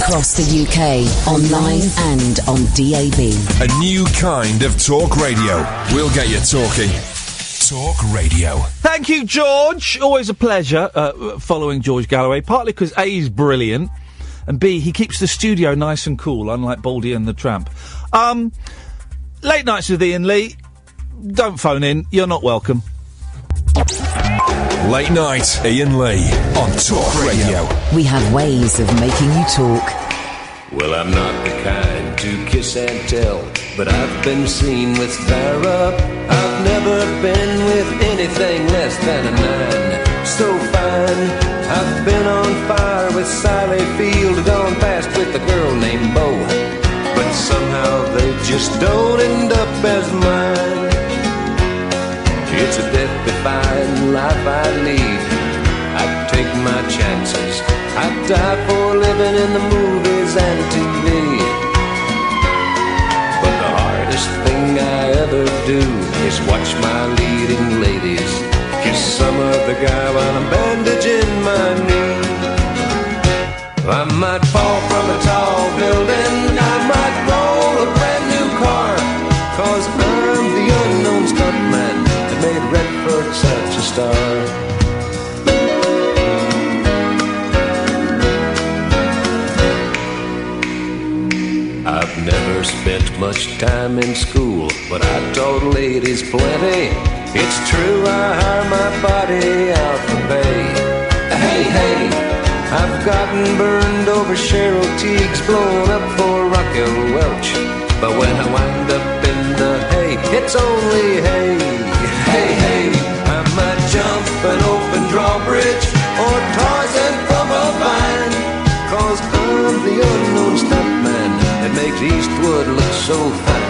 Across the UK, online and on DAB. A new kind of talk radio. We'll get you talking. Talk radio. Thank you, George. Always a pleasure following George Galloway, partly because A, he's brilliant, and B, he keeps the studio nice and cool, unlike Baldy and the Tramp. Late nights with Iain Lee. Don't phone in. You're not welcome. Late night, Iain Lee on Talk Radio. We have ways of making you talk. Well, I'm not the kind to kiss and tell, but I've been seen with fire up. I've never been with anything less than a 9. So fine, I've been on fire with Sally Field, gone past with a girl named Bo, but somehow they just don't end up as mine. It's a death-defying life I lead. I take my chances. I die for living in the movies and TV. But the hardest thing I ever do is watch my leading ladies kiss some other guy while I'm bandaging my knee. I might fall from a tall building, I might roll a brand new car, 'cause I'm the unknown stuntman that made Redford such a star. I've never spent much time in school, but I taught ladies plenty. It's true, I hire my body out for pay. Hey, hey, I've gotten burned over Cheryl Teague's, blown up for Raquel Welch. But when I wind up in the hay, it's only hay. Hey, hey, I might jump an open drawbridge or Tarzan from a vine, 'cause I'm the unknown stuntman that makes Eastwood look so fine.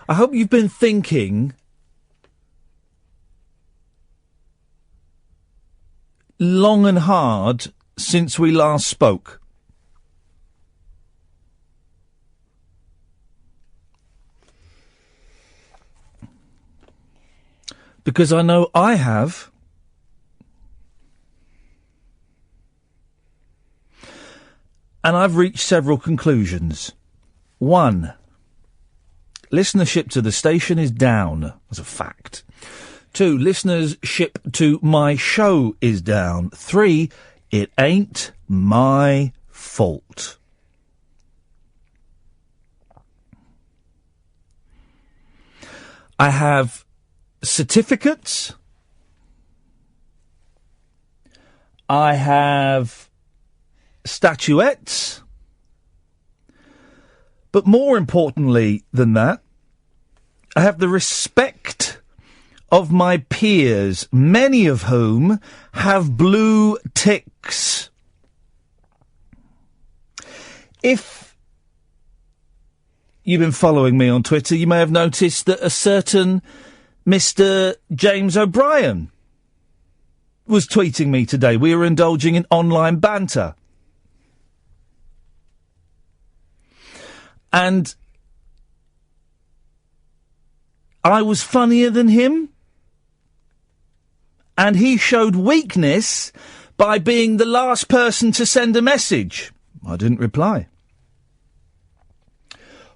I hope you've been thinking long and hard since we last spoke. Because I know I have. And I've reached several conclusions. 1. Listenership to the station is down, as a fact. 2. Listenership to my show is down. 3. It ain't my fault. I have certificates. I have statuettes. But more importantly than that, I have the respect of my peers, many of whom have blue ticks. If you've been following me on Twitter, you may have noticed that a certain Mr. James O'Brien was tweeting me today. We were indulging in online banter. And I was funnier than him. And he showed weakness by being the last person to send a message. I didn't reply.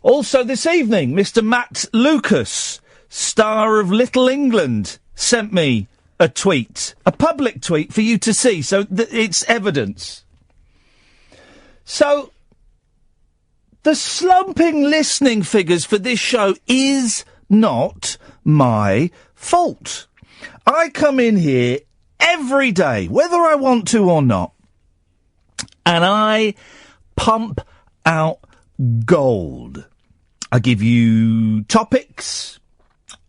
Also this evening, Mr. Matt Lucas, star of Little England, sent me a tweet. A public tweet for you to see, so it's evidence. So the slumping listening figures for this show is not my fault. I come in here every day, whether I want to or not, and I pump out gold. I give you topics.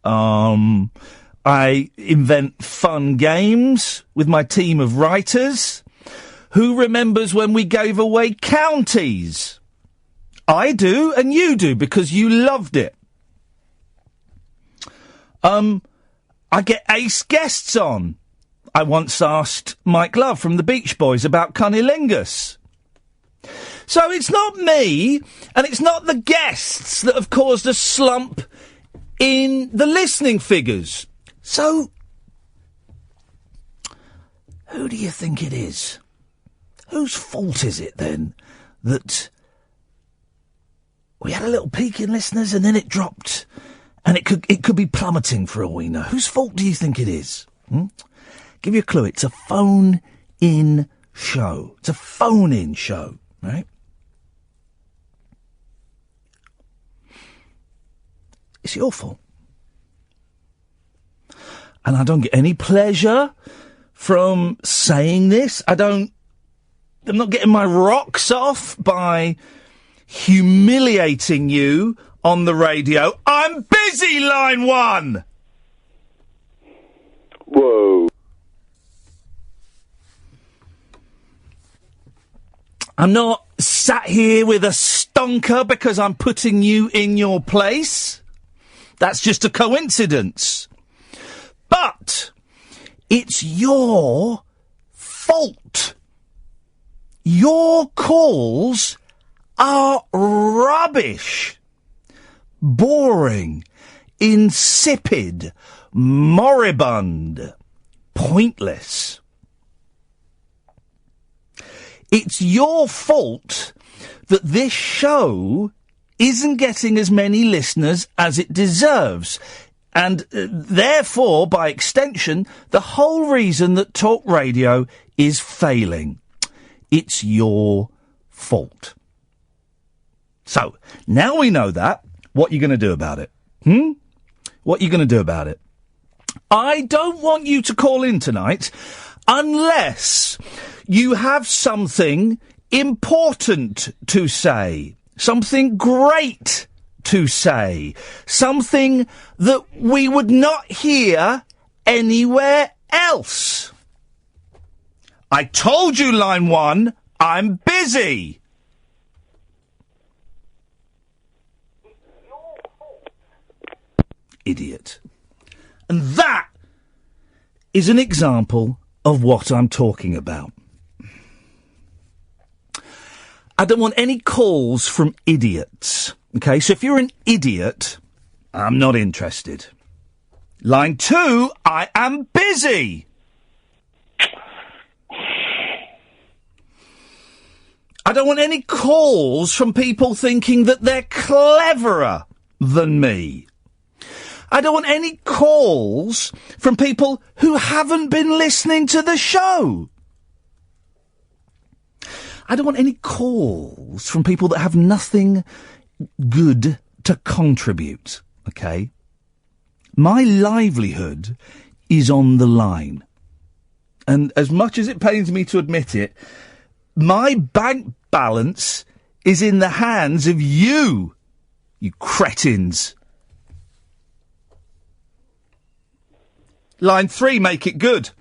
I invent fun games with my team of writers Who remembers when we gave away counties? I do, and you do, because you loved it. I get ace guests on. I once asked Mike Love from the Beach Boys about cunnilingus. So it's not me, and it's not the guests that have caused a slump in the listening figures. So, who do you think it is? Whose fault is it, then, that we had a little peak in listeners and then it dropped, and it could be plummeting for all we know? Whose fault do you think it is? Give you a clue. It's a phone-in show. It's a phone-in show, right? It's your fault. And I don't get any pleasure from saying this. I'm not getting my rocks off by humiliating you on the radio. I'm busy, line 1! Whoa. I'm not sat here with a stonker because I'm putting you in your place. That's just a coincidence. But it's your fault. Your calls are rubbish, boring, insipid, moribund, pointless. It's your fault that this show isn't getting as many listeners as it deserves. And therefore, by extension, the whole reason that talk radio is failing. It's your fault. So, now we know that, what are you going to do about it? What are you going to do about it? I don't want you to call in tonight unless you have something important to say, something great to say, something that we would not hear anywhere else. I told you, line 1, I'm busy. Idiot. And that is an example of what I'm talking about. I don't want any calls from idiots. Okay, so if you're an idiot, I'm not interested. Line 2, I am busy. I don't want any calls from people thinking that they're cleverer than me. I don't want any calls from people who haven't been listening to the show. I don't want any calls from people that have nothing good to contribute, okay? My livelihood is on the line. And as much as it pains me to admit it, my bank balance is in the hands of you cretins. Line 3, make it good.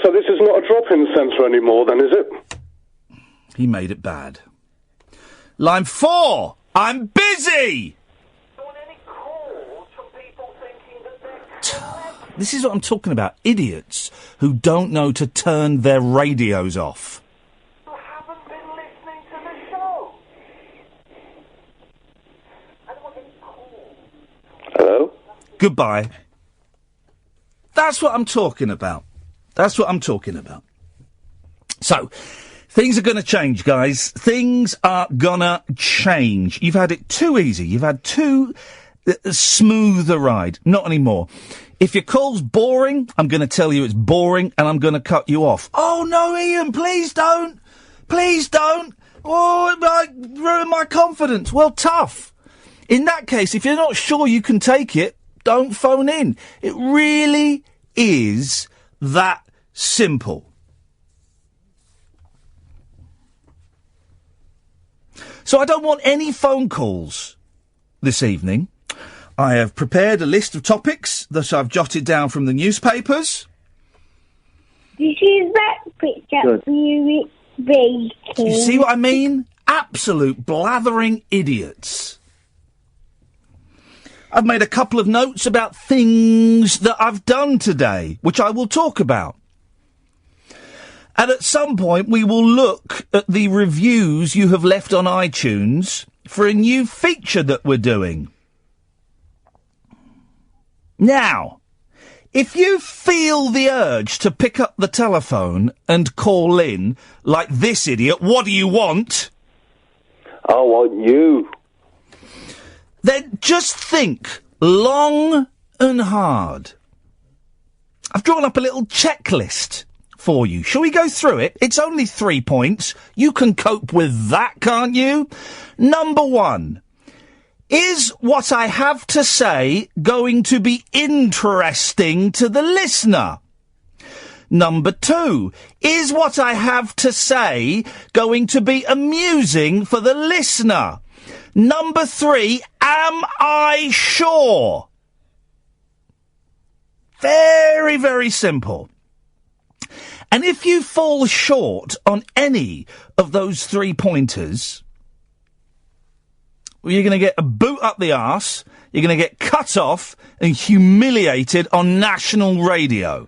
So this is not a drop-in centre anymore, then, is it? He made it bad. Line 4, I'm busy! This is what I'm talking about. Idiots who don't know to turn their radios off. You haven't been listening to the show. I don't want any calls. Hello? Goodbye. That's what I'm talking about. That's what I'm talking about. So, things are going to change, guys. Things are gonna change. You've had it too easy. You've had too smooth a ride. Not anymore. If your call's boring, I'm going to tell you it's boring and I'm going to cut you off. Oh, no, Iain, please don't. Please don't. Oh, it might ruin my confidence. Well, tough. In that case, if you're not sure you can take it, don't phone in. It really is that simple. So I don't want any phone calls this evening. I have prepared a list of topics that I've jotted down from the newspapers. This is breakfast at Bacon. You see what I mean? Absolute blathering idiots. I've made a couple of notes about things that I've done today, which I will talk about. And at some point, we will look at the reviews you have left on iTunes for a new feature that we're doing. Now, if you feel the urge to pick up the telephone and call in, like this idiot, what do you want? I want you. Then just think long and hard. I've drawn up a little checklist for you. Shall we go through it? It's only 3 points. You can cope with that, can't you? Number 1. Is what I have to say going to be interesting to the listener? Number 2. Is what I have to say going to be amusing for the listener? Number 3. Am I sure? Very, very simple. And if you fall short on any of those 3 pointers, you're going to get a boot up the arse, you're going to get cut off and humiliated on national radio.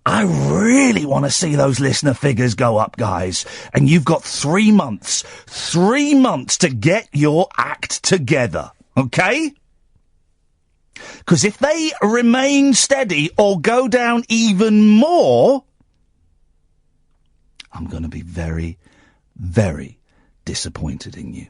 I really want to see those listener figures go up, guys. And you've got 3 months. 3 months to get your act together, okay? Because if they remain steady or go down even more, I'm going to be very, very disappointed in you.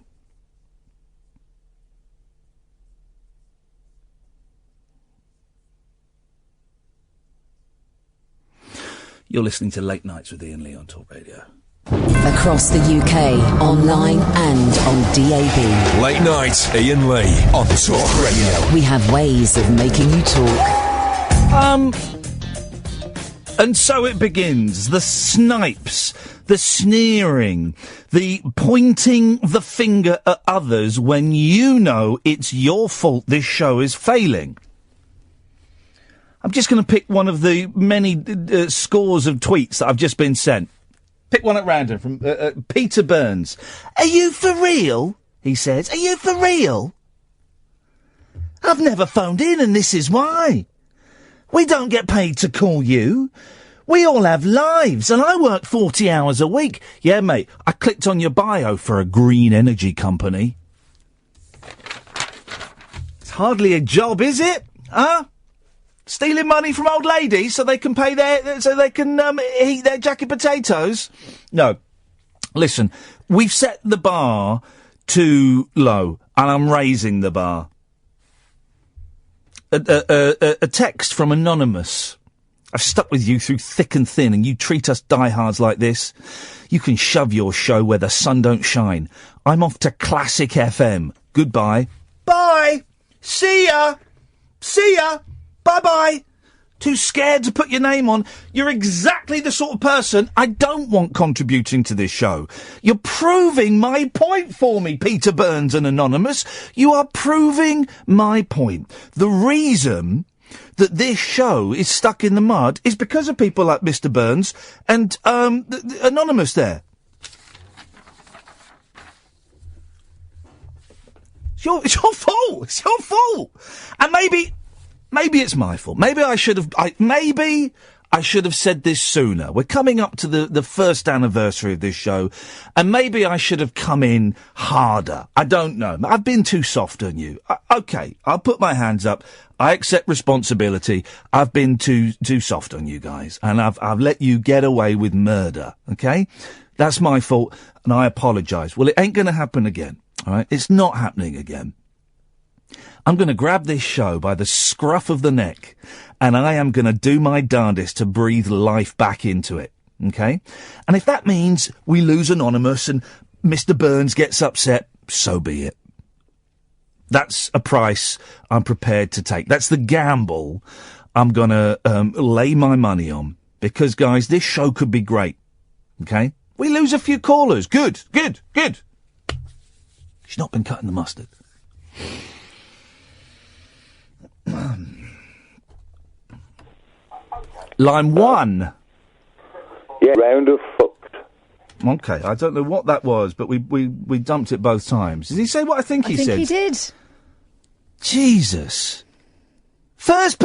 You're listening to Late Nights with Iain Lee on Talk Radio. Across the UK, online and on DAB. Late Night, Iain Lee on Talk Radio. We have ways of making you talk. And so it begins. The snipes, the sneering, the pointing the finger at others when you know it's your fault this show is failing. I'm just going to pick one of the many scores of tweets that I've just been sent. Pick one at random from Peter Burns. Are you for real? He says. Are you for real? I've never phoned in and this is why. We don't get paid to call you. We all have lives and I work 40 hours a week. Yeah, mate, I clicked on your bio for a green energy company. It's hardly a job, is it? Huh? Stealing money from old ladies so they can pay heat their jacket potatoes? No. Listen, we've set the bar too low, and I'm raising the bar. A text from Anonymous. I've stuck with you through thick and thin, and you treat us diehards like this. You can shove your show where the sun don't shine. I'm off to Classic FM. Goodbye. Bye. See ya. See ya. Bye-bye. Too scared to put your name on. You're exactly the sort of person I don't want contributing to this show. You're proving my point for me, Peter Burns and Anonymous. You are proving my point. The reason that this show is stuck in the mud is because of people like Mr. Burns and Anonymous there. It's your fault. It's your fault. And Maybe it's my fault. Maybe I should have said this sooner. We're coming up to the first anniversary of this show, and maybe I should have come in harder. I don't know. I've been too soft on you. Okay, I'll put my hands up. I accept responsibility. I've been too soft on you guys, and I've let you get away with murder. Okay, that's my fault, and I apologise. Well, it ain't going to happen again. All right, it's not happening again. I'm going to grab this show by the scruff of the neck, and I am going to do my darndest to breathe life back into it, okay? And if that means we lose Anonymous and Mr. Burns gets upset, so be it. That's a price I'm prepared to take. That's the gamble I'm going to lay my money on. Because, guys, this show could be great, okay? We lose a few callers. Good. She's not been cutting the mustard. Line 1. Yeah, round of fucked. Okay, I don't know what that was, but we dumped it both times. Did he say what I think he said? I think he did. Jesus. First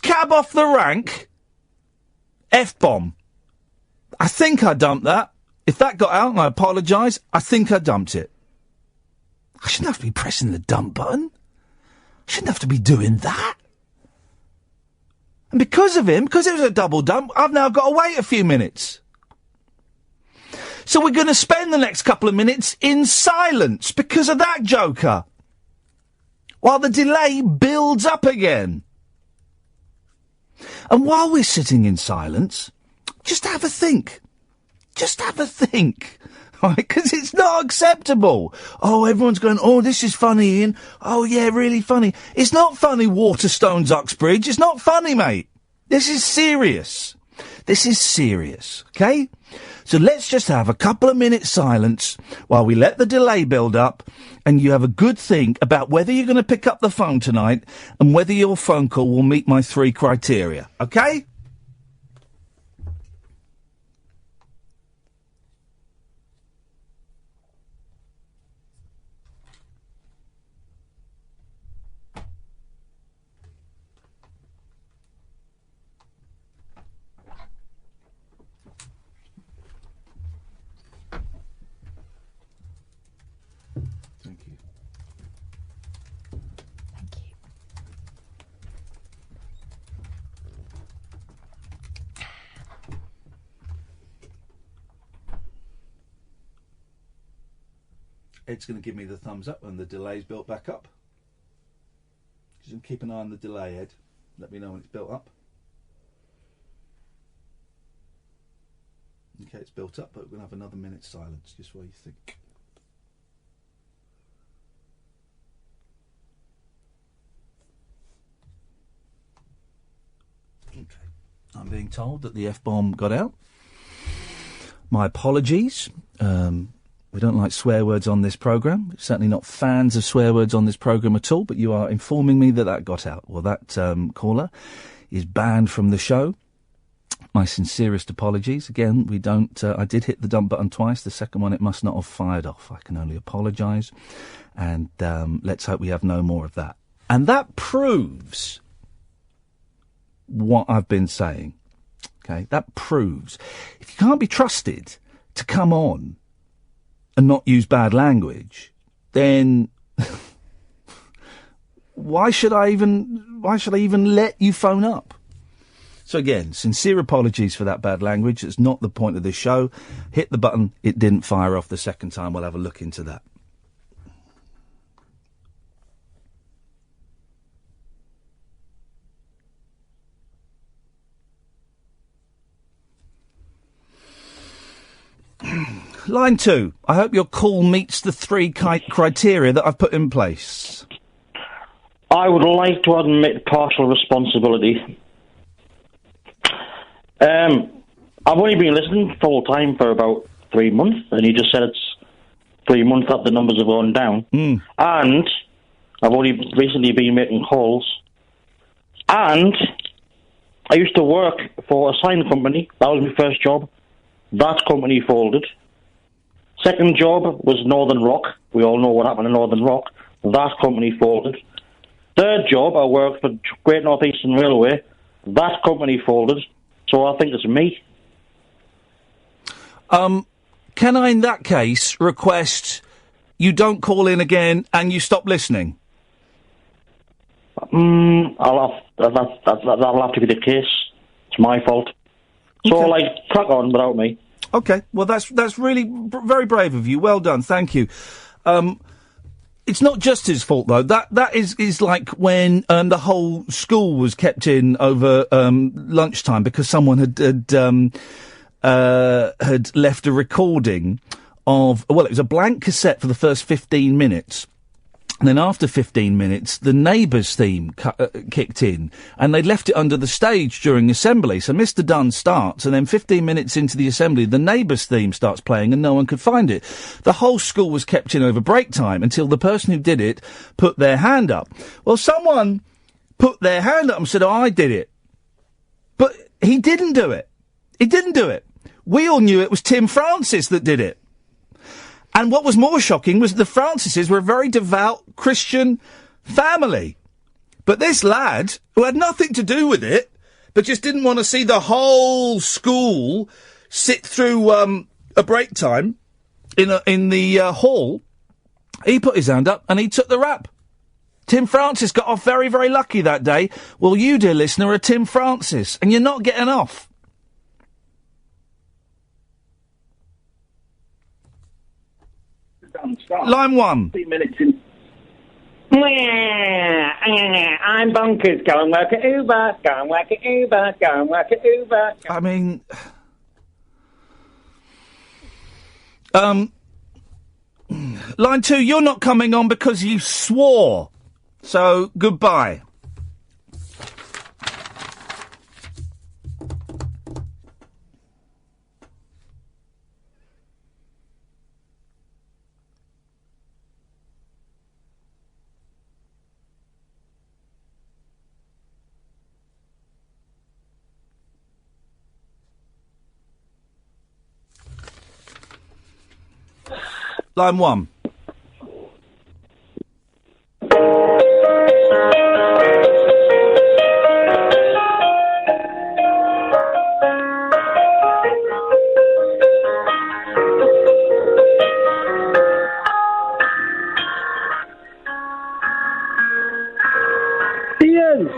cab off the rank, F-bomb. I think I dumped that. If that got out, and I apologise, I think I dumped it. I shouldn't have to be pressing the dump button. I shouldn't have to be doing that. And because of him, because it was a double dump, I've now got to wait a few minutes. So we're going to spend the next couple of minutes in silence because of that joker. While the delay builds up again. And while we're sitting in silence, just have a think. Just have a think. Right? Because it's not acceptable. Oh, everyone's going, oh, this is funny, Ian. Oh, yeah, really funny. It's not funny, Waterstones Uxbridge. It's not funny, mate. This is serious. This is serious, okay? So let's just have a couple of minutes silence while we let the delay build up and you have a good think about whether you're going to pick up the phone tonight and whether your phone call will meet my 3 criteria, okay? It's going to give me the thumbs up when the delay's built back up. Just keep an eye on the delay, Ed. Let me know when it's built up. Okay, it's built up, but we're going to have another minute's silence, just what you think. Okay. I'm being told that the F-bomb got out. My apologies. We don't like swear words on this programme. We're certainly not fans of swear words on this programme at all, but you are informing me that that got out. Well, that caller is banned from the show. My sincerest apologies. Again, we don't... I did hit the dump button twice. The second one, it must not have fired off. I can only apologise. And let's hope we have no more of that. And that proves what I've been saying. Okay? That proves. If you can't be trusted to come on and not use bad language, then why should I even let you phone up? So again, sincere apologies for that bad language. It's not the point of this show. Hit the button, it didn't fire off the second time. We'll have a look into that. Line 2. I hope your call meets the 3 criteria that I've put in place. I would like to admit partial responsibility. I've only been listening full time for about 3 months, and you just said it's 3 months that the numbers have gone down. And I've only recently been making calls. And I used to work for a sign company. That was my first job. That company folded. Second job was Northern Rock. We all know what happened to Northern Rock. That company folded. Third job, I worked for Great North Eastern Railway. That company folded. So I think it's me. Can I, in that case, request you don't call in again and you stop listening? That'll have to be the case. It's my fault. So, crack on without me. Okay, well, that's really very brave of you. Well done, thank you. It's not just his fault, though. That is like when the whole school was kept in over lunchtime because someone had left a recording of... Well, it was a blank cassette for the first 15 minutes. And then after 15 minutes, the Neighbours theme kicked in, and they'd left it under the stage during assembly. So Mr. Dunn starts, and then 15 minutes into the assembly, the Neighbours theme starts playing, and no one could find it. The whole school was kept in over break time until the person who did it put their hand up. Well, someone put their hand up and said, oh, I did it. But he didn't do it. He didn't do it. we all knew it was Tim Francis that did it. And what was more shocking was the Francises were a very devout Christian family. But this lad, who had nothing to do with it, but just didn't want to see the whole school sit through a break time in the hall, he put his hand up and he took the rap. Tim Francis got off very, very lucky that day. Well, you, dear listener, are Tim Francis, and you're not getting off. Line 1. 3 minutes in. I'm bonkers. Go and work at Uber. Go and work at Uber. Go and work at Uber. I mean... Line 2, you're not coming on because you swore. So, goodbye. Line 1. Iain!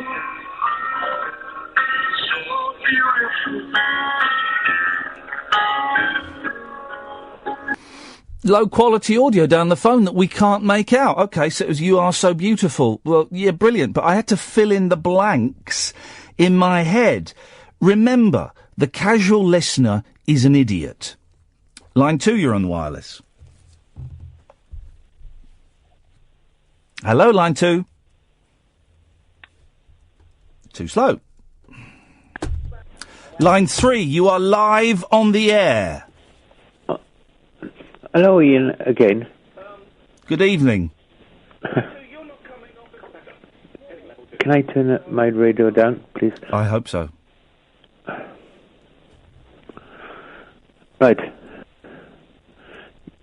Low quality audio down the phone that we can't make out. OK, so it was You Are So Beautiful. Well, yeah, brilliant, but I had to fill in the blanks in my head. Remember, the casual listener is an idiot. Line 2, you're on the wireless. Hello, line 2. Too slow. Line 3, you are live on the air. Hello, Iain, again. Good evening. Can I turn my radio down, please? I hope so. Right.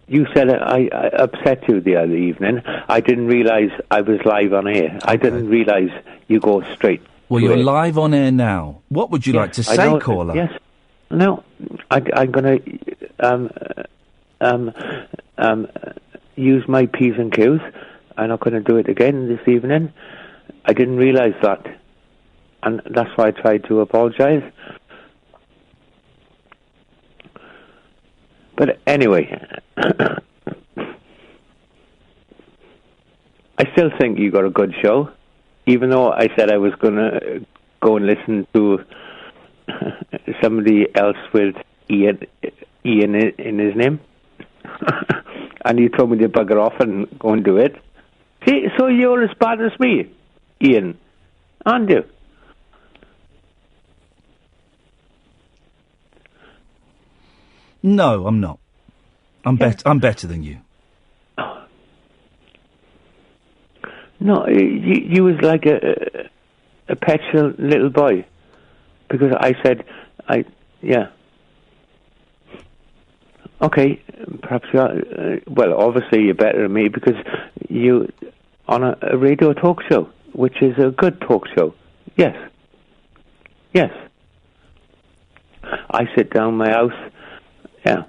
You said I upset you the other evening. I didn't realise I was live on air. I didn't realise you go straight. Well, you're live on air now. What would you like to say, caller? Yes. No, I'm going to use my P's and Q's. I'm not going to do it again this evening. I didn't realise that. And that's why I tried to apologise. But anyway, I still think you got a good show, even though I said I was going to go and listen to somebody else with Iain in his name. And you told me to bugger off and go and do it. See, so you're as bad as me, Iain, aren't you? No, I'm not. I'm better than you. No, you was like a petulant little boy, because I said, yeah. Okay, perhaps you are. Well, obviously you're better than me because you on a radio talk show, which is a good talk show. Yes. Yes. I sit down in my house. Yeah.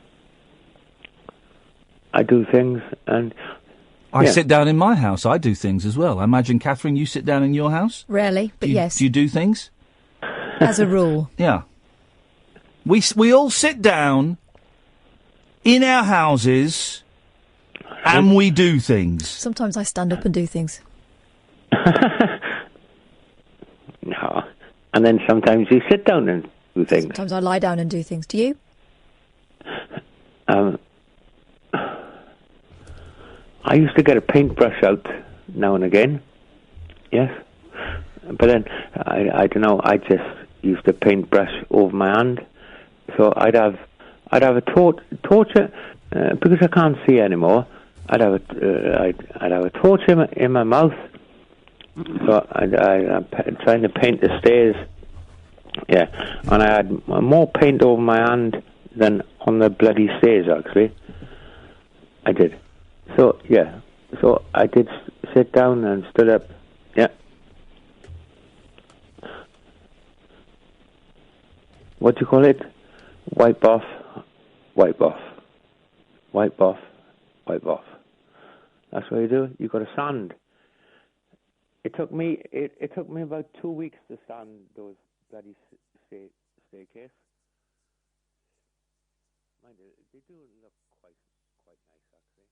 I do things and... I sit down in my house. I do things as well. I imagine, Catherine, you sit down in your house? Rarely, but yes. Do you do things? As a rule. Yeah. We all sit down in our houses and we do things. Sometimes I stand up and do things. No. And then sometimes you sit down and do things. Sometimes I lie down and do things. Do you? I used to get a paintbrush out now and again. Yes. But then, I don't know, I just used a paintbrush over my hand. So I'd have a torch, because I can't see anymore. I'd have a torch in my mouth. So I'm trying to paint the stairs. Yeah. And I had more paint over my hand than on the bloody stairs, actually. I did. So, yeah. So I did sit down and stood up. Yeah. What do you call it? Wipe off, wipe off. Wipe off, wipe off. That's what you do. You got to sand. It took me about 2 weeks to sand those bloody staircase. Mind you, they do look quite nice, actually.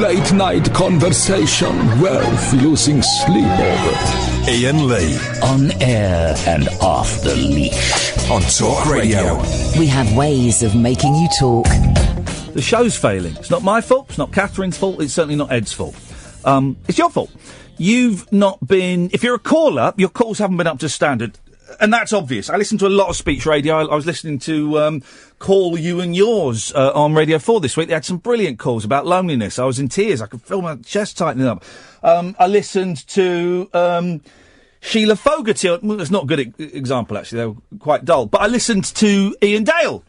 Late night conversation worth losing sleep over. Iain Lee. On air and off the leash. On Talk Radio. We have ways of making you talk. The show's failing. It's not my fault. It's not Catherine's fault. It's certainly not Ed's fault. It's your fault. You've not been... If you're a caller, your calls haven't been up to standard. And that's obvious. I listen to a lot of speech radio. I was listening to Call You and Yours on Radio 4 this week. They had some brilliant calls about loneliness. I was in tears. I could feel my chest tightening up. I listened to Sheila Fogarty. Well, that's not a good example, actually. They were quite dull. But I listened to Ian Dale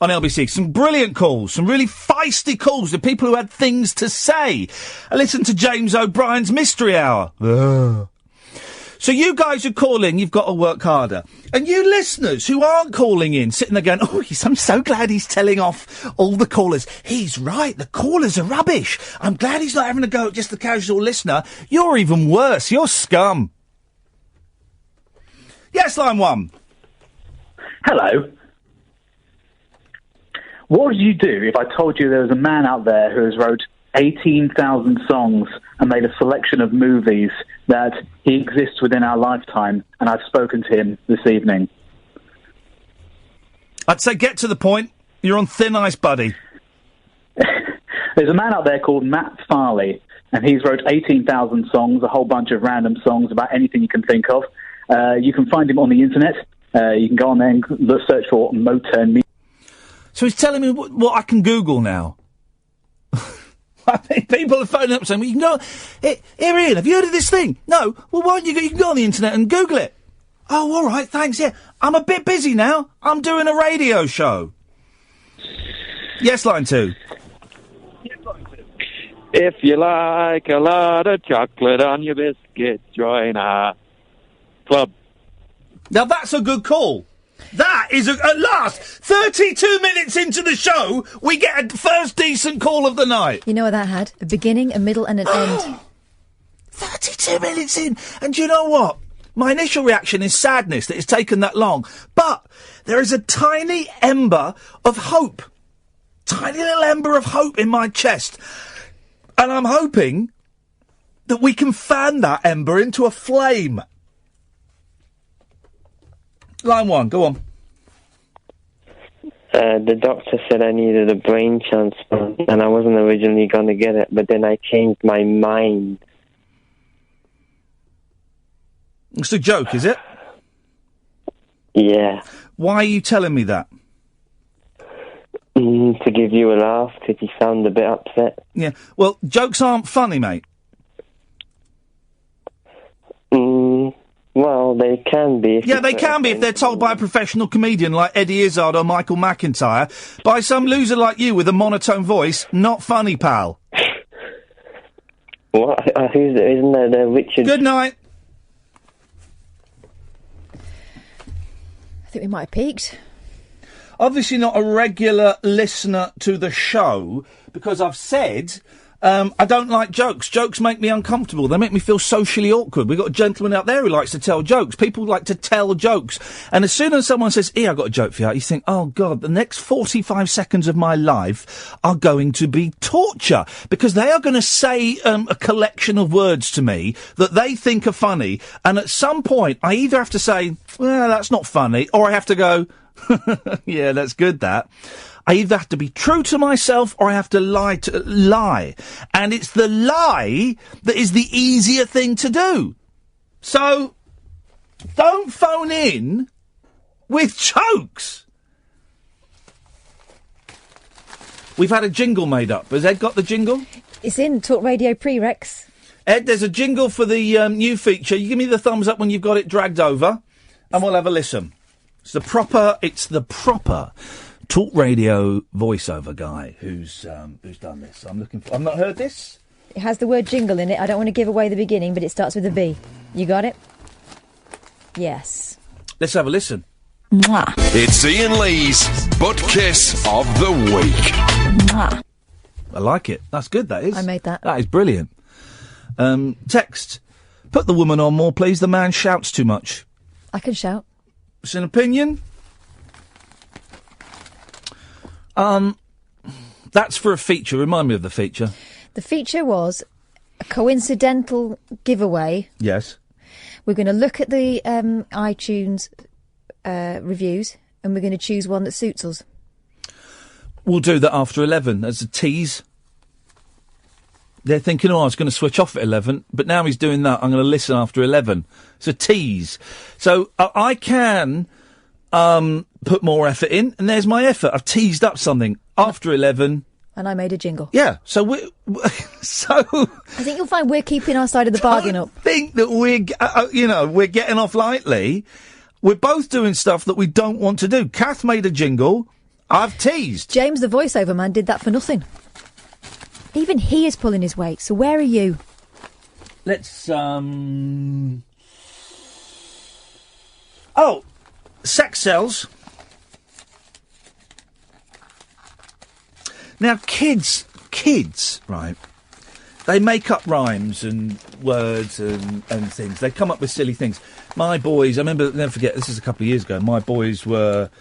on LBC. Some brilliant calls. Some really feisty calls. The people who had things to say. I listened to James O'Brien's Mystery Hour. So you guys who call in, you've got to work harder. And you listeners who aren't calling in, sitting there going, oh, I'm so glad he's telling off all the callers. He's right, the callers are rubbish. I'm glad he's not having a go at just the casual listener. You're even worse, you're scum. Yes, line one. Hello. What would you do if I told you there was a man out there who has wrote 18,000 songs and made a selection of movies that he exists within our lifetime, and I've spoken to him this evening? I'd say get to the point. You're on thin ice, buddy. There's a man out there called Matt Farley, and he's wrote 18,000 songs, a whole bunch of random songs about anything you can think of. You can find him on the internet. You can go on there and search for Motown Music. So he's telling me what I can Google now. I mean, people are phoning up saying, well, you can go... Here, Ian, have you heard of this thing? No? Well, why don't you can go on the internet and Google it? Oh, all right, thanks, yeah. I'm a bit busy now. I'm doing a radio show. Yes, line two. If you like a lot of chocolate on your biscuit, join our club. Now, that's a good call. That is, at last, 32 minutes into the show, we get a first decent call of the night. You know what that had? A beginning, a middle and an end. 32 minutes in. And do you know what? My initial reaction is sadness that it's taken that long. But there is a tiny ember of hope. Tiny little ember of hope in my chest. And I'm hoping that we can fan that ember into a flame. Line one, go on. The doctor said I needed a brain transplant, and I wasn't originally going to get it, but then I changed my mind. It's a joke, is it? Yeah. Why are you telling me that? To give you a laugh, because you sound a bit upset. Yeah. Well, jokes aren't funny, mate. Well, they can be. Yeah, they can be if they're told by a professional comedian like Eddie Izzard or Michael McIntyre. By some loser like you with a monotone voice, not funny, pal. What? Isn't there Richard? Good night. I think we might have peaked. Obviously not a regular listener to the show, because I've said... I don't like jokes. Jokes make me uncomfortable. They make me feel socially awkward. We've got a gentleman out there who likes to tell jokes. People like to tell jokes. And as soon as someone says, I've got a joke for you, you think, oh, God, the next 45 seconds of my life are going to be torture. Because they are going to say a collection of words to me that they think are funny. And at some point, I either have to say, well, that's not funny, or I have to go, yeah, that's good, that. I either have to be true to myself or I have to lie. And it's the lie that is the easier thing to do. So, don't phone in with jokes. We've had a jingle made up. Has Ed got the jingle? It's in Talk Radio Prereqs. Ed, there's a jingle for the new feature. You give me the thumbs up when you've got it dragged over, and we'll have a listen. It's the proper talk radio voiceover guy who's done this. I've not heard this. It has the word jingle in it. I don't want to give away the beginning, but it starts with a V. You got it? Yes. Let's have a listen. Mwah. It's Iain Lee's Butt Kiss of the Week. Mwah. I like it. That's good, that is. I made that. That is brilliant. Text. Put the woman on more, please. The man shouts too much. I can shout. It's an opinion. That's for a feature. Remind me of the feature. The feature was a coincidental giveaway. Yes. We're going to look at the iTunes reviews and we're going to choose one that suits us. We'll do that after 11 as a tease. They're thinking, I was going to switch off at 11, but now he's doing that. I'm going to listen after 11. It's a tease. So I can put more effort in, and there's my effort. I've teased up something after 11. And I made a jingle. Yeah, so I think you'll find we're keeping our side of the bargain up. I think that we're getting off lightly. We're both doing stuff that we don't want to do. Kath made a jingle. I've teased. James, the voiceover man, did that for nothing. Even he is pulling his weight, so where are you? Let's, Oh, sex sells. Now, kids, right, they make up rhymes and words and things. They come up with silly things. My boys, I remember, never forget, this is a couple of years ago, my boys were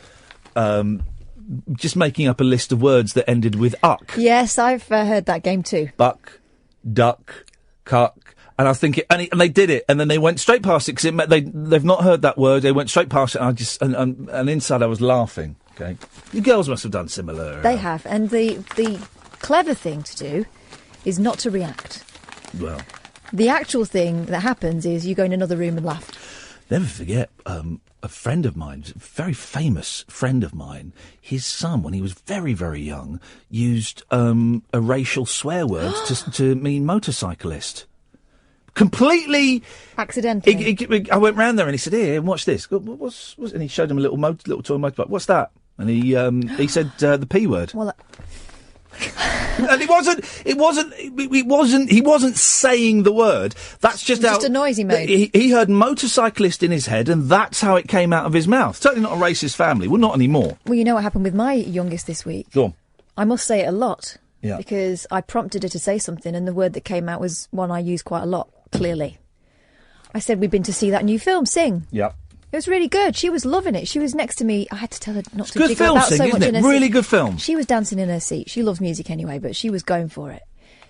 just making up a list of words that ended with uck. Yes, I've heard that game too. Buck, duck, cuck. And I was thinking, and they did it, and then they went straight past it, because they've not heard that word, they went straight past it, and and inside I was laughing, okay? You girls must have done similar. They have, and the clever thing to do is not to react. Well. The actual thing that happens is you go in another room and laugh. Never forget, a friend of mine, a very famous friend of mine, his son, when he was very, very young, used a racial swear word to mean motorcyclist. Completely accidentally. I went round there and he said, "Here, watch this." What's and he showed him a little toy motorbike. What's that? And he said the P word. Well, and he wasn't saying the word. That's just a noise he made. He heard motorcyclist in his head, and that's how it came out of his mouth. Certainly not a racist family. Well, not anymore. Well, you know what happened with my youngest this week? Go on. I must say it a lot. Yeah. Because I prompted her to say something, and the word that came out was one I use quite a lot, clearly. I said, we've been to see that new film, Sing. Yeah. It was really good. She was loving it. She was next to me. I had to tell her not to good jiggle film, about Sing, so isn't much it? in her Really seat. good film. She was dancing in her seat. She loves music anyway, but she was going for it.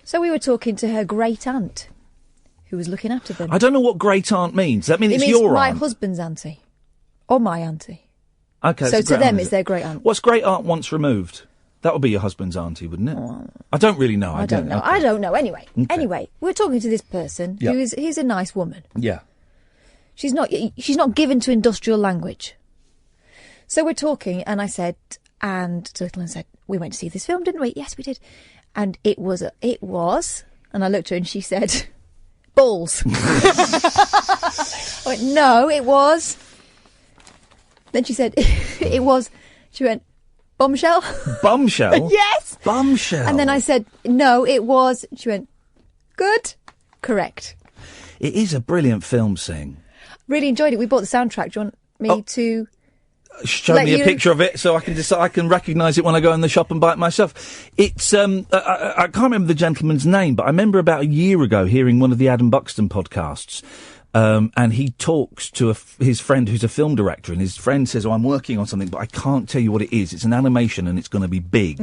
So we were talking to her great aunt, who was looking after them. I don't know what great aunt means. Does that mean it it's means your my aunt? husband's auntie. Or my auntie. Okay. So to them, it's their great aunt. What's great aunt once removed? That would be your husband's auntie, wouldn't it? Oh. I don't really know. I don't know. Okay. I don't know. Anyway, Okay. Anyway, we're talking to this person he's a nice woman. Yeah. She's not given to industrial language. So we're talking, and I said, and to Little and said, we went to see this film, didn't we? Yes, we did. And it was, and I looked at her and she said, balls. I went, no, it was. Then she said, it was. She went, bombshell. Bombshell? Yes. Bombshell. And then I said, no, it was. She went, good. Correct. It is a brilliant film, Sing. Really enjoyed it. We bought the soundtrack. Do you want me to show me a picture of it so I can I can recognise it when I go in the shop and buy it myself? It's I can't remember the gentleman's name, but I remember about a year ago hearing one of the Adam Buxton podcasts. And he talks to his friend who's a film director, and his friend says, I'm working on something, but I can't tell you what it is. It's an animation and it's going to be big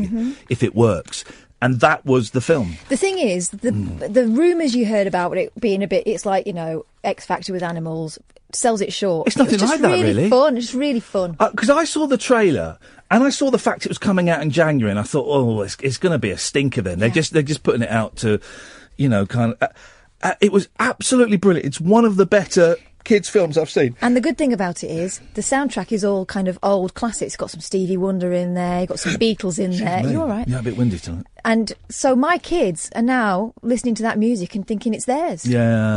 if it works. And that was the film. The thing is, the rumours you heard about it being a bit, it's like, X Factor with animals, sells it short. It's nothing like that, really. It's really fun. Because I saw the trailer, and I saw the fact it was coming out in January, and I thought, it's going to be a stinker then. They're just putting it out to, kind of... it was absolutely brilliant. It's one of the better kids' films I've seen. And the good thing about it is the soundtrack is all kind of old classics. It's got some Stevie Wonder in there, you've got some Beatles in there. Me. You all right? Yeah, a bit windy tonight. And so my kids are now listening to that music and thinking it's theirs. Yeah.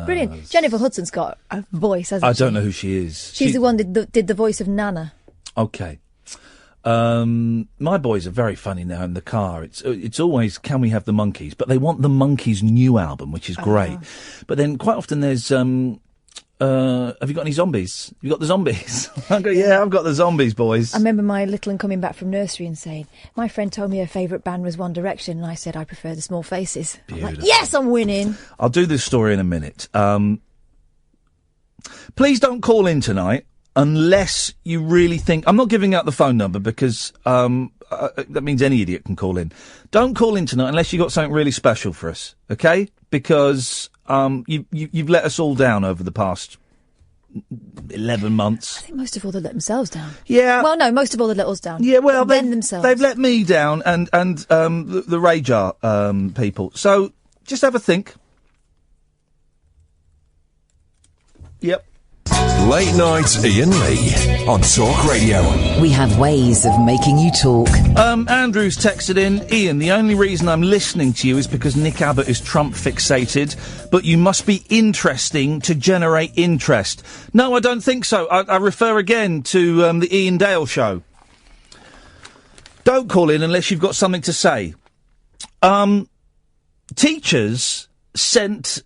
Brilliant. Jennifer Hudson's got a voice, hasn't she? I don't know who she is. She's the one that did the voice of Nana. Okay. My boys are very funny now in the car. It's always, can we have the Monkees? But they want the Monkees' new album, which is great. But then quite often there's, have you got any zombies? You got the zombies? I go, yeah, I've got the zombies, boys. I remember my little one coming back from nursery and saying, my friend told me her favourite band was One Direction, and I said I prefer the Small Faces. I'm like, yes, I'm winning. I'll do this story in a minute. Please don't call in tonight unless you really think... I'm not giving out the phone number because that means any idiot can call in. Don't call in tonight unless you've got something really special for us, okay? Because you've let us all down over the past 11 months. I think most of all they let themselves down. Yeah. Well, no, most of all they let us down. Yeah, well, themselves. They've let me down and the Radar people. So just have a think. Yep. Late Night Iain Lee on Talk Radio. We have ways of making you talk. Andrew's texted in, Iain, the only reason I'm listening to you is because Nick Abbott is Trump fixated, but you must be interesting to generate interest. No, I don't think so. I refer again to the Ian Dale show. Don't call in unless you've got something to say. Teachers sent...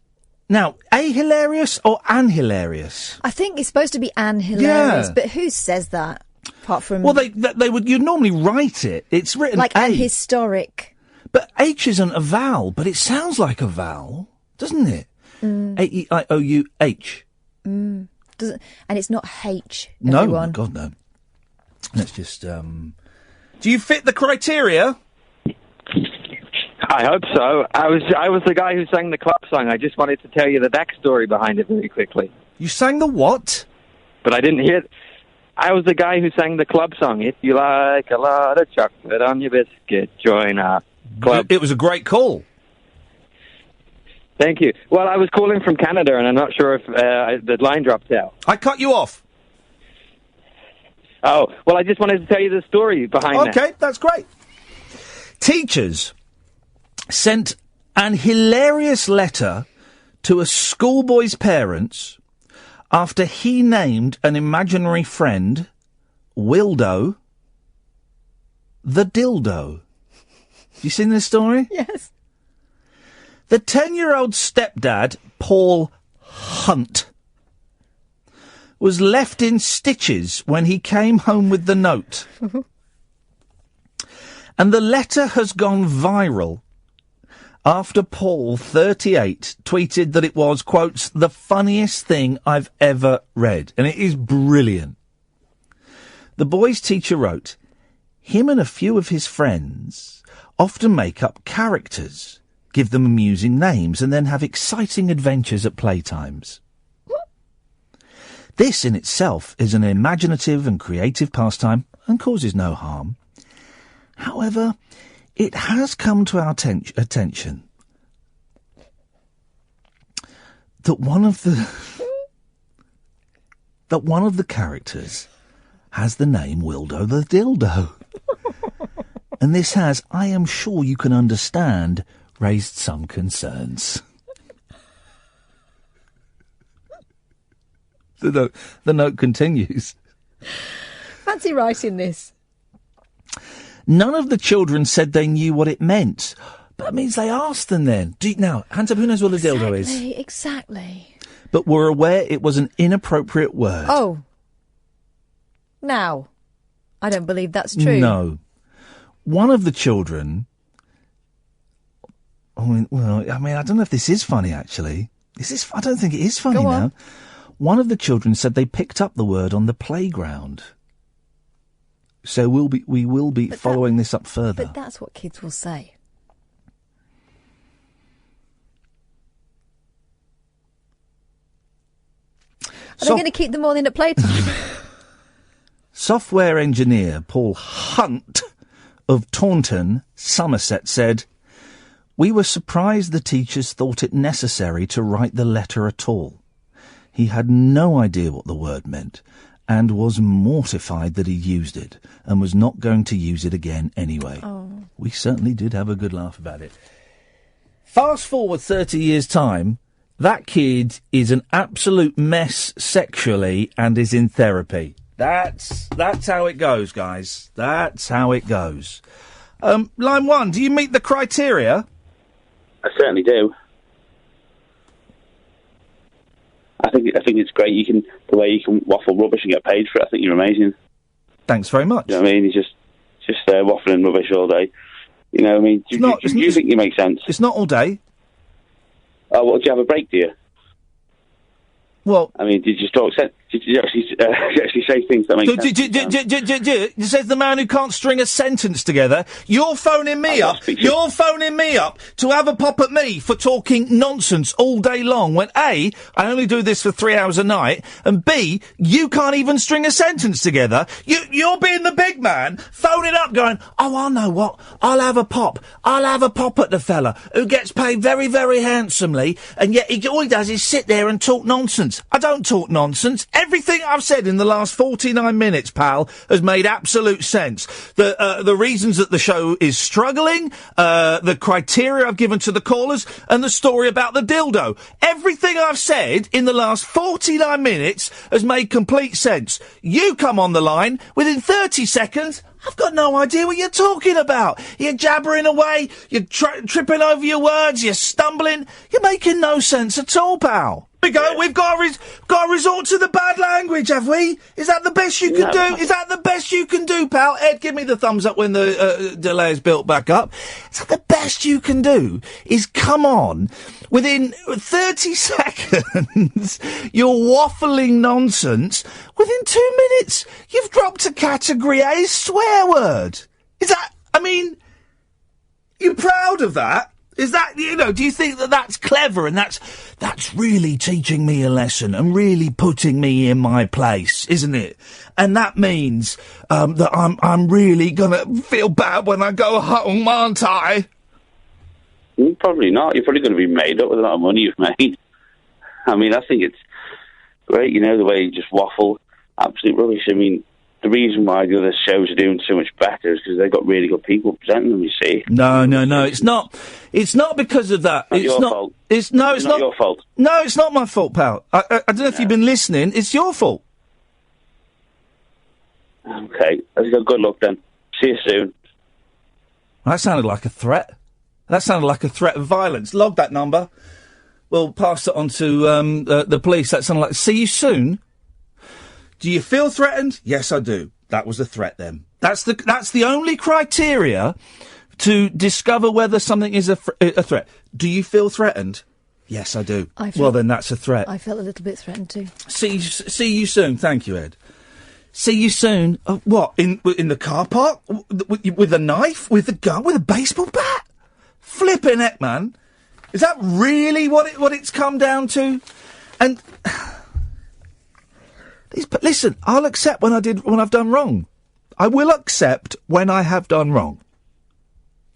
Now, A hilarious or an hilarious? I think it's supposed to be an hilarious, but who says that? Apart from... Well, they would... You'd normally write it. It's written like A. an historic. But H isn't a vowel, but it sounds like a vowel, doesn't it? A-E-I-O-U-H. And it's not H, No, everyone. God, no. Let's just... Do you fit the criteria? I hope so. I was the guy who sang the club song. I just wanted to tell you the backstory behind it very quickly. You sang the what? But I didn't hear it. I was the guy who sang the club song. If you like a lot of chocolate on your biscuit, join our club. It was a great call. Thank you. Well, I was calling from Canada, and I'm not sure if the line dropped out. I cut you off. Oh, well, I just wanted to tell you the story behind that. Okay, that's great. Teachers sent an hilarious letter to a schoolboy's parents after he named an imaginary friend Wildo the Dildo. You seen this story? Yes. The 10-year-old stepdad, Paul Hunt, was left in stitches when he came home with the note. And the letter has gone viral after Paul, 38, tweeted that it was, quotes, the funniest thing I've ever read. And it is brilliant. The boy's teacher wrote, him and a few of his friends often make up characters, give them amusing names, and then have exciting adventures at playtimes. This in itself is an imaginative and creative pastime and causes no harm. However, it has come to our attention that one of the characters has the name Wildo the Dildo. And this has, I am sure you can understand, raised some concerns. The note continues. Fancy writing this. None of the children said they knew what it meant. But that means they asked them then. Now, hands up, who knows what a dildo is? Exactly. But were aware it was an inappropriate word. Oh. Now, I don't believe that's true. No. One of the children... I don't know if this is funny, actually. I don't think it is funny now. One of the children said they picked up the word on the playground. So we will be following this up further. But that's what kids will say. Are they going to keep them all in at playtime? Software engineer Paul Hunt of Taunton, Somerset, said, we were surprised the teachers thought it necessary to write the letter at all. He had no idea what the word meant and was mortified that he used it and was not going to use it again anyway. Oh. We certainly did have a good laugh about it. Fast forward 30 years' time, that kid is an absolute mess sexually and is in therapy. That's how it goes, guys. That's how it goes. Line 1, do you meet the criteria? I certainly do. I think it's great. The way you can waffle rubbish and get paid for it. I think you're amazing. Thanks very much. You know what I mean? He's just waffling rubbish all day. You know what I mean? Do you think you make sense? It's not all day. Oh, well, do you have a break, do you? Well, I mean, did you actually say things that make sense? Says the man who can't string a sentence together. You're phoning me up to have a pop at me for talking nonsense all day long when A, I only do this for 3 hours a night, and B, you can't even string a sentence together. You're being the big man, phoning up going, oh, I know what, I'll have a pop at the fella who gets paid very, very handsomely, and yet all he does is sit there and talk nonsense. I don't talk nonsense. Everything I've said in the last 49 minutes, pal, has made absolute sense. The reasons that the show is struggling, the criteria I've given to the callers, and the story about the dildo. Everything I've said in the last 49 minutes has made complete sense. You come on the line, within 30 seconds, I've got no idea what you're talking about. You're jabbering away, you're tripping over your words, you're stumbling. You're making no sense at all, pal. Here we go, we've got to resort to the bad language, have we? Is that the best you can do? Is that the best you can do, pal? Ed, give me the thumbs up when the delay is built back up. Is that the best you can do? Is come on, within 30 seconds, you're waffling nonsense. Within 2 minutes, you've dropped a category A swear word. Is that, I mean, you're proud of that? Is that, do you think that that's clever and that's really teaching me a lesson and really putting me in my place, isn't it? And that means, that I'm really gonna feel bad when I go home, aren't I? Probably not. You're probably gonna be made up with a lot of money you've made. I mean, I think it's great, the way you just waffle. Absolute rubbish. I mean, the reason why the other shows are doing so much better is because they've got really good people presenting them, you see. No, it's not. It's not because of that. It's not your fault. It's not your fault. No, it's not my fault, pal. I don't know if you've been listening. It's your fault. Okay, let's go. Good luck then. See you soon. That sounded like a threat. That sounded like a threat of violence. Log that number. We'll pass it on to the police. That sounded like, see you soon. Do you feel threatened? Yes, I do. That was a threat then. That's the only criteria to discover whether something is a threat. Do you feel threatened? Yes, I do. Well, then that's a threat. I felt a little bit threatened too. See you soon. Thank you, Ed. See you soon. What? In the car park? With a knife? With a gun? With a baseball bat? Flipping heck, man. Is that really what it's come down to? And listen, I'll accept when I've done wrong. I will accept when I have done wrong.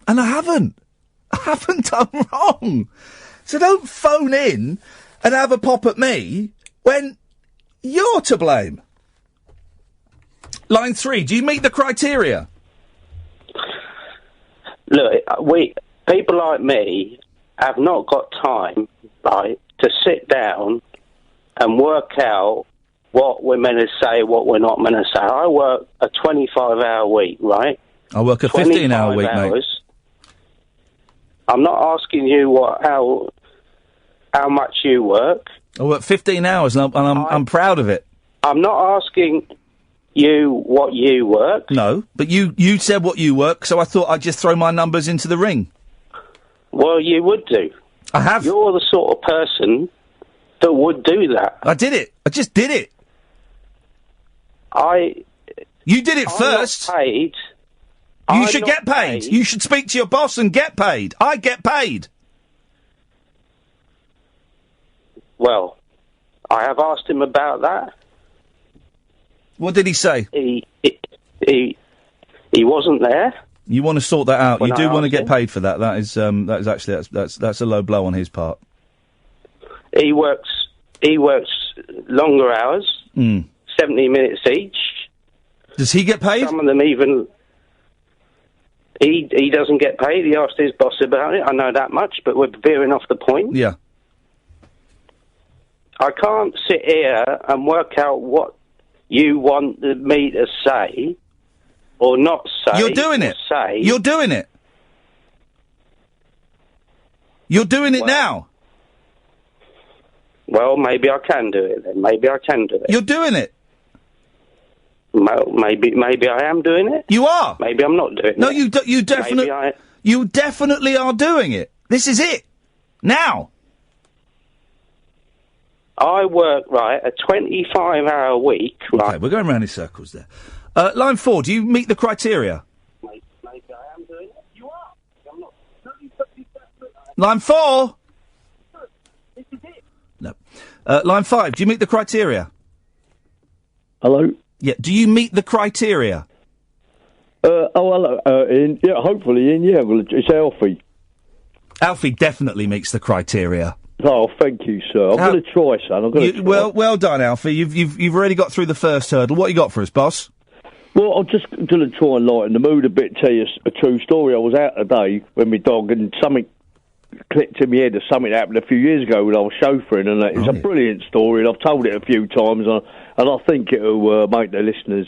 And I haven't. I haven't done wrong. So don't phone in and have a pop at me when you're to blame. Line 3, do you meet the criteria? Look, people like me have not got time, right, to sit down and work out what we're meant to say, what we're not meant to say. I work a 25-hour week, right? I work a 15-hour week, mate. I'm not asking you how much you work. I work 15 hours, and I'm proud of it. I'm not asking you what you work. No, but you said what you work, so I thought I'd just throw my numbers into the ring. Well, you would do. I have. You're the sort of person that would do that. I did it. I just did it. You did it first. Not paid. You should get paid. You should speak to your boss and get paid. I get paid. Well, I have asked him about that. What did he say? He wasn't there. You want to sort that out. You do want to get paid for that. That is actually that's a low blow on his part. He works longer hours, 70 minutes each. Does he get paid? Some of them even... He doesn't get paid. He asked his boss about it. I know that much, but we're veering off the point. Yeah. I can't sit here and work out what you want me to say or not say. You're doing it. You're doing it. You're doing it now. Well, maybe I can do it then. Maybe I can do it. You're doing it. Well, maybe I am doing it. You are. Maybe I'm not doing it. No, you definitely. You definitely are doing it. This is it. Now. I work, a 25-hour week, right? Okay, we're going round in circles there. Line 4, do you meet the criteria? Maybe I am doing it. You are. I'm not. Line 4? This is it. No. Line 5, do you meet the criteria? Hello? Yeah, do you meet the criteria? Hello, Ian. Yeah, hopefully, Ian, yeah, well, it's Alfie. Alfie definitely meets the criteria. Oh, thank you, sir. I'm going to try, son. I'm going to try. Well done, Alfie. You've already got through the first hurdle. What you got for us, boss? Well, I'm just going to try and lighten the mood a bit, tell you a true story. I was out today with my dog and something clicked in my head of something that happened a few years ago when I was chauffeuring, and it's a brilliant story, and I've told it a few times, and I think it'll make the listeners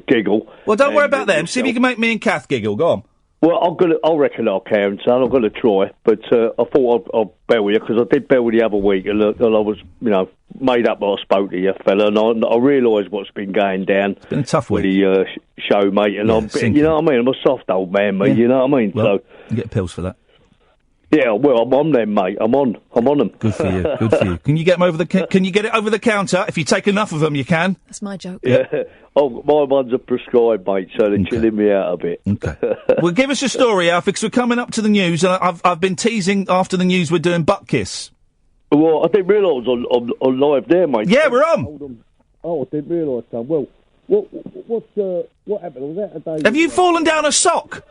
giggle. Well, don't worry about them. See if you can make me and Kath giggle. Go on. Well, I reckon I can, son. I'm going to try, but I thought I'd bear with you because I did bear with you the other week, and I was, made up that I spoke to you, fella, and I realised what's been going down. It's been a tough week. With the show, mate, and you know what I mean. I'm a soft old man, mate. Yeah. You know what I mean. Well, so you get pills for that. Yeah, well, I'm on them, mate. I'm on them. Good for you. Good for you. Can you get them over Can you get it over the counter? If you take enough of them, you can. That's my joke. Yeah. Oh, my ones are prescribed, mate, so they're chilling me out a bit. Okay. Well, give us a story, Alfie, because we're coming up to the news, and I've been teasing after the news we're doing butt kiss. Well, I didn't realise I was on live there, mate. Yeah, we're on. Hold on. Oh, I didn't realise, son. Well, what happened? Was that a day? Have you fallen down a sock?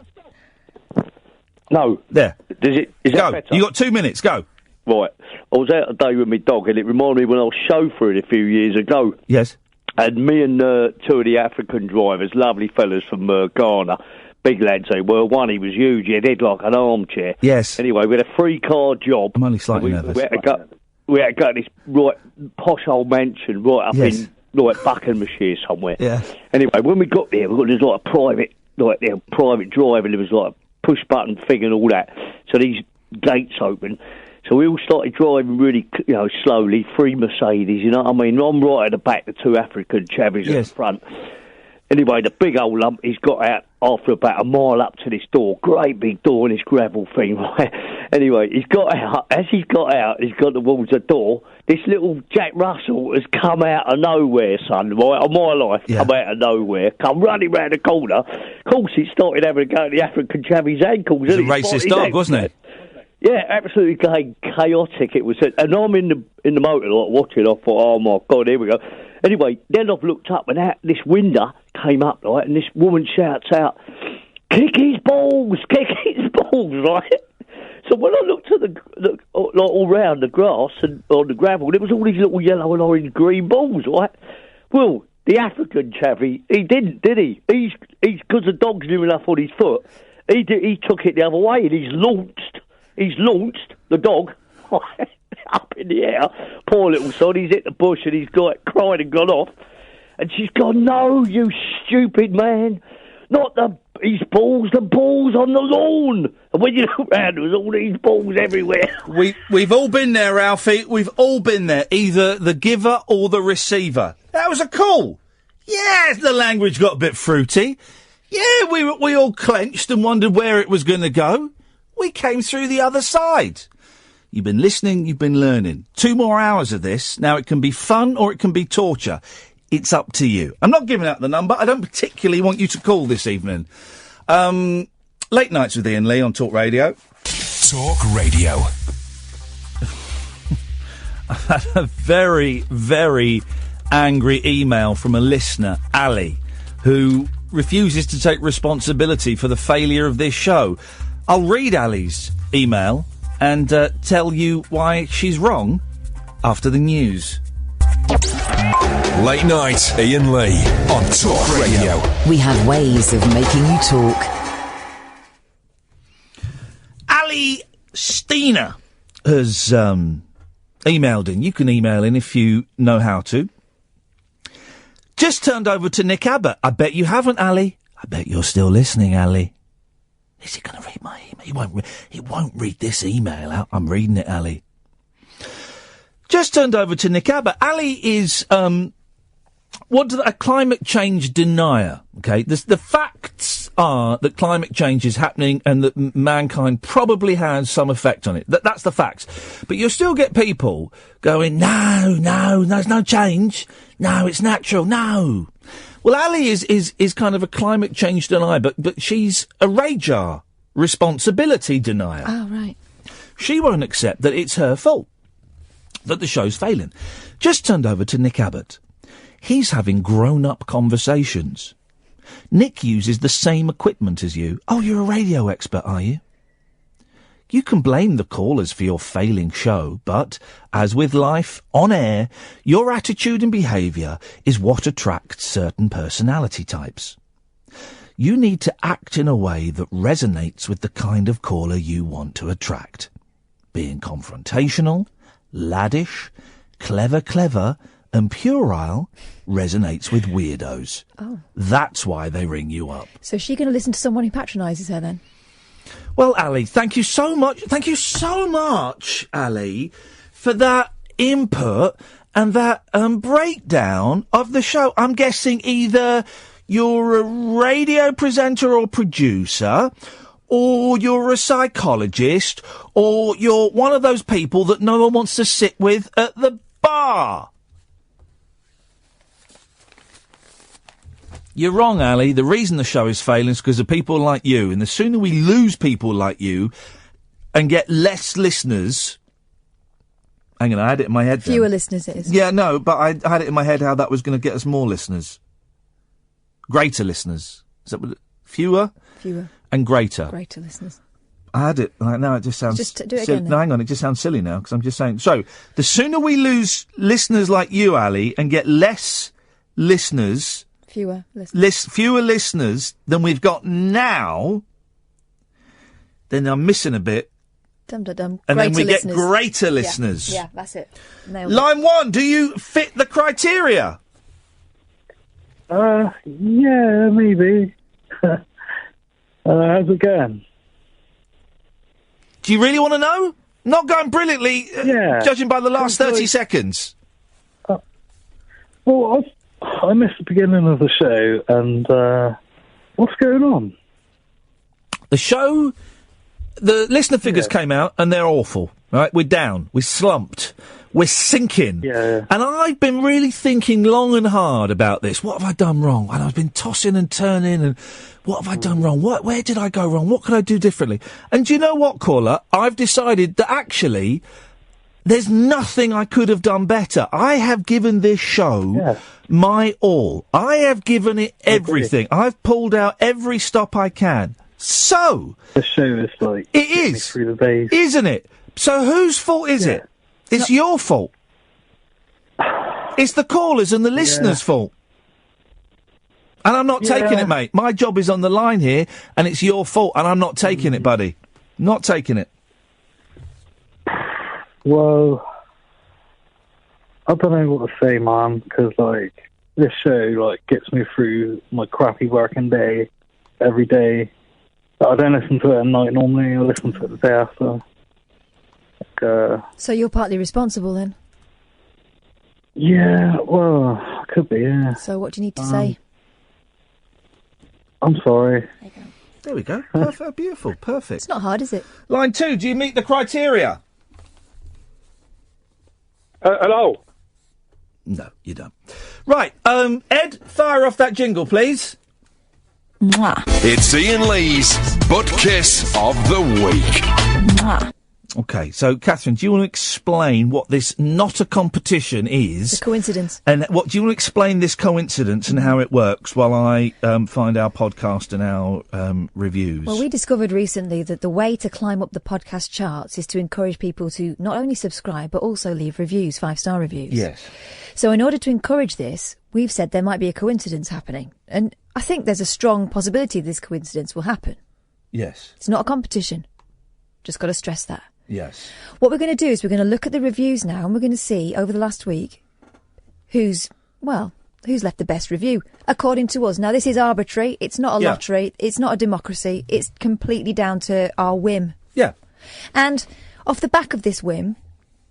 No. There. Is go. that better? You got 2 minutes. Go. Right. I was out today with my dog, and it reminded me when I was chauffeuring a few years ago. Yes. And me and two of the African drivers, lovely fellas from Ghana, big lads they were. One, he was huge. He had head like an armchair. Yes. Anyway, we had a 3-car job. I'm only slightly nervous. We had to go to this posh old mansion right up in Buckinghamshire somewhere. Yeah. Anyway, when we got there, we got this private drive, and there was like a push button thing and all that. So these gates open. So we all started driving really, slowly, 3 Mercedes, you know what I mean? I'm right at the back, the 2 African chavvies at the front. Anyway, the big old lump, he's got out after about a mile up to this door. Great big door and this gravel thing, right? Anyway, he's got out. As he's got out, he's got towards the door. This little Jack Russell has come out of nowhere, son, right? On my life, come out of nowhere. Come running round the corner. Of course, he started having a go at the African chavvy's ankles. It was a racist dog, wasn't it? Yeah, absolutely chaotic it was. And I'm in the motor like, watching. I thought, oh my God, here we go. Anyway, then I've looked up and out this window came up, right, and this woman shouts out, kick his balls, right? So when I looked at all round the grass and on the gravel, there was all these little yellow and orange green balls, right? Well, the African chavvy, he didn't, did he? He's because the dog's new enough on his foot, he took it the other way and he's launched the dog up in the air. Poor little son, he's hit the bush and he's got cried and gone off. And she's gone, no, you stupid man, not his balls, the balls on the lawn. And when you look round, there was all these balls everywhere. We've all been there, Alfie. We've all been there, either the giver or the receiver. That was a call. Yeah, the language got a bit fruity. Yeah, we all clenched and wondered where it was going to go. We came through the other side. You've been listening, you've been learning. 2 more hours of this. Now, it can be fun or it can be torture. It's up to you. I'm not giving out the number. I don't particularly want you to call this evening. Late Nights with Iain Lee on Talk Radio. Talk Radio. I've had a very, very angry email from a listener, Ali, who refuses to take responsibility for the failure of this show. I'll read Ali's email and tell you why she's wrong after the news. Late night, Iain Lee on Talk Radio. We have ways of making you talk. Ali Steiner has emailed in. You can email in if you know how to. Just turned over to Nick Abbott. I bet you haven't, Ali. I bet you're still listening, Ali. Is he going to read my email? He won't read this email out. I'm reading it, Ali. Just turned over to Nick Abbott. Ali is a climate change denier. Okay, the facts are that climate change is happening and that mankind probably has some effect on it. That's the facts. But you'll still get people going, no, there's no change. No, it's natural. No. Well, Ali is kind of a climate change denier, but she's a radar responsibility denier. Oh, right. She won't accept that it's her fault, that the show's failing. Just turned over to Nick Abbott. He's having grown-up conversations. Nick uses the same equipment as you. Oh, you're a radio expert, are you? You can blame the callers for your failing show, but, as with life, on air, your attitude and behaviour is what attracts certain personality types. You need to act in a way that resonates with the kind of caller you want to attract. Being confrontational, laddish, clever, and puerile resonates with weirdos. Oh. That's why they ring you up. So is she going to listen to someone who patronises her then? Well, Ali, thank you so much, Ali, for that input and that breakdown of the show. I'm guessing either you're a radio presenter or producer, or you're a psychologist, or you're one of those people that no one wants to sit with at the bar. You're wrong, Ali. The reason the show is failing is because of people like you. And the sooner we lose people like you and get less listeners... Hang on, I had it in my head then. Fewer listeners it is. Yeah, no, but I had it in my head how that was going to get us more listeners. Greater listeners. Is that what... Fewer? Fewer. And greater. Greater listeners. I had it. Like, now it just sounds... Just do it again then. No, hang on, it just sounds silly now, because I'm just saying... So, the sooner we lose listeners like you, Ali, and get less listeners... Fewer listeners. Fewer listeners than we've got now, then I'm missing a bit. Dum-da-dum. And then we listeners. get greater listeners. Yeah, that's it. Nailed it. Line 1, do you fit the criteria? Yeah, maybe. How's it going? Do you really want to know? Not going brilliantly, judging by the last 30 seconds. Well, I missed the beginning of the show, and what's going on? The show, the listener figures came out, and they're awful, right? We're down, we're slumped, we're sinking. Yeah. And I've been really thinking long and hard about this. What have I done wrong? And I've been tossing and turning, and what have I done wrong? Where did I go wrong? What could I do differently? And do you know what, caller? I've decided that actually... there's nothing I could have done better. I have given this show my all. I have given it everything. I've pulled out every stop I can. So... the show is like... it is. Through the days. Isn't it? So whose fault is it? It's your fault. It's the callers and the listeners' fault. And I'm not taking it, mate. My job is on the line here, and it's your fault, and I'm not taking it, buddy. Not taking it. Well, I don't know what to say, man, because, like, this show, like, gets me through my crappy working day every day. I don't listen to it at night normally, I listen to it the day after. Like, so you're partly responsible, then? Yeah, well, could be, yeah. So what do you need to say? I'm sorry. There we go. Perfect, beautiful, perfect. It's not hard, is it? Line 2, do you meet the criteria? Hello? No, you don't. Right, Ed, fire off that jingle, please. Mwah. It's Iain Lee's Butt Kiss of the Week. Mwah. Okay, so, Catherine, do you want to explain what this not a competition is? It's a coincidence. And what do you want to explain this coincidence and how it works while I find our podcast and our reviews? Well, we discovered recently that the way to climb up the podcast charts is to encourage people to not only subscribe, but also leave reviews, 5-star reviews. Yes. So in order to encourage this, we've said there might be a coincidence happening. And I think there's a strong possibility this coincidence will happen. Yes. It's not a competition. Just got to stress that. Yes. What we're going to do is we're going to look at the reviews now, and we're going to see over the last week who's left the best review, according to us. Now, this is arbitrary. It's not a lottery. It's not a democracy. It's completely down to our whim. Yeah. And off the back of this whim,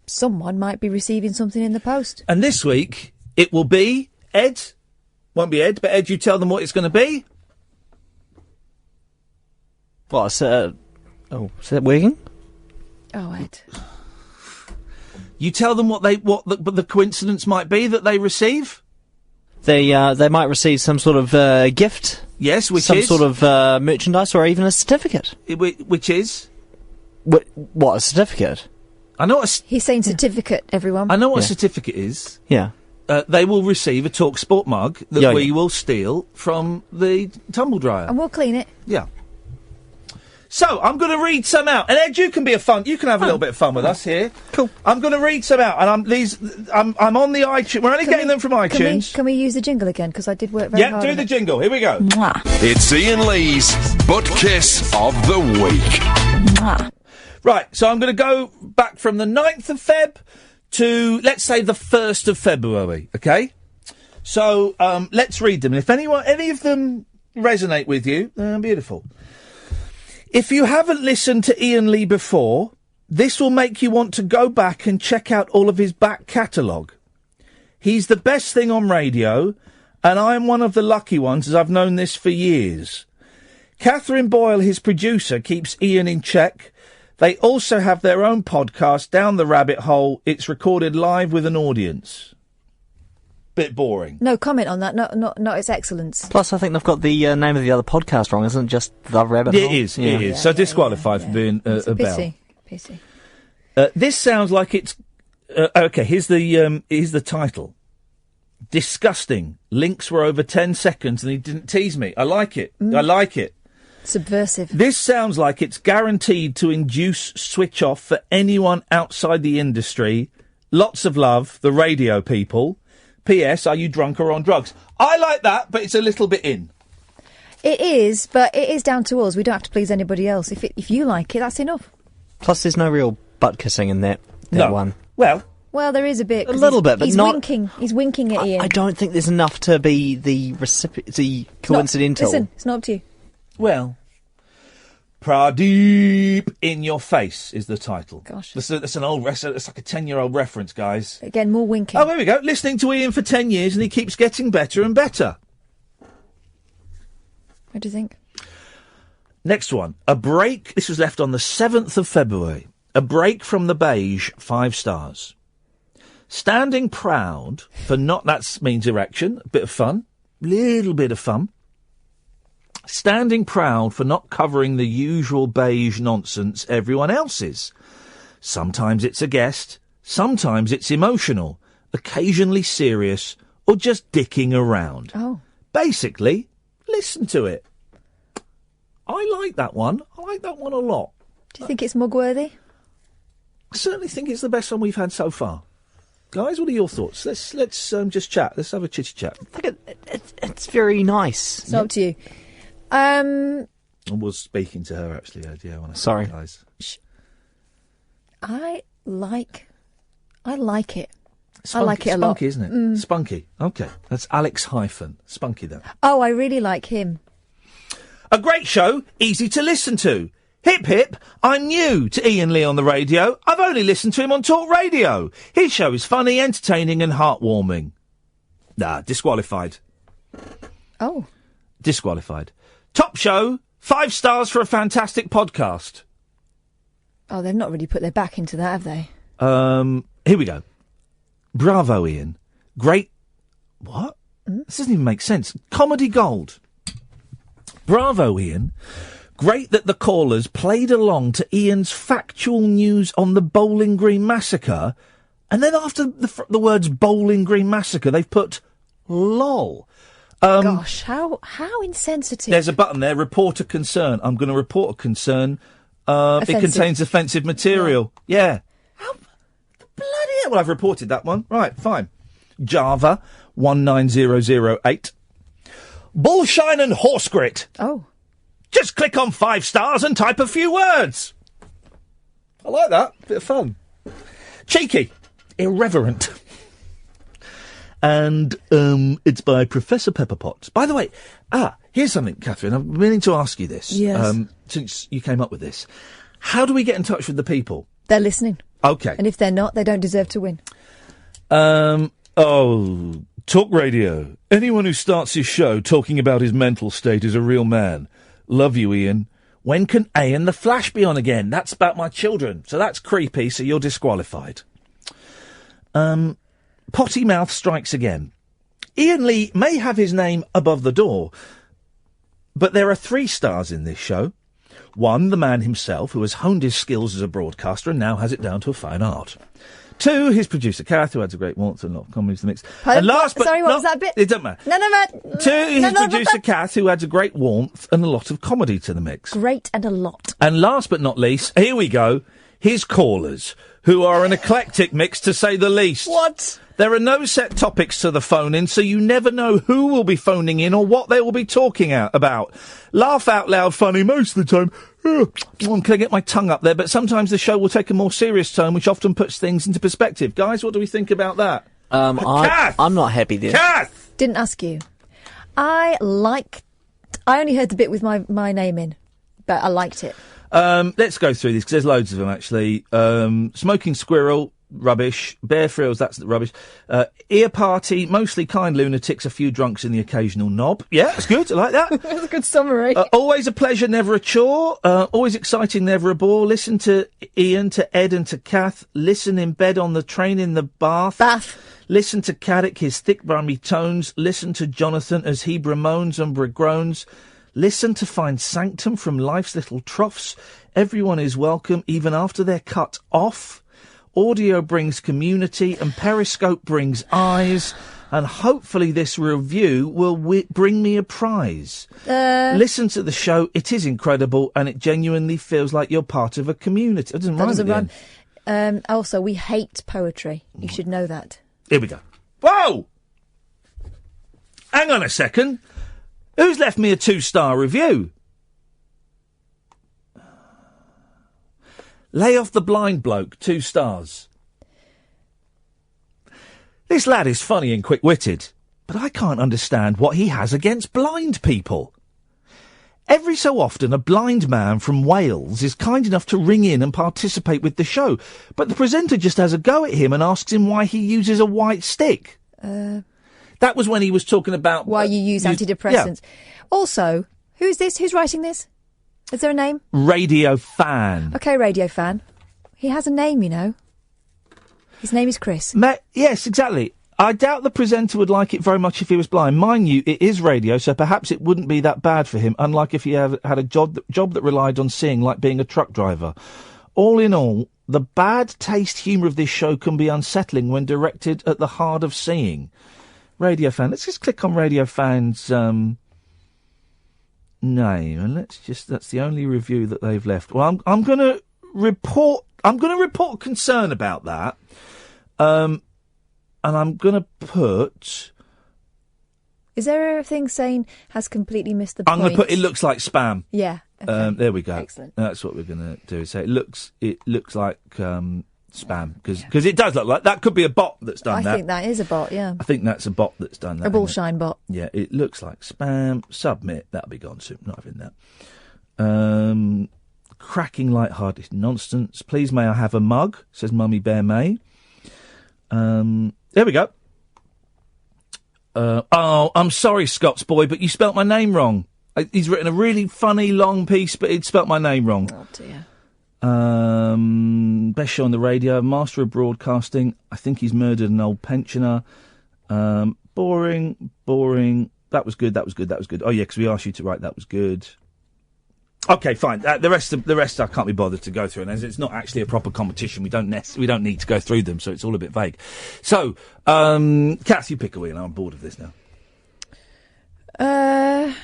someone might be receiving something in the post. And this week, it will be Ed. Won't be Ed, but Ed, you tell them what it's going to be. What, is that working? Oh, Ed. You tell them what the coincidence might be that they receive? They might receive some sort of gift. Yes, which some is? Some sort of merchandise or even a certificate. Which is? What, a certificate? I know what He's saying certificate, everyone. I know what a certificate is. Yeah. They will receive a TalkSport mug that we will steal from the tumble dryer. And we'll clean it. Yeah. So, I'm going to read some out. And Ed, you can have a little bit of fun with us here. Cool. I'm going to read some out. And I'm on the iTunes. We're only getting them from iTunes. Can we use the jingle again? Because I did work very hard. Yeah, do the jingle. Here we go. Mwah. It's Iain Lee's Butt Kiss of the Week. Mwah. Right, so I'm going to go back from the 9th of Feb to, let's say, the 1st of February, okay? So, let's read them. And if any of them resonate with you, beautiful. If you haven't listened to Iain Lee before, this will make you want to go back and check out all of his back catalogue. He's the best thing on radio, and I'm one of the lucky ones, as I've known this for years. Catherine Boyle, his producer, keeps Iain in check. They also have their own podcast, Down the Rabbit Hole. It's recorded live with an audience. Bit boring. No comment on that. Not its excellence. Plus, I think they've got the name of the other podcast wrong. Isn't it just The Rabbit Hole? It is. It is. So disqualified for being a bell. Pity. This sounds like it's okay. Here's the title. Disgusting. Links were over 10 seconds, and he didn't tease me. I like it. I like it. Subversive. This sounds like it's guaranteed to induce switch off for anyone outside the industry. Lots of love, the radio people. P.S. Are you drunk or on drugs? I like that, but it's a little bit in. It is, but it is down to us. We don't have to please anybody else. If you like it, that's enough. Plus, there's no real butt kissing in that one. Well, there is a bit. A little bit, but he's not. Winking. He's winking at Iain. I don't think there's enough to be the coincidental. Listen, it's not up to you. Well, Pradeep in your face is the title. Gosh, that's an old. It's like a 10-year-old reference, guys. Again, more winking. Oh, there we go. Listening to Iain for 10 years, and he keeps getting better and better. What do you think? Next one. A break. This was left on the 7th of February. A break from the beige, 5 stars. Standing proud for not. That means erection. A bit of fun. Little bit of fun. Standing proud for not covering the usual beige nonsense everyone else is. Sometimes it's a guest, sometimes it's emotional, occasionally serious, or just dicking around. Oh. Basically, listen to it. I like that one. I like that one a lot. Do you think it's mug-worthy? I certainly think it's the best one we've had so far. Guys, what are your thoughts? Let's just chat. Let's have a chitty chat. I think it's very nice. It's up to you. I was speaking to her actually. Yeah, when I Sorry, guys. I like it. Spunky, I like it a lot. Spunky, isn't it? Spunky. Okay, that's Alex Hyphen. Spunky then. Oh, I really like him. A great show, easy to listen to. Hip hip, I'm new to Iain Lee on the radio. I've only listened to him on Talk Radio. His show is funny, entertaining and heartwarming. Nah, disqualified. Oh. Disqualified. Top show, 5 stars for a fantastic podcast. Oh, they've not really put their back into that, have they? Here we go. Bravo, Iain. Great... What? This doesn't even make sense. Comedy gold. Bravo, Iain. Great that the callers played along to Iain's factual news on the Bowling Green Massacre, and then after the words Bowling Green Massacre, they've put lol. Gosh, how insensitive. There's a button there, report a concern. I'm going to report a concern. It contains offensive material. Yeah. How bloody hell. Well, I've reported that one. Right, fine. Java 19008. Bullshine and horse grit. Oh. Just click on 5 stars and type a few words. I like that. Bit of fun. Cheeky. Irreverent. And it's by Professor Pepperpot. By the way, here's something, Catherine. I've been meaning to ask you this. Yes. Since you came up with this. How do we get in touch with the people? They're listening. Okay. And if they're not, they don't deserve to win. Talk radio. Anyone who starts his show talking about his mental state is a real man. Love you, Iain. When can Iain the Flash be on again? That's about my children. So that's creepy, so you're disqualified. Potty mouth strikes again. Iain Lee may have his name above the door, but there are 3 stars in this show. 1, the man himself, who has honed his skills as a broadcaster and now has it down to a fine art. 2, his producer Kath, who adds a great warmth and a lot of comedy to the mix. Pardon? What was that bit? It doesn't matter. No. 2, his producer Kath, who adds a great warmth and a lot of comedy to the mix. Great and a lot. And last but not least, here we go, his callers, who are an eclectic mix to say the least. What? There are no set topics to the phone-in, so you never know who will be phoning in or what they will be talking about. Laugh out loud funny most of the time. Can I get my tongue up there? But sometimes the show will take a more serious tone, which often puts things into perspective. Guys, what do we think about that? I'm not happy there. Kath! Didn't ask you. I only heard the bit with my name in, but I liked it. Let's go through this, because there's loads of them, actually. Smoking Squirrel, rubbish. Bear Frills, that's rubbish. Ear Party, mostly kind lunatics, a few drunks and the occasional knob. Yeah, that's good, I like that. That's a good summary. Always a pleasure, never a chore. Always exciting, never a bore. Listen to Iain, to Ed and to Kath. Listen in bed, on the train, in the bath. Listen to Caddick, his thick brummy tones. Listen to Jonathan as he bemoans and groans. Listen to find sanctum from life's little troughs. Everyone is welcome, even after they're cut off. Audio brings community and Periscope brings eyes. And hopefully this review will bring me a prize. Listen to the show. It is incredible and it genuinely feels like you're part of a community. It doesn't rhyme. Also, we hate poetry. You should know that. Here we go. Whoa! Hang on a second. Who's left me a 2-star review? Lay off the blind bloke, 2 stars. This lad is funny and quick-witted, but I can't understand what he has against blind people. Every so often, a blind man from Wales is kind enough to ring in and participate with the show, but the presenter just has a go at him and asks him why he uses a white stick. That was when he was talking about... Why you use antidepressants. Yeah. Also, who's this? Who's writing this? Is there a name? Radio Fan. OK, Radio Fan. He has a name, you know. His name is Chris. Yes, exactly. I doubt the presenter would like it very much if he was blind. Mind you, it is radio, so perhaps it wouldn't be that bad for him, unlike if he had a job that relied on seeing, like being a truck driver. All in all, the bad taste humour of this show can be unsettling when directed at the hard of seeing. Radio Fan. Let's just click on Radio Fan's name, and that's the only review that they've left. Well, I'm going to report concern about that, and I'm going to put... Is there a thing saying has completely missed the point? I'm going to put it looks like spam. Yeah. Okay. There we go. Excellent. That's what we're going to do. So it looks like spam, because it does look like that. Could be a bot that's done that. I think that is a bot, yeah. I think that's a bot that's done that. A bullshine bot. Yeah, it looks like spam. Submit. That'll be gone soon. Not having that. Cracking light-hearted nonsense. Please may I have a mug, says Mummy Bear May. There we go. I'm sorry, Scots boy, but you spelt my name wrong. He's written a really funny long piece, but he'd spelt my name wrong. Oh dear. Best show on the radio, master of broadcasting. I think he's murdered an old pensioner. Boring. That was good. Oh yeah, because we asked you to write that was good. Okay, fine. The rest I can't be bothered to go through, and as it's not actually a proper competition, we don't need to go through them, so it's all a bit vague. So, Kath, you pick away, and I'm bored of this now. Can't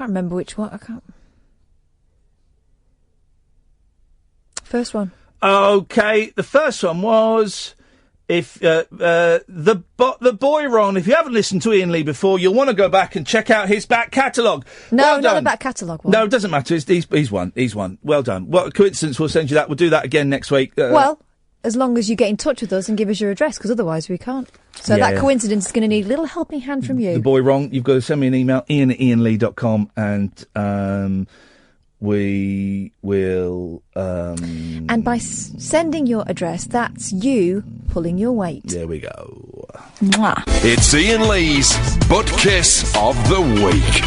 remember which one. I can't. First one. Okay, the first one was if the boy Ron. If you haven't listened to Iain Lee before, you'll want to go back and check out his back catalogue. No, well not done. the back catalogue one. No, it doesn't matter. He's won. He's won. Well done. Well, coincidence. We'll send you that. We'll do that again next week. Well, as long as you get in touch with us and give us your address, because otherwise we can't. So Yeah. that coincidence is going to need a little helping hand from you. The boy Ron. You've got to send me an email, ian@iainlee.com, and we will. And by sending your address, that's you pulling your weight. There we go. Mwah. It's Iain Lee's Butt Kiss of the Week.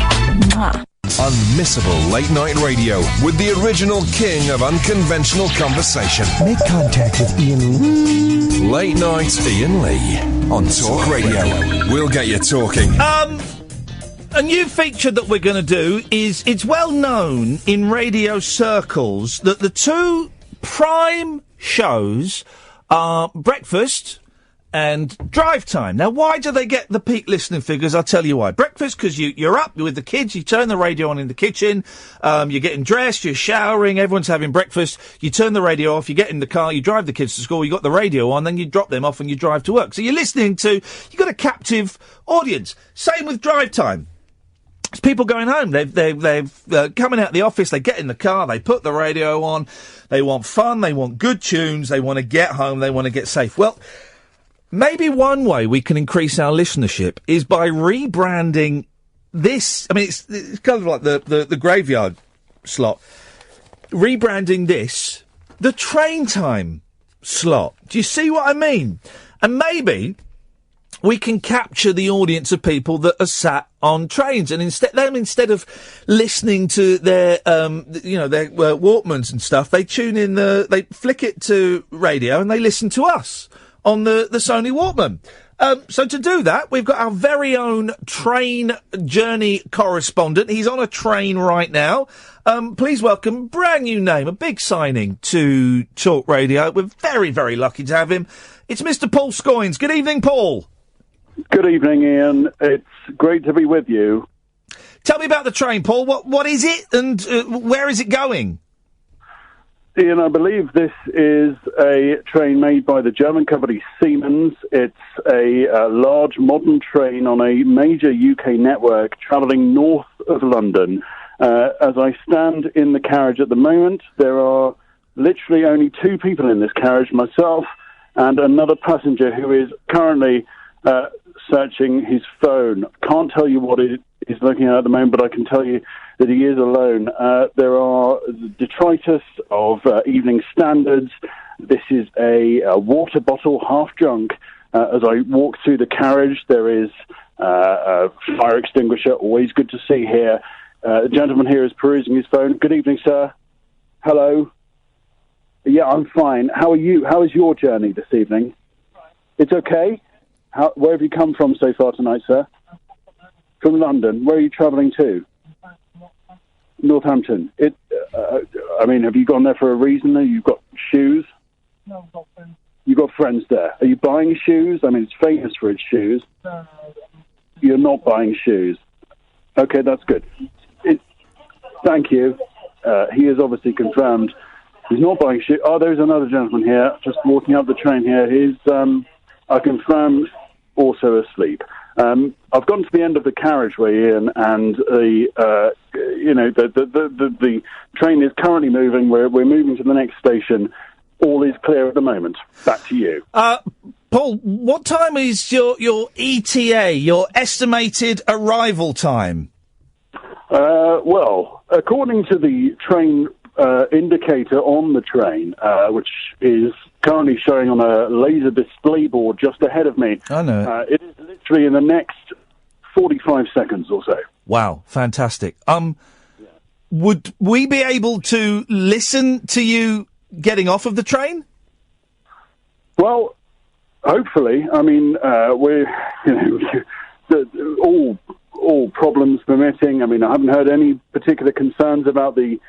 Mwah. Unmissable late night radio with the original king of unconventional conversation. Make contact with Iain Lee. Late night Iain Lee on Talk Radio. We'll get you talking. A new feature that we're going to do is it's well known in radio circles that the two prime shows are Breakfast and Drive Time. Now, why do they get the peak listening figures? I'll tell you why. Breakfast, because you're up with the kids, you turn the radio on in the kitchen, you're getting dressed, you're showering, everyone's having breakfast, you turn the radio off, you get in the car, you drive the kids to school, you got the radio on, then you drop them off and you drive to work. So you're listening to, you've got a captive audience. Same with Drive Time. It's people going home. They've coming out of the office. They get in the car. They put the radio on. They want fun. They want good tunes. They want to get home. They want to get safe. Well, maybe one way we can increase our listenership is by rebranding this. I mean, it's kind of like the graveyard slot. Rebranding this the train time slot. Do you see what I mean? And maybe we can capture the audience of people that are sat on trains, and instead of listening to their Walkmans and stuff, they tune in they flick it to radio and they listen to us on the Sony Walkman. So to do that, we've got our very own train journey correspondent. He's on a train right now. Please welcome, brand new name, a big signing to Talk Radio. We're very, very lucky to have him. It's Mr. Paul Scoynes. Good evening, Paul. Good evening, Ian. It's great to be with you. Tell me about the train, Paul. What is it, and where is it going? Ian, I believe this is a train made by the German company Siemens. It's a large modern train on a major UK network travelling north of London. As I stand in the carriage at the moment, there are literally only two people in this carriage, myself and another passenger who is currently searching his phone. Can't tell you what it is looking at the moment, but I can tell you that he is alone. There are detritus of Evening Standards. This is a water bottle, half drunk. As I walk through the carriage, there is a fire extinguisher, always good to see here. The gentleman here is perusing his phone. Good evening, sir. Hello. Yeah, I'm fine. How are you? How is your journey this evening? It's okay? Where have you come from so far tonight, sir? From London. Where are you travelling to? Northampton. I mean, have you gone there for a reason? You've got shoes? No, I've got friends. You've got friends there. Are you buying shoes? I mean, it's famous for its shoes. No. You're not buying shoes. Okay, that's good. Thank you. He has obviously confirmed he's not buying shoes. Oh, there's another gentleman here, just walking up the train here. He's, I confirm, also asleep. I've gone to the end of the carriageway, Ian, and the train is currently moving. We're moving to the next station. All is clear at the moment. Back to you. Paul, what time is your ETA, your estimated arrival time? Well, according to the train indicator on the train, which is currently showing on a laser display board just ahead of me. I know. It is literally in the next 45 seconds or so. Wow, fantastic. Would we be able to listen to you getting off of the train? Well, hopefully. I mean, we're, all all problems permitting. I mean, I haven't heard any particular concerns about the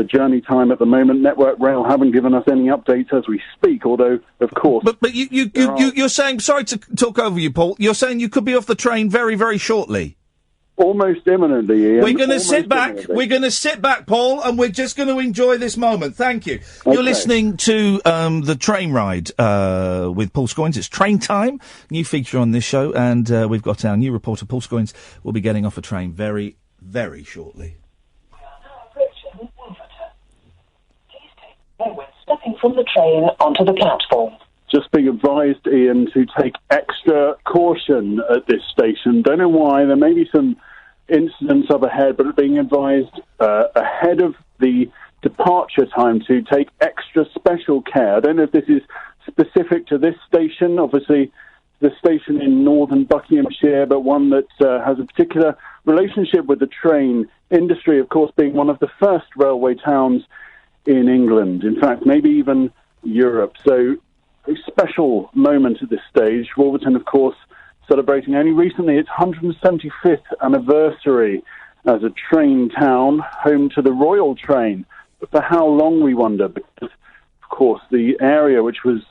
journey time at the moment. Network Rail haven't given us any updates as we speak, although, of course... But you're saying... Sorry to talk over you, Paul. You're saying you could be off the train very, very shortly. Almost imminently, Ian. We're going to sit back. We're going to sit back, Paul, and we're just going to enjoy this moment. Thank you. Okay. You're listening to the train ride with Paul Scoins. It's Train Time, new feature on this show, and we've got our new reporter, Paul Scoins, will be getting off a train very, very shortly. When stepping from the train onto the platform. Just being advised, Ian, to take extra caution at this station. Don't know why. There may be some incidents up ahead, but being advised ahead of the departure time to take extra special care. I don't know if this is specific to this station, obviously the station in northern Buckinghamshire, but one that has a particular relationship with the train industry, of course, being one of the first railway towns in England. In fact, maybe even Europe. So a special moment at this stage. Wolverton, of course, celebrating only recently its 175th anniversary as a train town, home to the Royal Train. But for how long, we wonder, because, of course, the area which was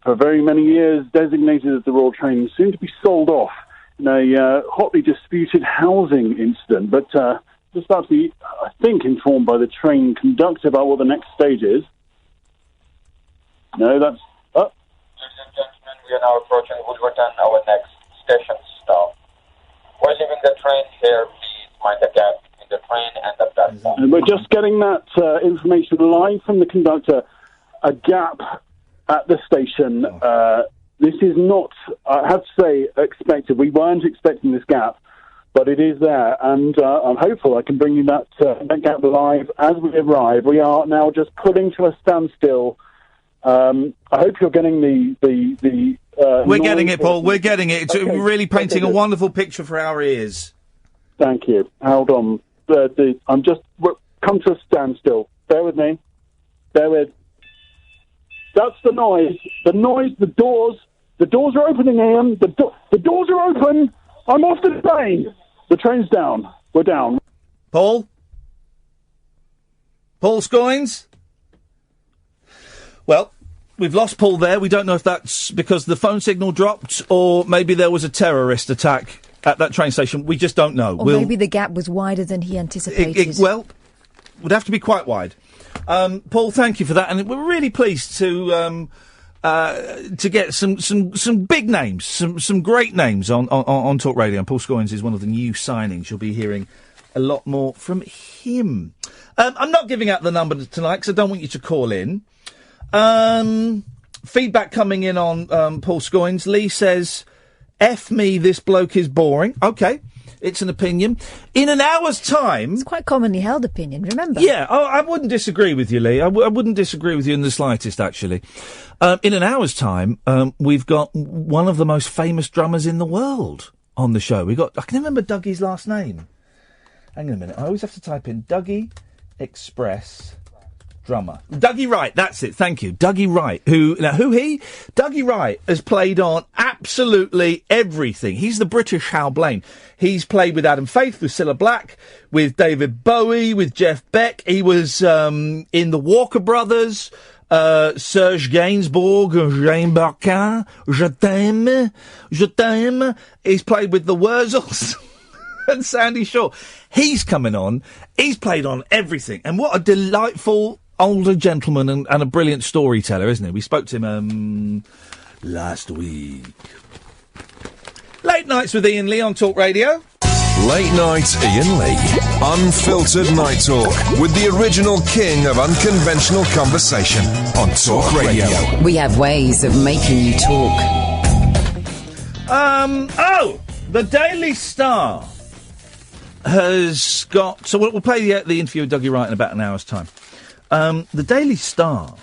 for very many years designated as the Royal Train soon to be sold off in a hotly disputed housing incident. But just about to be, I think, informed by the train conductor about what the next stage is. No, that's... Oh. Ladies and gentlemen, we are now approaching Wolverton, our next station stop. While leaving the train here, please mind the gap between the train and the platform. And we're just getting that information live from the conductor. A gap at the station. This is not, I have to say, expected. We weren't expecting this gap, but it is there, and I'm hopeful I can bring you that gap live as we arrive. We are now just pulling to a standstill. I hope you're getting the we're getting it, Paul. We're getting it. It's really painting a wonderful picture for our ears. Thank you. Hold on. I'm just come to a standstill. Bear with me. Bear with. That's the noise. The noise. The doors. The doors are opening, Ian. The doors are open. I'm off the train. The train's down. We're down. Paul? Paul Scoins? Well, we've lost Paul there. We don't know if that's because the phone signal dropped or maybe there was a terrorist attack at that train station. We just don't know. Or maybe the gap was wider than he anticipated. Well, would have to be quite wide. Paul, thank you for that. And we're really pleased to get some big names, some great names on Talk Radio. And Paul Scoins is one of the new signings. You'll be hearing a lot more from him. I'm not giving out the number tonight because I don't want you to call in. Feedback coming in on Paul Scoins. Lee says, F me, this bloke is boring. Okay, it's an opinion. In an hour's time... It's quite commonly held opinion, remember? Yeah, I wouldn't disagree with you, Lee. I wouldn't disagree with you in the slightest, actually. In an hour's time, we've got one of the most famous drummers in the world on the show. I can remember Dougie's last name. Hang on a minute. I always have to type in Dougie Express... drummer. Dougie Wright, that's it, thank you. Dougie Wright, Dougie Wright has played on absolutely everything. He's the British Hal Blaine. He's played with Adam Faith, with Cilla Black, with David Bowie, with Jeff Beck. He was in the Walker Brothers, Serge Gainsbourg, Jean Barquin, Je t'aime. He's played with the Wurzels and Sandy Shaw. He's coming on. He's played on everything. And what a delightful older gentleman and a brilliant storyteller, isn't he? We spoke to him last week. Late Nights with Iain Lee on Talk Radio. Late Night Iain Lee. Unfiltered night talk with the original king of unconventional conversation on Talk Radio. We have ways of making you talk. The Daily Star has got... So we'll play the interview with Dougie Wright in about an hour's time. The Daily Star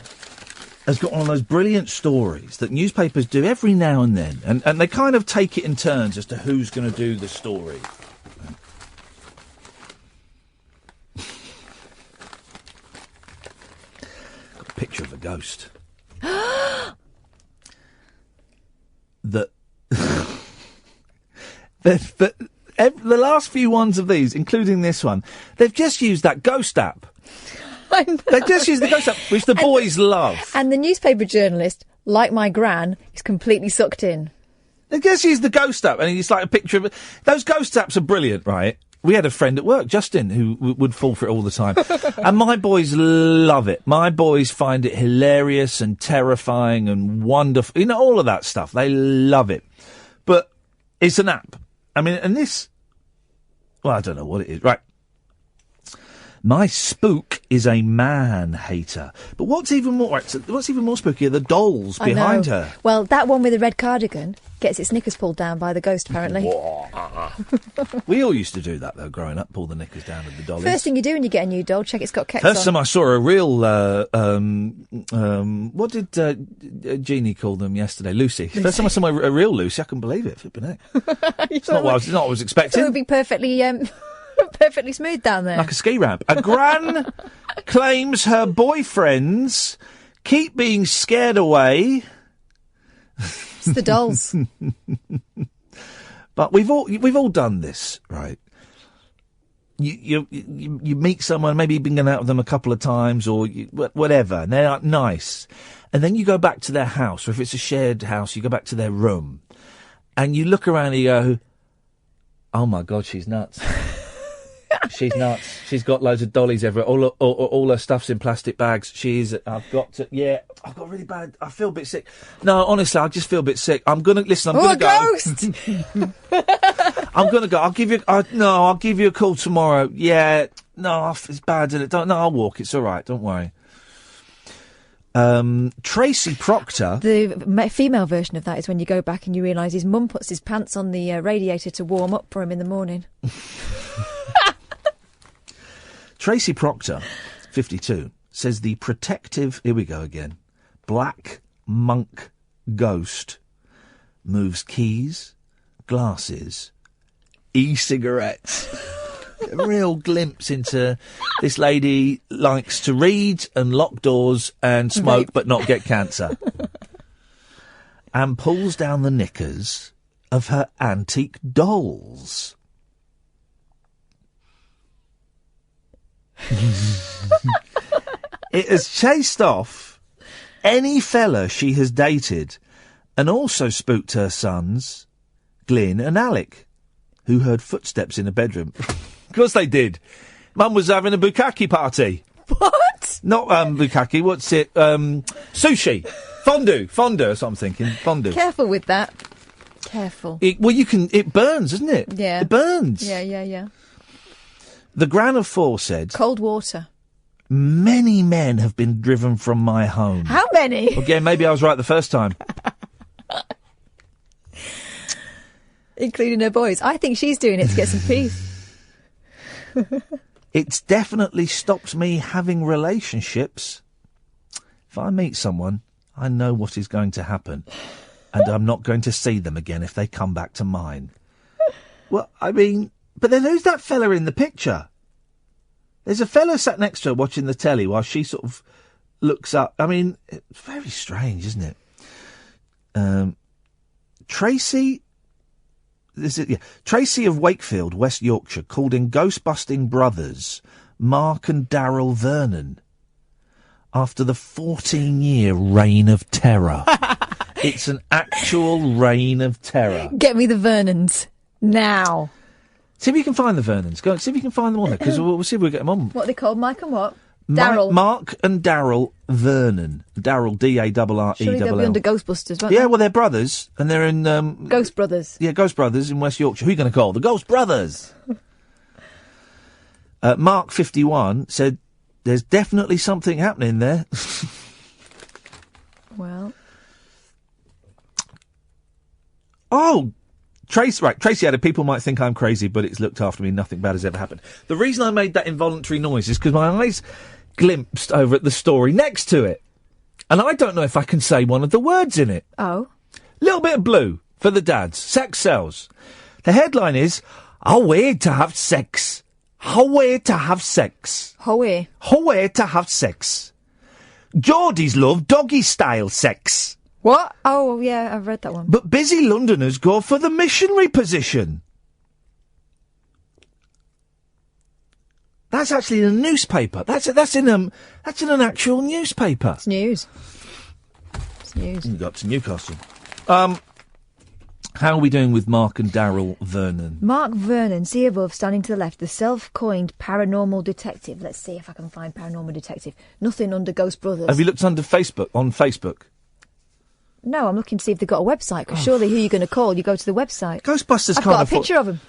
has got one of those brilliant stories that newspapers do every now and then, and they kind of take it in turns as to who's going to do the story. Got a picture of a ghost. that The last few ones of these, including this one, they've just used that Ghost app. I know. They've just used the Ghost app, which the boys love. And the newspaper journalist, like my gran, is completely sucked in. They just use the Ghost app, and it's like a picture of it. Those Ghost apps are brilliant, right? We had a friend at work, Justin, who would fall for it all the time. And my boys love it. My boys find it hilarious and terrifying and wonderful. You know, all of that stuff. They love it. But it's an app. I mean, and this... Well, I don't know what it is. Right. My spook is a man-hater. But what's even more... Right, so what's even more spooky are the dolls behind her. Well, that one with the red cardigan gets its knickers pulled down by the ghost, apparently. We all used to do that, though, growing up, pull the knickers down of the dollies. First thing you do when you get a new doll, check it's got keks on. First time I saw a real, what did Jeannie call them yesterday? Lucy. First time I saw a real Lucy, I couldn't believe it. Flipping heck. It's not what I was expecting. It would be perfectly, perfectly smooth down there. Like a ski ramp. A gran claims her boyfriends keep being scared away. It's the dolls. But we've all done this, right? You meet someone, maybe you've been going out with them a couple of times or whatever, and they're nice. And then you go back to their house, or if it's a shared house, you go back to their room. And you look around and you go, oh my God, she's nuts. She's nuts. She's got loads of dollies everywhere. All her stuff's in plastic bags. I've got really bad. I feel a bit sick. No, honestly, I just feel a bit sick. I'm gonna go. Ghost! I'm gonna go. I'll give you a call tomorrow. Yeah. No, it's bad, isn't it? I'll walk. It's all right. Don't worry. Tracy Proctor. The female version of that is when you go back and you realise his mum puts his pants on the radiator to warm up for him in the morning. Tracy Proctor, 52, says the protective, here we go again, black monk ghost moves keys, glasses, e-cigarettes. A real glimpse into this lady likes to read and lock doors and smoke but not get cancer. And pulls down the knickers of her antique dolls. It has chased off any fella she has dated and also spooked her sons, Glyn and Alec, who heard footsteps in a bedroom. Of course they did. Mum was having a bukkake party. What? Not bukkake, what's it? Sushi. Fondue, that's what I'm thinking. Fondue. Careful with that. Careful. It burns, doesn't it? Yeah. It burns. Yeah. The Gran of Four said... Cold water. Many men have been driven from my home. How many? Again, maybe I was right the first time. Including her boys. I think she's doing it to get some peace. It's definitely stopped me having relationships. If I meet someone, I know what is going to happen. And I'm not going to see them again if they come back to mine. Well, I mean... But then who's that fella in the picture? There's a fella sat next to her watching the telly while she sort of looks up. I mean, it's very strange, isn't it? Tracy of Wakefield, West Yorkshire, called in ghost-busting brothers Mark and Daryl Vernon after the 14-year reign of terror. It's an actual reign of terror. Get me the Vernons. Now. See if you can find the Vernons. Go, see if you can find them on there, because we'll see if we get them on. What are they called? Mike and what? Daryl. Mark and Daryl Vernon. Daryl, D-A-R-R-E-L-L. Surely they'll be under Ghostbusters, won't Yeah, they? well, they're brothers, and they're in... Ghost Brothers. Yeah, Ghost Brothers in West Yorkshire. Who are you going to call? The Ghost Brothers! Mark, 51, said, there's definitely something happening there. Well... Oh! Tracy added, people might think I'm crazy, but it's looked after me. Nothing bad has ever happened. The reason I made that involuntary noise is because my eyes glimpsed over at the story next to it. And I don't know if I can say one of the words in it. Oh. Little bit of blue for the dads. Sex sells. The headline is, how weird to have sex. How weird to have sex. How weird. How weird to have sex. Geordies love doggy-style sex. What? Oh, yeah, I've read that one. But busy Londoners go for the missionary position. That's actually in a newspaper. That's in an actual newspaper. It's news. It's news. Got to Newcastle. How are we doing with Mark and Daryl Vernon? Mark Vernon, see above, standing to the left, the self-coined paranormal detective. Let's see if I can find paranormal detective. Nothing under Ghost Brothers. Have you looked on Facebook? No, I'm looking to see if they've got a website, because surely who you're going to call, you go to the website. Ghostbusters I've can't got a afford... picture of them.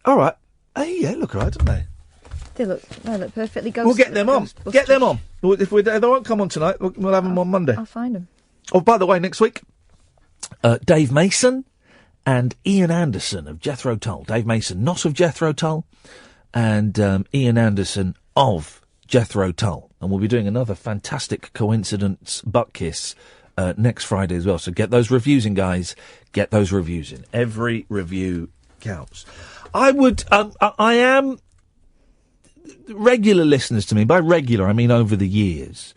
All right. Hey, yeah, look all right, don't they? They look perfectly ghost. We'll get them on. Get them on. If they won't come on tonight, we'll have them on Monday. I'll find them. Oh, by the way, next week, Dave Mason and Ian Anderson of Jethro Tull. Dave Mason, not of Jethro Tull, and Ian Anderson of Jethro Tull. And we'll be doing another fantastic coincidence butt kiss next Friday as well. So get those reviews in, guys. Get those reviews in. Every review counts. I am... Regular listeners to me, by regular I mean over the years,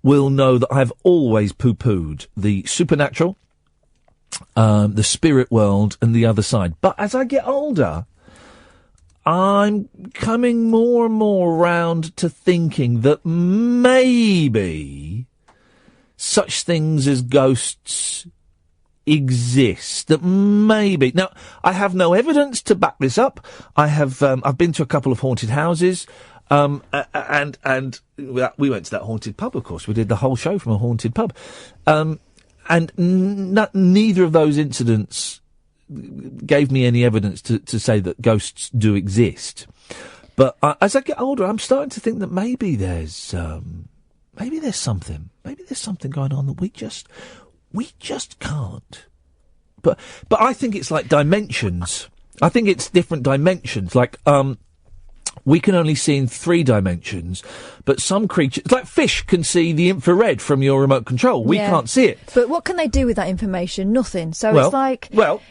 will know that I've always poo-pooed the supernatural, the spirit world and the other side. But as I get older, I'm coming more and more round to thinking that maybe such things as ghosts exist. That maybe. Now, I have no evidence to back this up. I've been to a couple of haunted houses, and we went to that haunted pub, of course. We did the whole show from a haunted pub. And neither of those incidents gave me any evidence to say that ghosts do exist. But as I get older, I'm starting to think that maybe there's something going on that we just can't. But I think it's like dimensions. I think it's different dimensions. Like, we can only see in 3 dimensions, but some creatures, like fish, can see the infrared from your remote control. We can't see it. But what can they do with that information? Nothing. So it's like,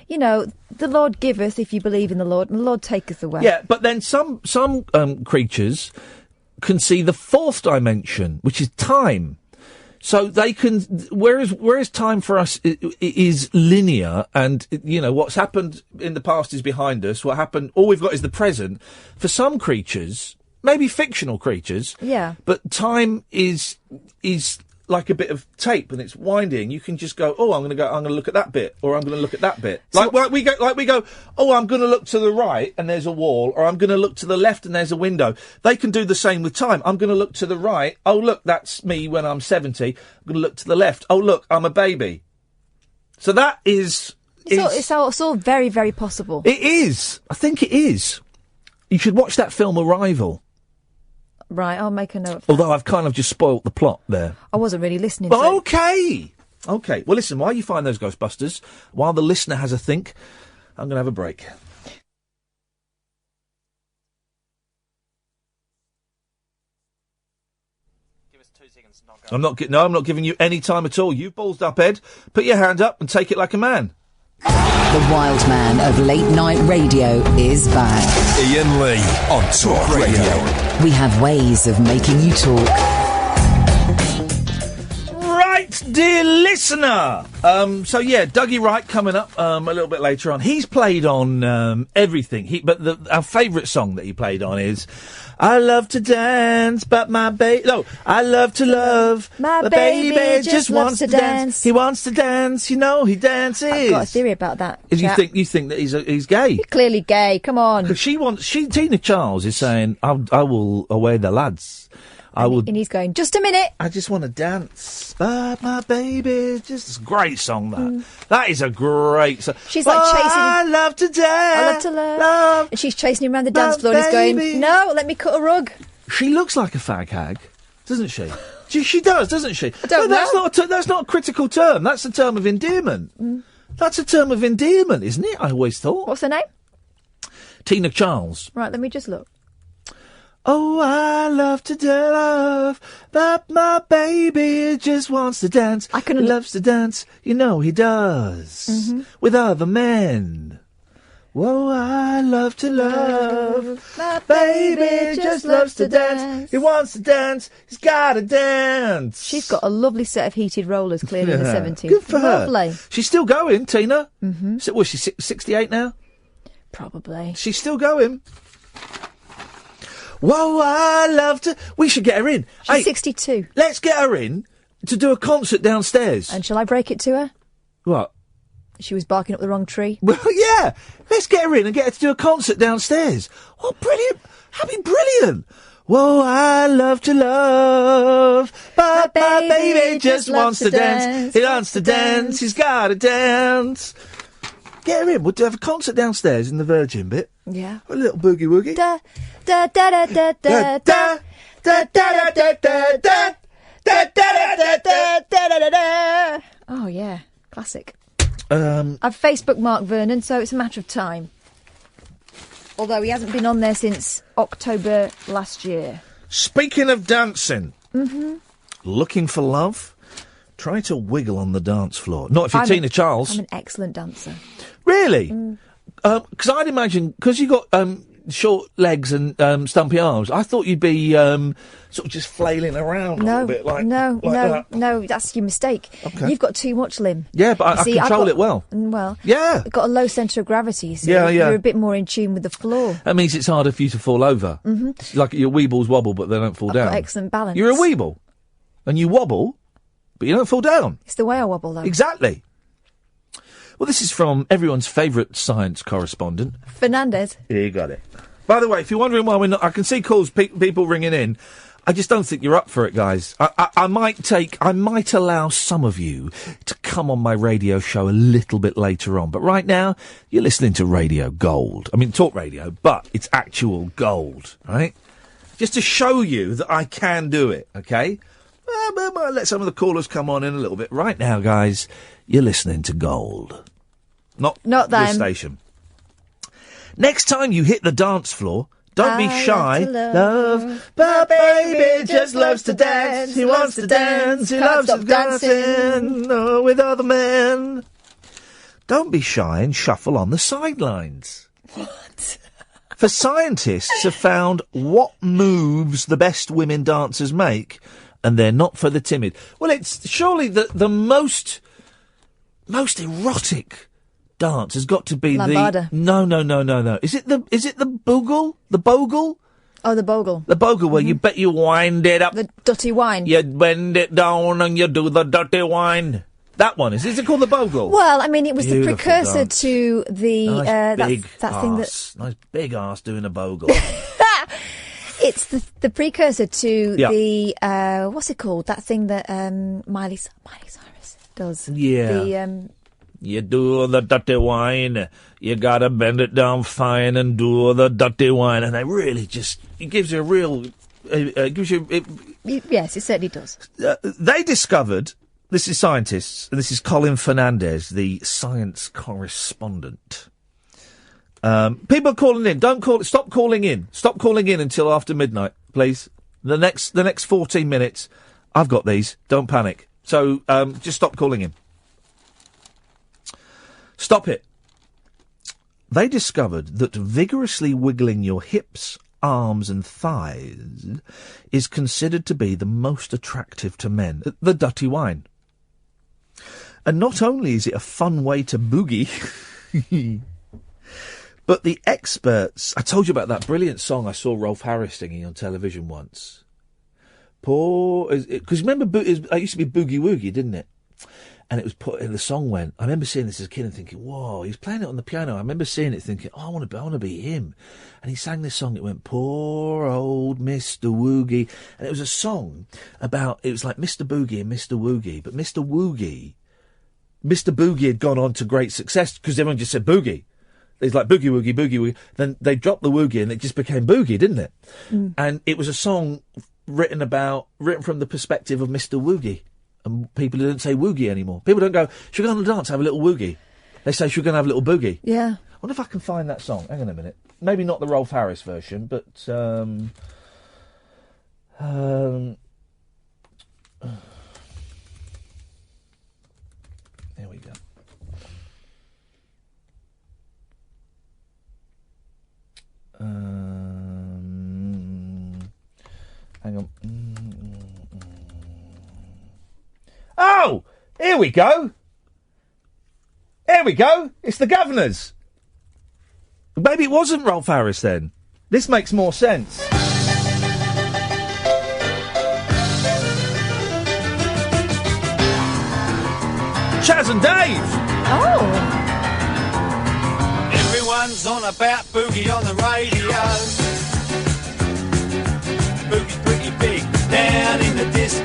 you know, the Lord giveth if you believe in the Lord, and the Lord taketh away. Yeah, but then some creatures can see the 4th dimension, which is time. So they can, whereas time for us is linear, and, you know, what's happened in the past is behind us. What happened, all we've got is the present. For some creatures, maybe fictional creatures, but time is like a bit of tape, and it's winding. You can just go, I'm going to look at that bit, or I'm going to look at that bit. So, we go, I'm going to look to the right and there's a wall, or I'm going to look to the left and there's a window. They can do the same with time. I'm going to look to the right. Oh, look, that's me when I'm 70. I'm going to look to the left. Oh, look, I'm a baby. So that is... It's all very, very possible. It is. I think it is. You should watch that film Arrival. Right, I'll make a note. Although I've kind of just spoilt the plot there. I wasn't really listening. Well, okay. Well, listen, while you find those Ghostbusters, while the listener has a think, I'm going to have a break. Give us 2 seconds. I'm not giving you any time at all. You've ballsed up, Ed. Put your hand up and take it like a man. The wild man of late night radio is back. Iain Lee on Talk Radio. We have ways of making you talk. Right, dear listener. Dougie Wright coming up a little bit later on. He's played on everything. But our favourite song that he played on is I love to dance, but my baby... No, I love to love. My baby just wants to dance. He wants to dance, you know, he dances. I've got a theory about that. You think that he's gay? You're clearly gay, come on. Because Tina Charles is saying, I will away the lads. And he's going, just a minute. I just want to dance. But my baby, just a great song, that. That is a great song. She's like chasing him. I love to dance. I love to love. And she's chasing him around the dance floor and he's going, no, let me cut a rug. She looks like a fag hag, doesn't she? She does, doesn't she? I don't know. That's not a critical term. That's a term of endearment. That's a term of endearment, isn't it? I always thought. What's her name? Tina Charles. Right, let me just look. Oh, I love to love, but my baby just wants to dance. He loves to dance, you know he does, with other men. Whoa, I love to love, my baby just loves to dance. He wants to dance, he's gotta dance. She's got a lovely set of heated rollers, clearly in the 70s. Good for her. Lovely. She's still going, Tina. So, was she 68 now? Probably. She's still going. Whoa, I love to... We should get her in. She's 62. Let's get her in to do a concert downstairs. And shall I break it to her? What? She was barking up the wrong tree. Well, yeah. Let's get her in and get her to do a concert downstairs. Oh, brilliant. That'd be brilliant. Whoa, I love to love, but my baby just wants to dance. He wants to dance, he's got to dance. Get her in. We'll have a concert downstairs in the Virgin bit. Yeah. A little boogie woogie. Da da da da da da da da da da da da da da da da. Oh yeah, classic. I've Facebook marked Vernon, so it's a matter of time. Although he hasn't been on there since October last year. Speaking of dancing, Mm-hmm. looking for love? Try to wiggle on the dance floor. Not if you're Tina Charles. I'm an excellent dancer. Really? Because I'd imagine, because you got short legs and stumpy arms, I thought you'd be sort of just flailing around a little bit like that. No, that's your mistake. Okay. You've got too much limb. Yeah, but I control it well. Well, yeah. You've got a low centre of gravity, so Yeah. you're a bit more in tune with the floor. That means it's harder for you to fall over. Mm-hmm. It's like your weebles wobble, but they don't fall I've down. got excellent balance. You're a weeble, and you wobble, but you don't fall down. It's the way I wobble, though. Exactly. Well, this is from everyone's favourite science correspondent. Fernandez. Yeah, you got it. By the way, if you're wondering why we're not... I can see calls, people ringing in. I just don't think you're up for it, guys. I might allow some of you to come on my radio show a little bit later on. But right now, you're listening to Radio Gold. I mean, talk radio, but it's actual gold, right? Just to show you that I can do it, okay? Let some of the callers come on in a little bit. Right now, guys, you're listening to Gold. Not them. This station. Next time you hit the dance floor, don't be shy. Love, but baby just loves to dance. He wants to dance. He loves to dancing with other men. Don't be shy and shuffle on the sidelines. What? For scientists have found what moves the best women dancers make, and they're not for the timid. Well, it's surely the most erotic dance has got to be Lambada. No. Is it the bogle? The bogle? Oh, the bogle. The bogle where you wind it up. The dirty wine. You bend it down and you do the dirty wine. That one is it called the bogle? Well, I mean, it was Beautiful the precursor dance. to the Nice big that thing that nice big arse doing a bogle. it's the precursor to Yeah. the what's it called? That thing that Miley Cyrus does. Yeah. You do the dirty wine. You gotta bend it down fine and do the dirty wine. And they really it gives you a real, Yes, it certainly does. They discovered, this is scientists, and this is Colin Fernandez, the science correspondent. People are calling in. Stop calling in. Stop calling in until after midnight, please. The next 14 minutes, I've got these. Don't panic. So, just stop calling in. Stop it. They discovered that vigorously wiggling your hips, arms and thighs is considered to be the most attractive to men. The dirty wine. And not only is it a fun way to boogie, but the experts... I told you about that brilliant song I saw Rolf Harris singing on television once. Because remember, it used to be Boogie Woogie, didn't it? And it was put in the song went. I remember seeing this as a kid and thinking, whoa, he was playing it on the piano. I remember seeing it thinking, I want to be him. And he sang this song. It went, poor old Mr. Woogie. And it was a song about, it was like Mr. Boogie and Mr. Woogie. But Mr. Boogie had gone on to great success because everyone just said Boogie. It's like Boogie Woogie, Boogie Woogie. Then they dropped the Woogie and it just became Boogie, didn't it? Mm. And it was a song written from the perspective of Mr. Woogie. And people don't say woogie anymore. People don't go, should we go on a dance, have a little woogie? They say, should we go and have a little boogie? Yeah. I wonder if I can find that song. Hang on a minute. Maybe not the Rolf Harris version, but... There we go. Hang on. Oh! Here we go! Here we go! It's the Governors! Maybe it wasn't Rolf Harris then. This makes more sense. Chaz and Dave. Oh. Everyone's on about boogie on the radio. Boogie's pretty big down in the disco.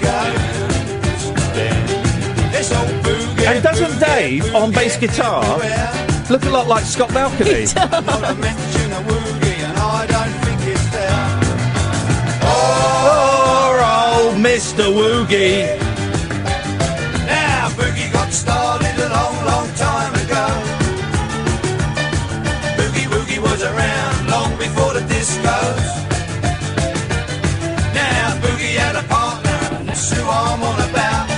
This old boogie. And doesn't Dave, on bass guitar, look a lot like Scott Balcony? Not to mention a woogie, and I don't think it's fair. Poor old Mr. Woogie. Now, boogie got started a long, long time ago. Boogie woogie was around long before the discos. Now, boogie had a partner, and that's who I'm on about.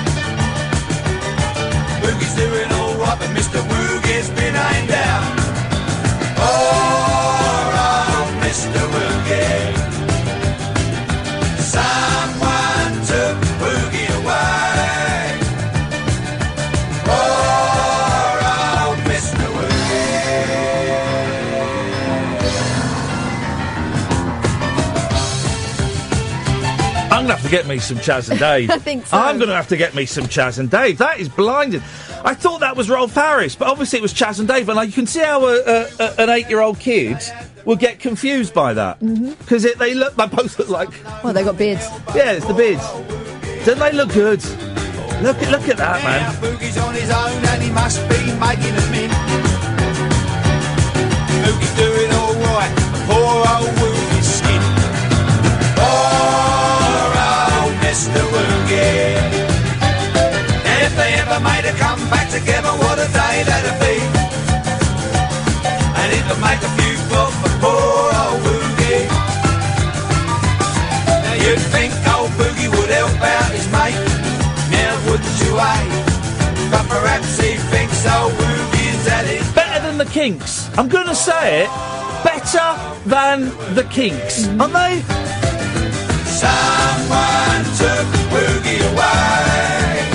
Boogie's doing all right, but Mr. Woogie's been aimed out. Poor old Mr. Woogie. Someone took Woogie away. Poor old Mr. I'm going to have to get me some Chaz and Dave. I think so. I'm going to have to get me some Chaz and Dave. That is blinding. I thought that was Rolf Harris, but obviously it was Chaz and Dave. And you can see how an 8-year-old kid will get confused by that. Because they both look like... Well, they got beards. Yeah, it's the beards. Don't they look good? Look at that, man. Boogie's on his own and he must be making a mint. Boogie's doing all right. Poor old Woogie's skin. Poor old Mr. Woogie. And if they ever made a comeback together, what a day that'd be. And it would make a few bob for poor old Woogie. Now you'd think old Boogie would help out his mate. Now wouldn't you, eh? But perhaps he thinks old Woogie's at it. Better than the Kinks. I'm going to say it. Better than the Kinks. Aren't they? Someone took Woogie away.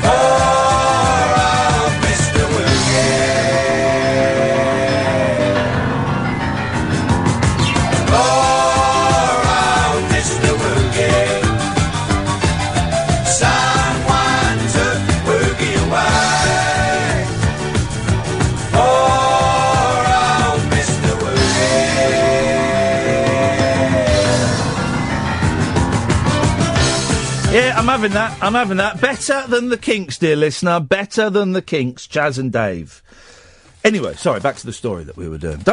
Poor old Mr. Woogie. Poor old Mr. Woogie. Someone took Woogie away. Poor old Mr. Yeah, I'm having that. Better than the Kinks, dear listener. Better than the Kinks, Chaz and Dave. Anyway, sorry, back to the story that we were doing.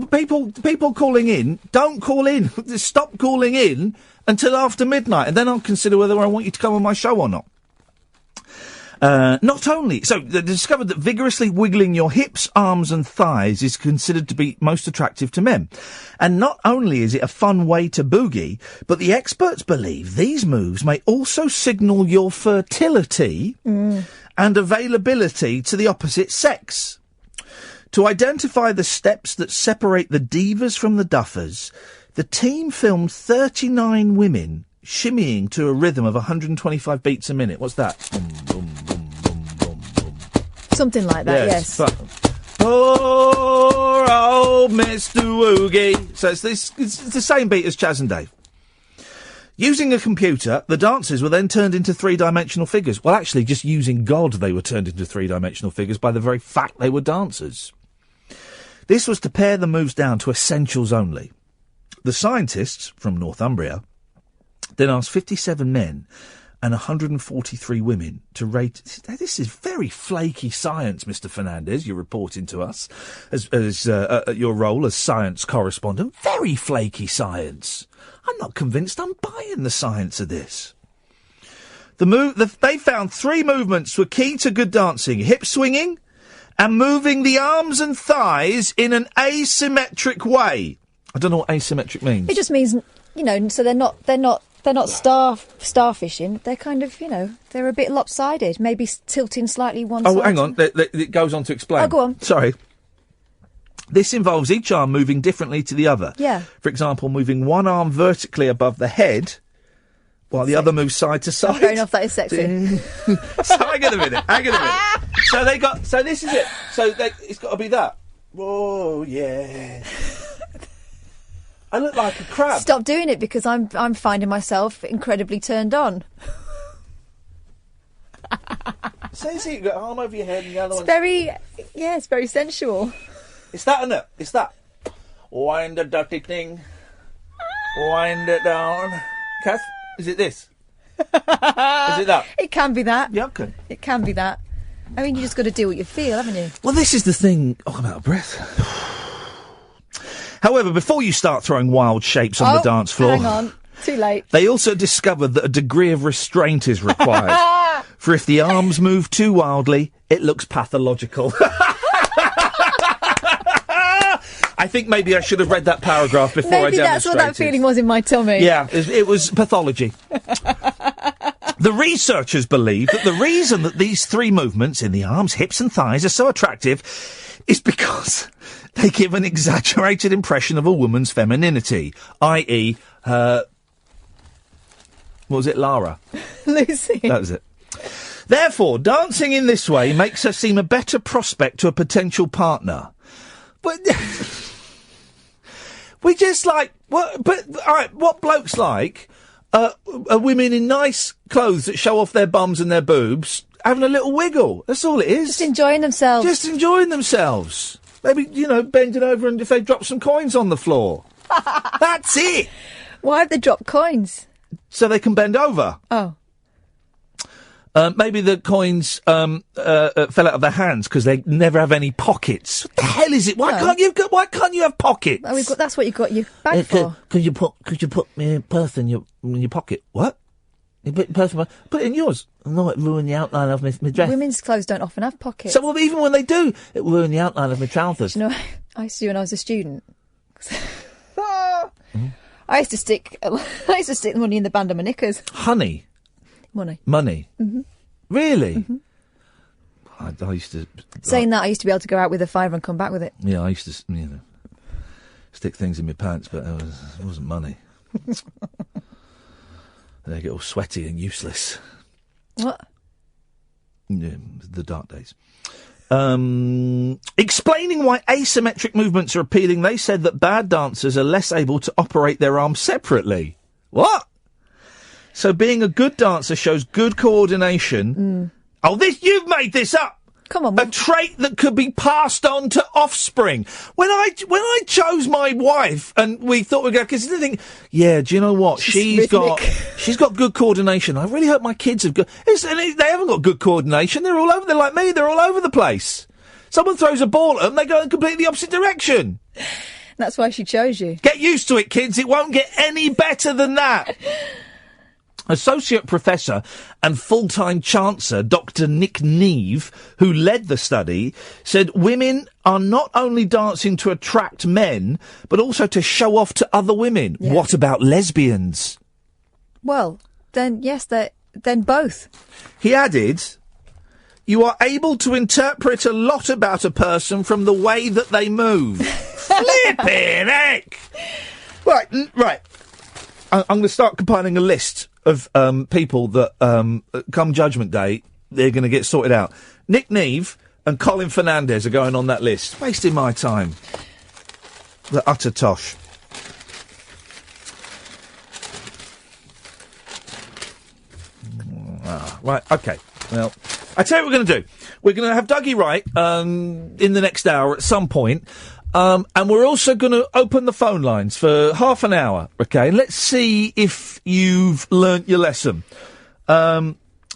People calling in, don't call in. Stop calling in until after midnight, and then I'll consider whether I want you to come on my show or not. Not only... So, they discovered that vigorously wiggling your hips, arms and thighs is considered to be most attractive to men. And not only is it a fun way to boogie, but the experts believe these moves may also signal your fertility and availability to the opposite sex. To identify the steps that separate the divas from the duffers, the team filmed 39 women shimmying to a rhythm of 125 beats a minute. What's that? Boom, boom, boom, boom, boom, boom. Something like that, yes. Poor old Mr. Woogie. So it's the same beat as Chaz and Dave. Using a computer, the dancers were then turned into three-dimensional figures. Well, actually, just using God, they were turned into three-dimensional figures by the very fact they were dancers. This was to pare the moves down to essentials only. The scientists from Northumbria then asked 57 men and 143 women to rate... This is very flaky science, Mr. Fernandez, you're reporting to us as your role as science correspondent. Very flaky science. I'm not convinced I'm buying the science of this. They found 3 movements were key to good dancing: hip swinging and moving the arms and thighs in an asymmetric way. I don't know what asymmetric means. It just means, so they're not starfishing. They're kind of, they're a bit lopsided, maybe tilting slightly one side. Oh, hang on. It goes on to explain. Oh, go on. Sorry. This involves each arm moving differently to the other. Yeah. For example, moving one arm vertically above the head, while the other moves side to side. Fair enough, that is sexy. So hang on a minute. So this is it. So it's got to be that. Whoa, yeah. I look like a crab. Stop doing it because I'm finding myself incredibly turned on. Says here, you've got arm over your head and the other It's one's... it's very sensual. It's that, isn't it? It's that. Wind the dirty thing. Wind it down. Kath, is it this? Is it that? It can be that. Yeah, okay. It can be that. I mean, you just got to do what you feel, haven't you? Well, this is the thing. Oh, I'm out of breath. However, before you start throwing wild shapes on the dance floor... Hang on. Too late. They also discovered that a degree of restraint is required. For if the arms move too wildly, it looks pathological. I think maybe I should have read that paragraph before I demonstrated. Maybe that's what that feeling was in my tummy. Yeah, it was pathology. The researchers believe that the reason that these three movements in the arms, hips and thighs are so attractive is because they give an exaggerated impression of a woman's femininity, i.e., what was it, Lara? Lucy. That was it. Therefore, dancing in this way makes her seem a better prospect to a potential partner. But we just like what? But all right, what blokes like are women in nice clothes that show off their bums and their boobs, having a little wiggle. That's all it is. Just enjoying themselves. Just enjoying themselves. Maybe bending over and if they drop some coins on the floor. That's it. Why have they dropped coins? So they can bend over. Oh. Maybe the coins fell out of their hands because they never have any pockets. What the hell is it? Why can't you have pockets? Oh, that's what you got your bag for. Could you put my purse in your pocket? What? You put your purse in put it in yours. No, it ruined the outline of my dress. Women's clothes don't often have pockets. So, well, even when they do, it ruined the outline of my trousers. Do you know, I used to do when I was a student. I used to stick the money in the band of my knickers. Honey. Money. Mm-hmm. Really? Mm-hmm. I used to... Saying that, I used to be able to go out with a fiver and come back with it. Yeah, I used to, stick things in my pants, but it wasn't money. They get all sweaty and useless. What? Yeah, the dark days. Explaining why asymmetric movements are appealing, they said that bad dancers are less able to operate their arms separately. What? So being a good dancer shows good coordination. Oh, you've made this up! Come on. A trait that could be passed on to offspring. When I chose my wife and we thought we'd go, because the thing, do you know what? She's got good coordination. I really hope my kids have got, they haven't got good coordination. They're like me, they're all over the place. Someone throws a ball at them, they go in completely opposite direction. That's why she chose you. Get used to it, kids. It won't get any better than that. Associate Professor and full-time Chancellor Dr. Nick Neve, who led the study, said women are not only dancing to attract men, but also to show off to other women. Yeah. What about lesbians? Well, then, yes, then both. He added, you are able to interpret a lot about a person from the way that they move. Flippin' heck! Right. I'm going to start compiling a list of people that, come Judgment Day, they're going to get sorted out. Nick Neve and Colin Fernandez are going on that list. Wasting my time. The utter tosh. Right, okay. Well, I tell you what we're going to do. We're going to have Dougie Wright in the next hour at some point. And we're also going to open the phone lines for half an hour, okay? And let's see if you've learnt your lesson.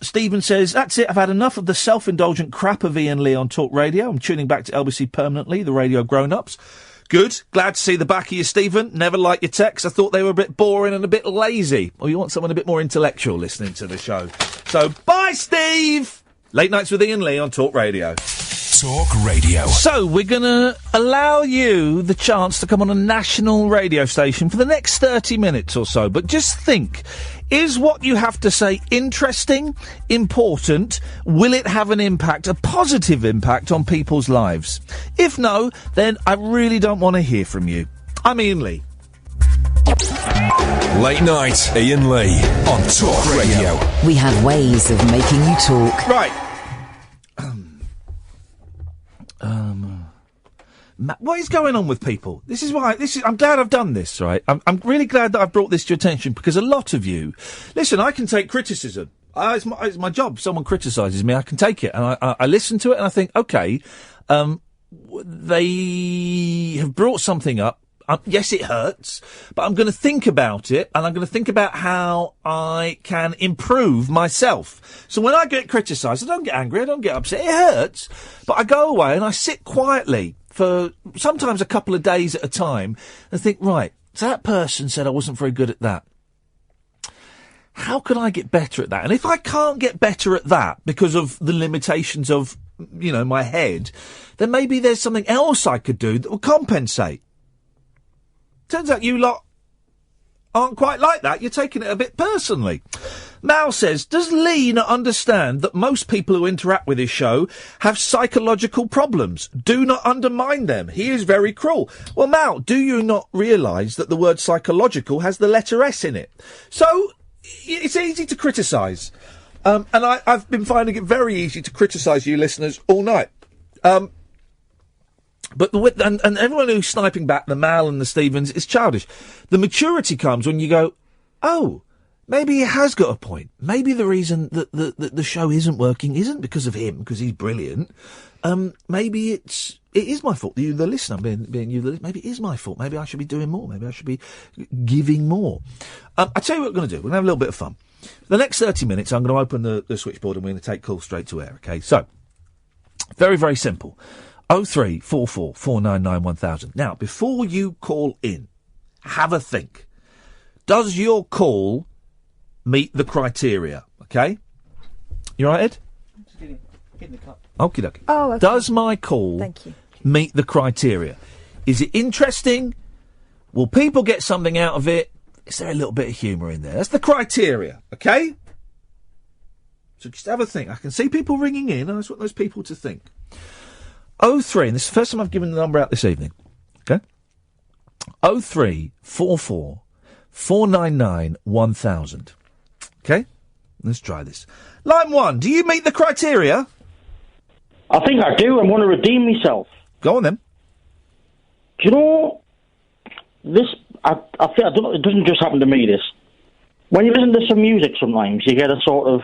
Stephen says, that's it, I've had enough of the self-indulgent crap of Iain Lee on Talk Radio. I'm tuning back to LBC permanently, the radio grown-ups. Good, glad to see the back of you, Stephen. Never liked your texts. I thought they were a bit boring and a bit lazy. Or you want someone a bit more intellectual listening to the show. So, bye, Steve! Late Nights with Iain Lee on Talk Radio. Talk Radio. So, we're going to allow you the chance to come on a national radio station for the next 30 minutes or so. But just think, is what you have to say interesting, important? Will it have an impact, a positive impact on people's lives? If no, then I really don't want to hear from you. I'm Iain Lee. Late Night, Iain Lee on Talk Radio. We have ways of making you talk. Right. What is going on with people? I'm glad I've done this, right? I'm really glad that I've brought this to your attention because a lot of you... Listen, I can take criticism. It's my job. Someone criticises me, I can take it, and I listen to it, and I think, okay, they have brought something up. Yes, it hurts, but I'm going to think about it, and I'm going to think about how I can improve myself. So when I get criticised, I don't get angry, I don't get upset. It hurts, but I go away and I sit quietly for sometimes a couple of days at a time and think, right, so that person said I wasn't very good at that. How can I get better at that? And if I can't get better at that because of the limitations of, my head, then maybe there's something else I could do that will compensate. Turns out you lot aren't quite like that. You're taking it a bit personally. Mal says, does Lee not understand that most people who interact with his show have psychological problems? Do not undermine them. He is very cruel. Well, Mal, do you not realise that the word psychological has the letter S in it? So, it's easy to criticise. And I've been finding it very easy to criticise you listeners all night. But and everyone who's sniping back, the Mal and the Stevens, is childish. The maturity comes when you go, oh, maybe he has got a point. Maybe the reason that the show isn't working isn't because of him, because he's brilliant. Maybe it is my fault. You, the listener, being you, the listener, maybe it is my fault. Maybe I should be doing more. Maybe I should be giving more. I tell you what we're going to do. We're going to have a little bit of fun. The next 30 minutes, I'm going to open the switchboard and we're going to take calls straight to air. Okay, so very, very simple. 0344 499 1000. Now, before you call in, have a think. Does your call meet the criteria? Okay? You all right, Ed? I'm just getting the cup. Okie dokie. Oh, okay. Does my call Thank you. meet the criteria? Is it interesting? Will people get something out of it? Is there a little bit of humour in there? That's the criteria, okay? So just have a think. I can see people ringing in, and I just want those people to think. 03, and this is the first time I've given the number out this evening. Okay? 0344 499 1000. Okay? Let's try this. Line 1, do you meet the criteria? I think I do. I want to redeem myself. Go on then. Do you know, this, I feel, I don't know, it doesn't just happen to me, this. When you listen to some music sometimes, you get a sort of,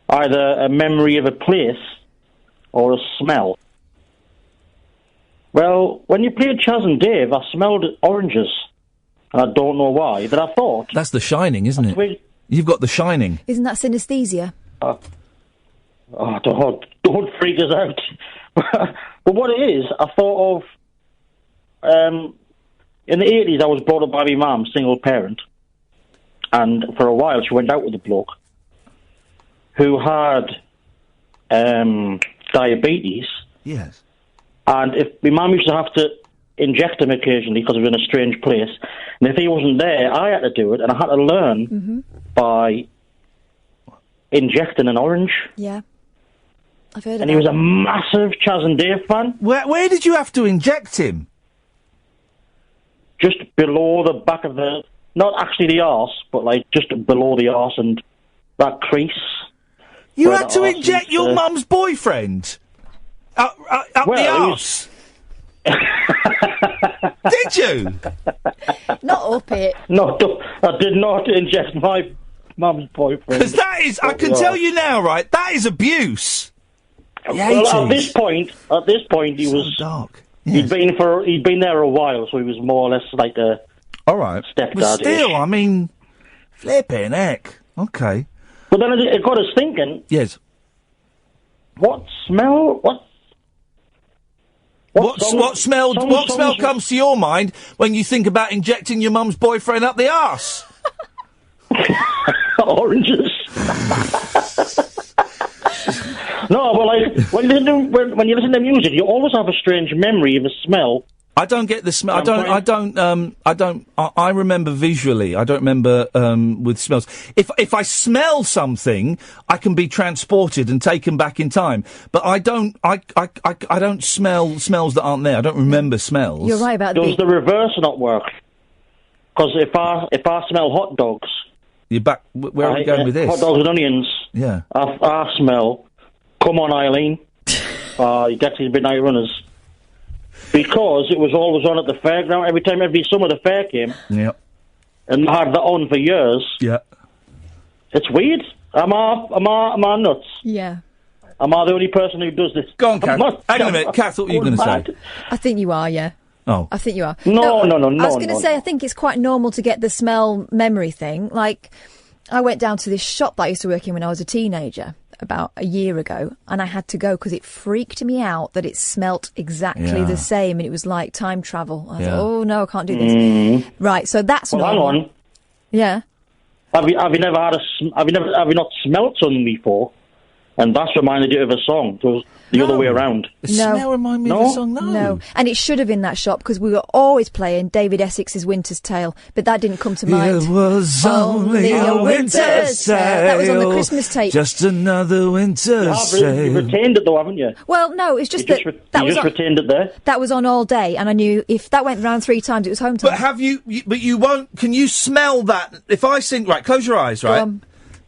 either a memory of a place or a smell. Well, when you played Chaz and Dave, I smelled oranges. And I don't know why, but I thought... That's The Shining, isn't it? You've got The Shining. Isn't that synesthesia? Don't freak us out. But what it is, I thought of... in the 80s, I was brought up by my mum, single parent. And for a while, she went out with a bloke who had diabetes. Yes. And if my mum used to have to inject him occasionally because he was in a strange place, and if he wasn't there, I had to do it, and I had to learn by injecting an orange. Yeah. I've heard of And he was a massive Chaz and Dave fan. Where did you have to inject him? Just below the back of the... Not actually the arse, but like just below the arse and that crease. You had to inject your mum's boyfriend? Up the arse? Did you? Not up it. No, I did not inject my mum's boyfriend. Because that is, I can tell you now, right, that is abuse. Well, at this point, he was dark. Yes. He'd been there a while, so he was more or less like a stepdad. But still, I mean, flipping heck. Okay. But then it got us thinking. Yes. What smell? What smell comes to your mind when you think about injecting your mum's boyfriend up the arse? Oranges. No, but like when you listen to music, you always have a strange memory of a smell. I don't get the smell. I remember visually. I don't remember with smells. If I smell something, I can be transported and taken back in time. But I don't. I don't smell smells that aren't there. I don't remember smells. You're right about Does the reverse not work? Because if I smell hot dogs, you're back. Where are we going with this? Hot dogs and onions. Yeah. I smell. Come on, Eileen. You get these midnight runners. Because it was always on at the fairground. Every summer the fair came. Yeah. And I had that on for years. Yeah. It's weird. Am I nuts? Yeah. Am I the only person who does this? Go on, Kath. Hang on a minute. Kath, what were you going to say? I think you are, yeah. Oh. I think you are. No. I was going to say, I think it's quite normal to get the smell memory thing. Like, I went down to this shop that I used to work in when I was a teenager about a year ago, and I had to go because it freaked me out that it smelt exactly the same, and it was like time travel. I thought, oh no, I can't do this. Right, so that's normal. Hang on. Yeah. Have you not smelt something before? And that's reminded you of a song. It was the other way around. The smell reminded me of a song? No. And it should have in that shop because we were always playing David Essex's Winter's Tale, but that didn't come to mind. It was only a winter's tale. That was on the Christmas tape. Just another winter's tale. You've retained it though, haven't you? Well, no, it's just You just retained it there. That was on all day, and I knew if that went round 3 times, it was home time. But but you won't, can you smell that? If I sing, right, close your eyes, right?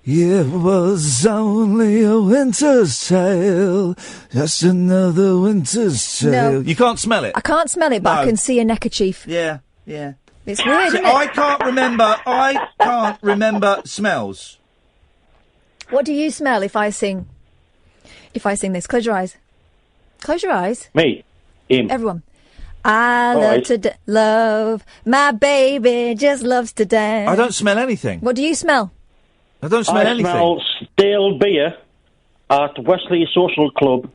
It was only a winter's tale, just another winter's tale. No. You can't smell it? I can't smell it, but I can see a neckerchief. Yeah. It's weird, See, isn't it? I can't remember smells. What do you smell if I sing this? Close your eyes. Close your eyes. Me. Him. Everyone. I All love right. to love. My baby just loves to dance. I don't smell anything. What do you smell? I don't smell anything. I smell stale beer at Wesley Social Club.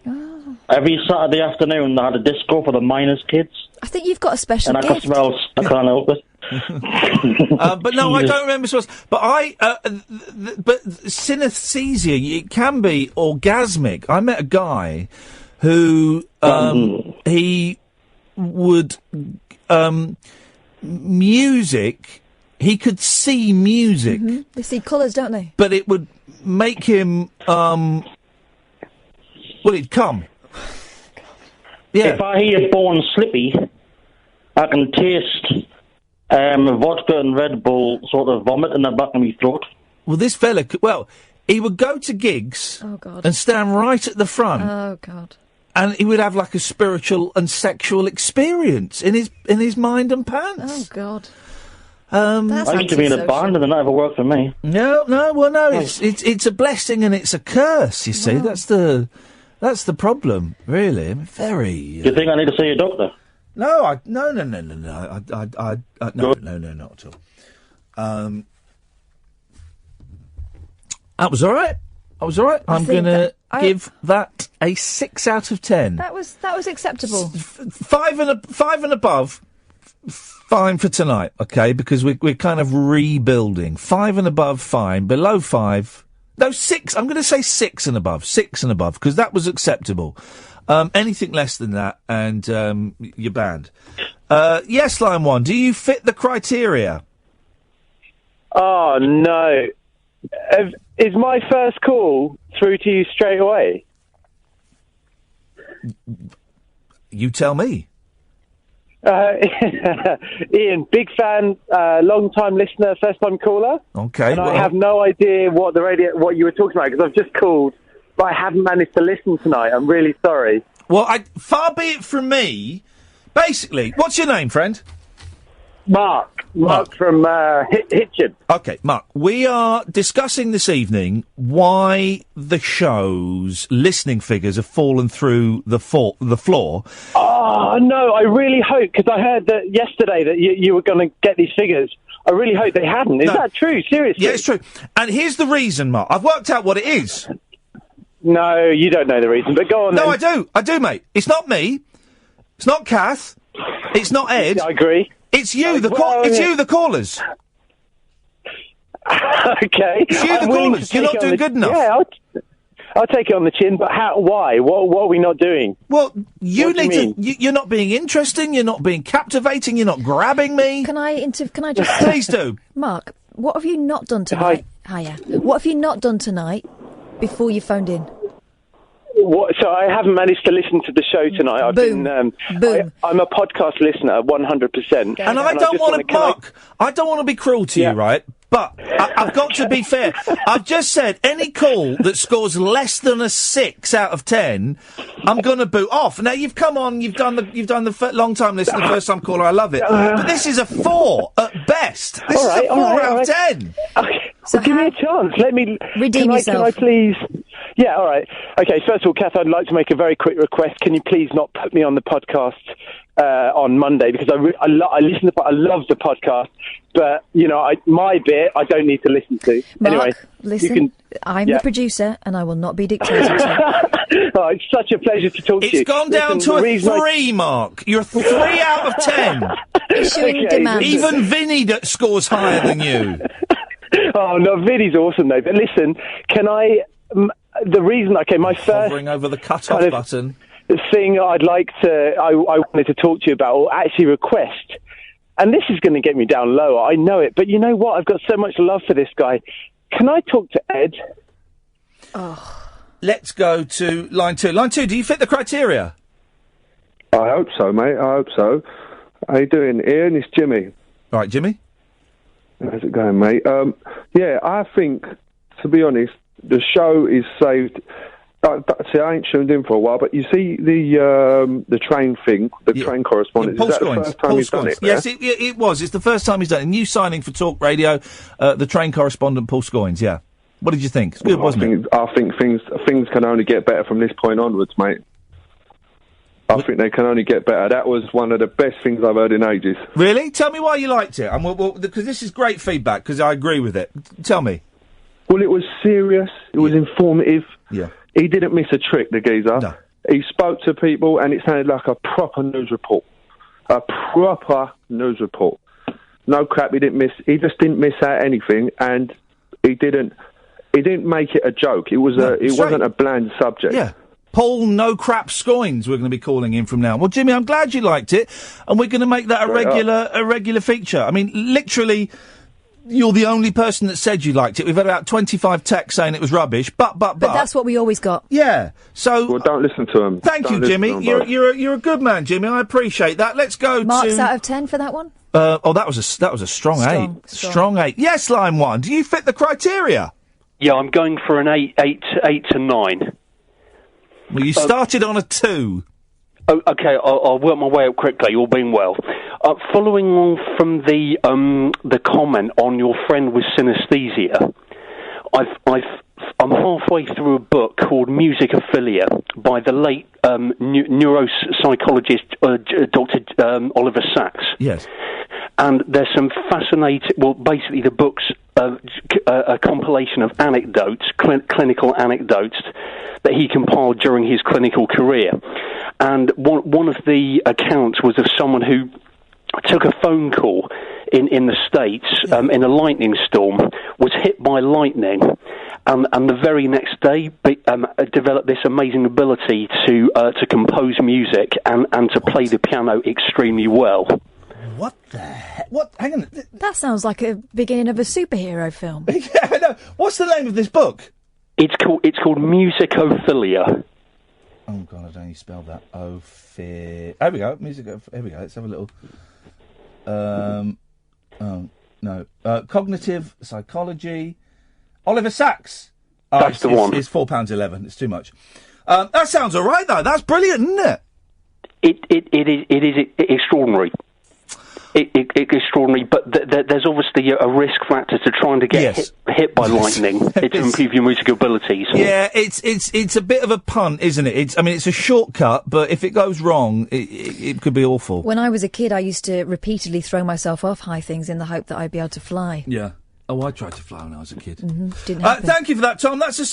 Every Saturday afternoon they had a disco for the miners' kids. I think you've got a special And I gift. can smell, I can't help it. But no, I don't remember smells. But but synesthesia, it can be orgasmic. I met a guy who, he would, music, he could see music. Mm-hmm. They see colours, don't they? But it would make him, well, he'd come. Yeah. If I hear Born Slippy, I can taste vodka and Red Bull sort of vomit in the back of my throat. Well, this fella, he would go to gigs and stand right at the front. Oh, God. And he would have like a spiritual and sexual experience in his mind and pants. Oh, God. I used to be in a band and it never worked for me. No, it's a blessing and it's a curse, you see. That's the problem, really. I mean, very... Do you think I need to see a doctor? No, no, not at all. That was all right. I'm going to give that a 6 out of 10. That was acceptable. 5 and above, fine for tonight, okay? Because we're kind of rebuilding. 5 and above, fine. Below 5, no, 6. I'm going to say 6 and above. 6 and above, because that was acceptable. Anything less than that, and you're banned. Yes, line 1. Do you fit the criteria? Oh, no. Is my first call through to you straight away? You tell me. Ian, big fan, long-time listener, first-time caller. Okay. And I have no idea what you were talking about, because I've just called, but I haven't managed to listen tonight. I'm really sorry. Well, far be it from me. Basically, what's your name, friend? Mark from Hitchin. Okay, Mark, we are discussing this evening why the show's listening figures have fallen through the floor. Oh, no, I really hope, because I heard that yesterday that you were going to get these figures. I really hope they hadn't. Is that true? Seriously? Yeah, it's true. And here's the reason, Mark. I've worked out what it is. No, you don't know the reason, but go on then. No, I do, mate. It's not me. It's not Kath. It's not Ed. I agree. It's you, the callers. Okay. It's you, the callers. You're not doing good enough. Yeah, I'll take it on the chin, but why? What are we not doing? Well, you're not being interesting, you're not being captivating, you're not grabbing me. Can I just... Please do. Mark, what have you not done tonight? Hiya. What have you not done tonight before you phoned in? So I haven't managed to listen to the show tonight. I've been, I'm a podcast listener, 100%. And I don't want to, Mark, I don't want to be cruel to you, right? But I've got to be fair. I've just said any call that scores less than a 6 out of 10, I'm going to boot off. Now you've come on, you've done the long time listener, first time caller. I love it. But this is a 4 at best. This is a 4 out of 10. Okay. So give me a chance. Let me redeem yourself. Can I please? Yeah, all right. Okay, first of all, Kath, I'd like to make a very quick request. Can you please not put me on the podcast on Monday? Because I listen to, I love the podcast, but, you know, my bit, I don't need to listen to. Mark, anyway, listen, I'm the producer, and I will not be dictated to. Oh, it's such a pleasure to talk to you. It's gone down to a 3, Mark. You're a 3 out of 10. Issuing demands. Even Vinny scores higher than you. Oh, no, Vinny's awesome, though. But listen, can I... the reason, my first... Hovering over the cut-off button. Thing I wanted to talk to you about, or actually request, and this is going to get me down lower, I know it, but you know what? I've got so much love for this guy. Can I talk to Ed? Oh. Let's go to line 2. Line 2, do you fit the criteria? I hope so, mate. I hope so. How you doing, Ian? It's Jimmy. All right, Jimmy? How's it going, mate? Yeah, I think, to be honest, the show is saved... see, I ain't tuned in for a while, but you see the train thing, train correspondence. Paul is that Scoins. the first time he's done it? Yes, it was. It's the first time he's done it. New signing for Talk Radio, the train correspondent, Paul Scoins, yeah. What did you think? It's good, wasn't it? I think things can only get better from this point onwards, mate. I think they can only get better. That was one of the best things I've heard in ages. Really? Tell me why you liked it. Because this is great feedback, because I agree with it. Tell me. Well, it was serious. It was informative. Yeah. He didn't miss a trick, the geezer. No. He spoke to people, and it sounded like a proper news report. A proper news report. No crap. He just didn't miss out anything, and he didn't make it a joke. It wasn't a bland subject. Yeah. Paul No Crap Scoins, we're going to be calling in from now on. Well, Jimmy, I'm glad you liked it, and we're going to make that a regular feature. I mean, literally, you're the only person that said you liked it. We've had about 25 texts saying it was rubbish, but that's what we always got. Yeah. So well, don't listen to him. Thank you, Jimmy. You're a good man, Jimmy. I appreciate that. Let's go. Marks out of 10 for that one. That was a strong 8. Strong 8. Yes, line 1. Do you fit the criteria? Yeah, I'm going for an 8 to 9. Well, you started on a 2. Oh, okay, I'll work my way up quickly, all being well. Following on from the comment on your friend with synesthesia, I'm halfway through a book called Musicophilia by the late neuropsychologist Dr. Oliver Sacks. Yes. And there's some fascinating... Well, basically the book's a compilation of anecdotes, clinical anecdotes, that he compiled during his clinical career. And one of the accounts was of someone who took a phone call in the States in a lightning storm, was hit by lightning, and the very next day developed this amazing ability to compose music and to play the piano extremely well. What the heck? What? Hang on. That sounds like a beginning of a superhero film. Yeah, I know. What's the name of this book? It's called Musicophilia. Oh God, I don't know how you spell that. There we go. Here we go. Let's have a little. Cognitive psychology. Oliver Sacks. That's the one. It's £4.11. It's too much. That sounds all right though. That's brilliant, isn't it? It is extraordinary. Extraordinary, but there's obviously a risk factor to trying to get hit by lightning to improve your musical abilities. Yeah, it's a bit of a punt, isn't it? It's a shortcut, but if it goes wrong, it could be awful. When I was a kid, I used to repeatedly throw myself off high things in the hope that I'd be able to fly. Yeah. Oh, I tried to fly when I was a kid. Mm-hmm. Didn't happen. Thank you for that, Tom. That's a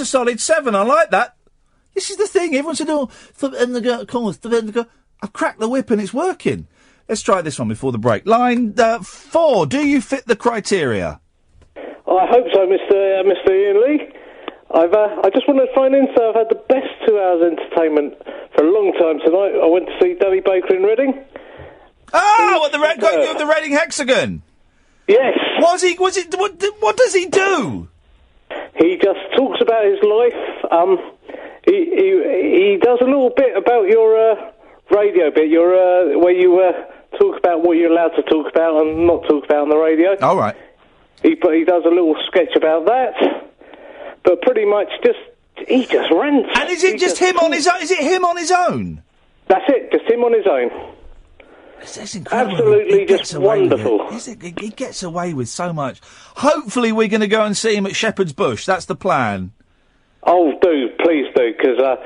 solid 7. I like that. This is the thing. Everyone said, I've cracked the whip and it's working. Let's try this one before the break. Line 4. Do you fit the criteria? I hope so, Mr. Iain Lee. I just wanted to phone in, so I've had the best 2 hours entertainment for a long time tonight. I went to see Danny Baker in Reading. Oh, the Reading Hexagon. Yes. What does he do? He just talks about his life. He does a little bit about your radio bit, where you talk about what you're allowed to talk about and not talk about on the radio. All right. He does a little sketch about that, but pretty much he just rants. And is it just him on his own? Is it him on his own? That's it, just him on his own. It's incredible. Absolutely just wonderful. He gets away with so much. Hopefully we're going to go and see him at Shepherd's Bush. That's the plan. Oh, please do, because I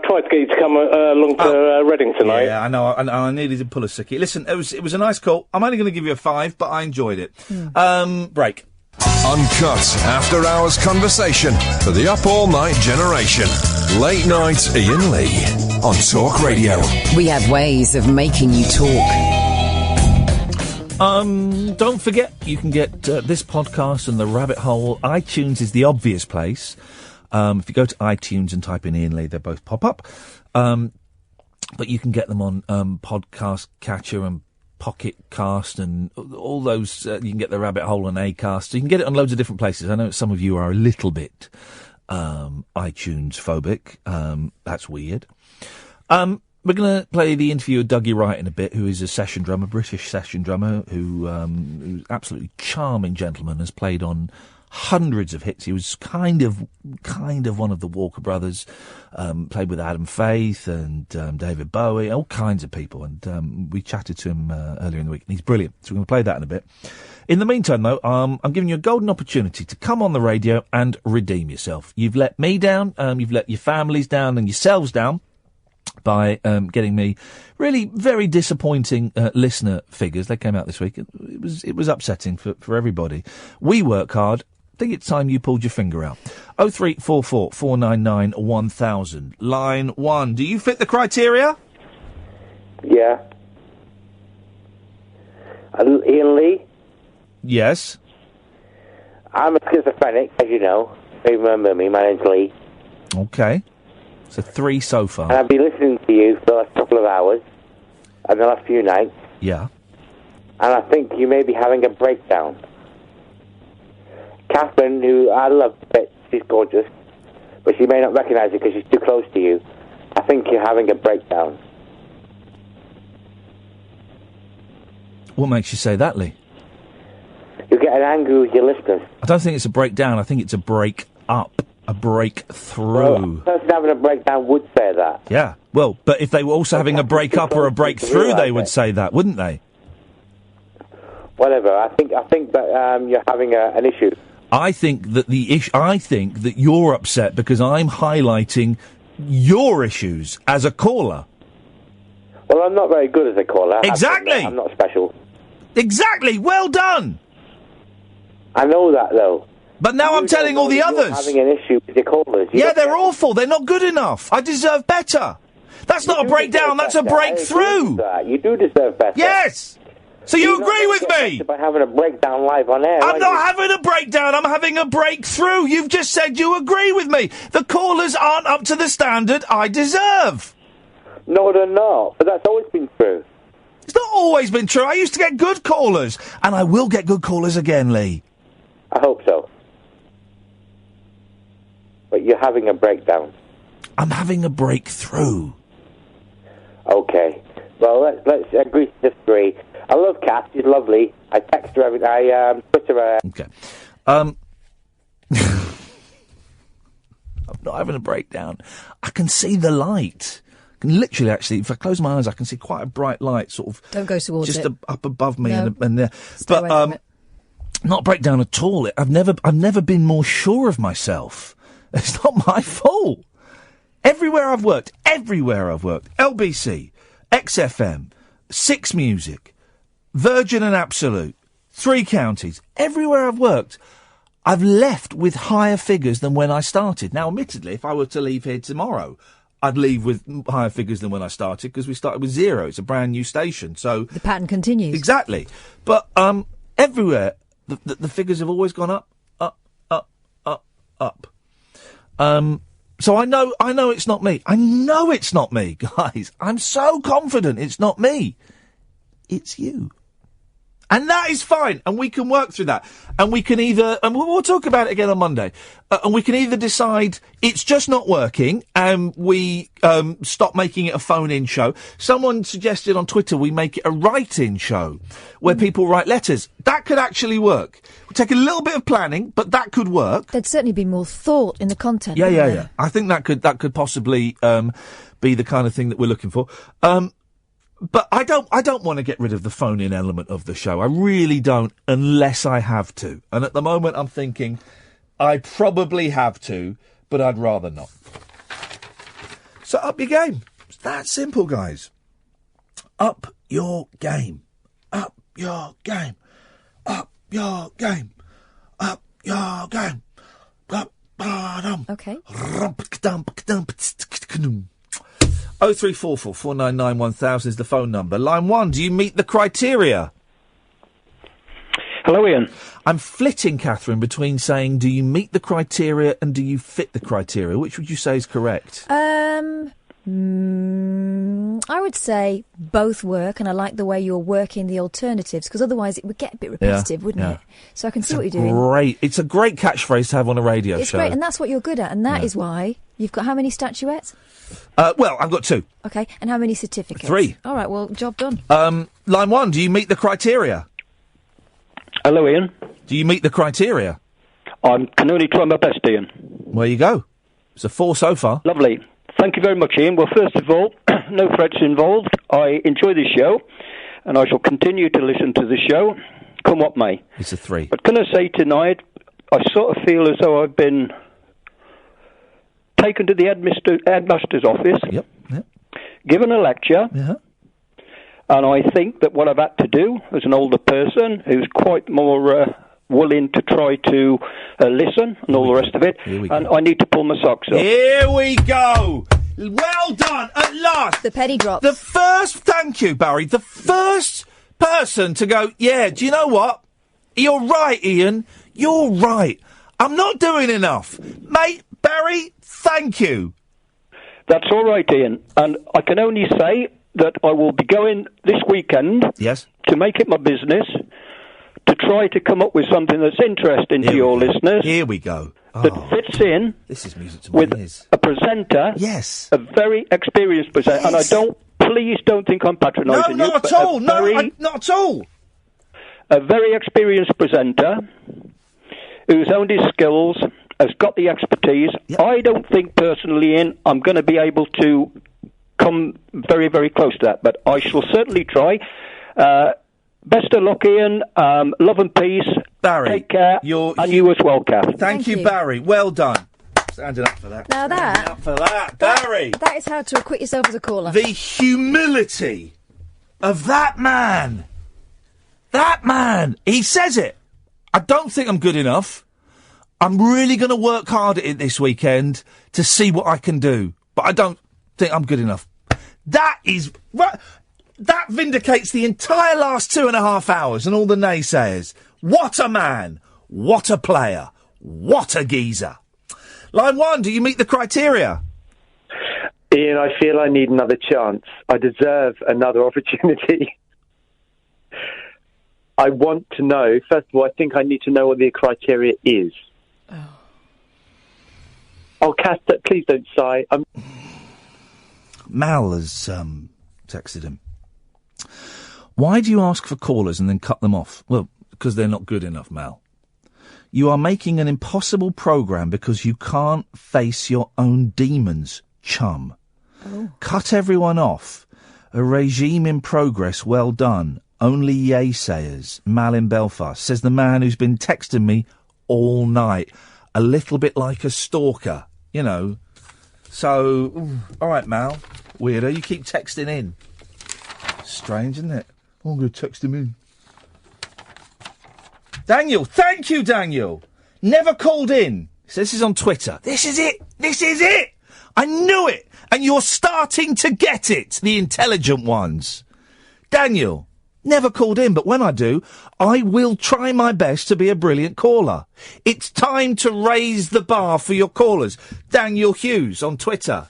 tried to get you to come along to Reading tonight. Yeah, I know. I needed to pull a sickie. Listen, it was a nice call. I'm only going to give you a 5, but I enjoyed it. Break. Uncut after-hours conversation for the up-all-night generation. Late night Iain Lee on Talk Radio. We have ways of making you talk. Don't forget, you can get this podcast and The Rabbit Hole. iTunes is the obvious place. If you go to iTunes and type in Iain Lee, they both pop up. But you can get them on Podcast Catcher and Pocket Cast and all those. You can get The Rabbit Hole on Acast. You can get it on loads of different places. I know some of you are a little bit iTunes phobic. That's weird. We're going to play the interview with Dougie Wright in a bit, who is a session drummer, British session drummer, who's absolutely charming gentleman, has played on hundreds of hits. He was kind of one of the Walker Brothers, played with Adam Faith and David Bowie, all kinds of people. And we chatted to him earlier in the week, and he's brilliant. So we're going to play that in a bit. In the meantime, though, I'm giving you a golden opportunity to come on the radio and redeem yourself. You've let me down, you've let your families down and yourselves down by getting me really very disappointing listener figures. They came out this week. It was upsetting for everybody. We work hard. I think it's time you pulled your finger out. 0344 499 1000. Line 1. Do you fit the criteria? Yeah. Iain Lee? Yes. I'm a schizophrenic, as you know. You remember me. My name's Lee. Okay. So 3 so far. And I've been listening to you for the last couple of hours and the last few nights. Yeah. And I think you may be having a breakdown. Catherine, who I love, she's gorgeous, but she may not recognise you because she's too close to you. I think you're having a breakdown. What makes you say that, Lee? You're getting angry with your listeners. I don't think it's a breakdown. I think it's a break up, a breakthrough. Well, a person having a breakdown would say that. Yeah. Well, but if they were also having a break up or a breakthrough, they would say that, wouldn't they? Whatever. I think that you're having an issue. I think that you're upset because I'm highlighting your issues as a caller. Well, I'm not very good as a caller. Exactly. I'm not special. Exactly. Well done. I know that, though. But now I'm telling all the others. Having an issue with your callers. Yeah, they're awful. They're not good enough. I deserve better. That's not a breakdown. That's a breakthrough. You do deserve better. Yes. So you agree with me? By having a breakdown live on air. I'm not having a breakdown. I'm having a breakthrough. You've just said you agree with me. The callers aren't up to the standard I deserve. No, they're not. But that's always been true. It's not always been true. I used to get good callers, and I will get good callers again, Lee. I hope so. But you're having a breakdown. I'm having a breakthrough. Okay. Well, let's agree to disagree. I love Kat. She's lovely. I text her every day. I Twitter her. Okay. I'm not having a breakdown. I can see the light. I can literally, actually, if I close my eyes, I can see quite a bright light, sort of. Don't go towards just it. Up above me No. and there. Stay away from it. Not a breakdown at all. I've never been more sure of myself. It's not my fault. Everywhere I've worked, LBC, XFM, 6 Music, Virgin and Absolute, 3 Counties, everywhere I've worked, I've left with higher figures than when I started. Now, admittedly, if I were to leave here tomorrow, I'd leave with higher figures than when I started because we started with 0. It's a brand new station, so The pattern continues. exactly. But everywhere, the figures have always gone up. So I know it's not me. I know it's not me, guys. I'm so confident it's not me. It's you. And that is fine, and we can work through that. And we can either, and we'll talk about it again on Monday, and we can either decide it's just not working, and we stop making it a phone-in show. Someone suggested on Twitter we make it a write-in show, where people write letters. That could actually work. We'll take a little bit of planning, but that could work. There'd certainly be more thought in the content. Yeah. I think that could possibly be the kind of thing that we're looking for. But I don't want to get rid of the phone-in element of the show. I really don't, unless I have to. And at the moment, I'm thinking I probably have to, but I'd rather not. So up your game. It's that simple, guys. Up your game. Up your game. Up your game. Up your game. Okay. 0344 499 1000 is the phone number. Line 1, do you meet the criteria? Hello, Ian. I'm flitting, Catherine, between saying do you meet the criteria and do you fit the criteria. Which would you say is correct? I would say both work, and I like the way you're working the alternatives, because otherwise it would get a bit repetitive, wouldn't it? So I can see what you're doing. It's a great catchphrase to have on a radio show. It's great, and that's what you're good at, and that is why you've got how many statuettes? Well, I've got 2. Okay, and how many certificates? 3. All right, well, job done. Line 1, do you meet the criteria? Hello, Ian. Do you meet the criteria? I can only try my best, Ian. There you go. It's a 4 so far. Lovely. Thank you very much, Ian. Well, first of all, no threats involved. I enjoy this show, and I shall continue to listen to the show, come what may. It's a 3. But can I say tonight, I sort of feel as though I've been taken to the headmaster's office, given a lecture, and I think that what I've had to do as an older person who's quite more willing to try to listen and all the rest of it, and I need to pull my socks up. Here we go! Well done, at last! The penny drops. The first, thank you, Barry, the first person to go, yeah, do you know what? You're right, Ian, you're right. I'm not doing enough. Mate, Barry, thank you. That's all right, Ian. And I can only say that I will be going this weekend to make it my business to try to come up with something that's interesting to your listeners. Here we go. That fits in this is music to my ears. A presenter. Yes. A very experienced presenter. And please don't think I'm patronising you. Not at all. Not at all. A very experienced presenter who's honed his skills, has got the expertise. I don't think personally, Ian, I'm going to be able to come very, very close to that, but I shall certainly try. Best of luck, Ian. Love and peace. Barry. Take care. And you as well, Kath. Thank you, Barry. Well done. Standing up for that. Now Standing up for that, Barry. That is how to acquit yourself as a caller. The humility of that man. That man. He says it. I don't think I'm good enough. I'm really going to work hard at it this weekend to see what I can do. But I don't think I'm good enough. That vindicates the entire last 2.5 hours and all the naysayers. What a man. What a player. What a geezer. Line 1, do you meet the criteria? Ian, I feel I need another chance. I deserve another opportunity. I want to know, first of all, I think I need to know what the criteria is. Oh, Cass, please don't sigh. Mal has texted him. Why do you ask for callers and then cut them off? Well, because they're not good enough, Mal. You are making an impossible programme because you can't face your own demons, chum. Cut everyone off. A regime in progress, well done. Only yay-sayers. Mal in Belfast, says the man who's been texting me all night. A little bit like a stalker, you know. So, all right, Mal. Weirdo, you keep texting in. Strange, isn't it? I'm going to text him in. Daniel, thank you, Daniel. Never called in. So this is on Twitter. This is it. This is it. I knew it. And you're starting to get it, the intelligent ones. Daniel, never called in, but when I do, I will try my best to be a brilliant caller. It's time to raise the bar for your callers. Daniel Hughes on Twitter.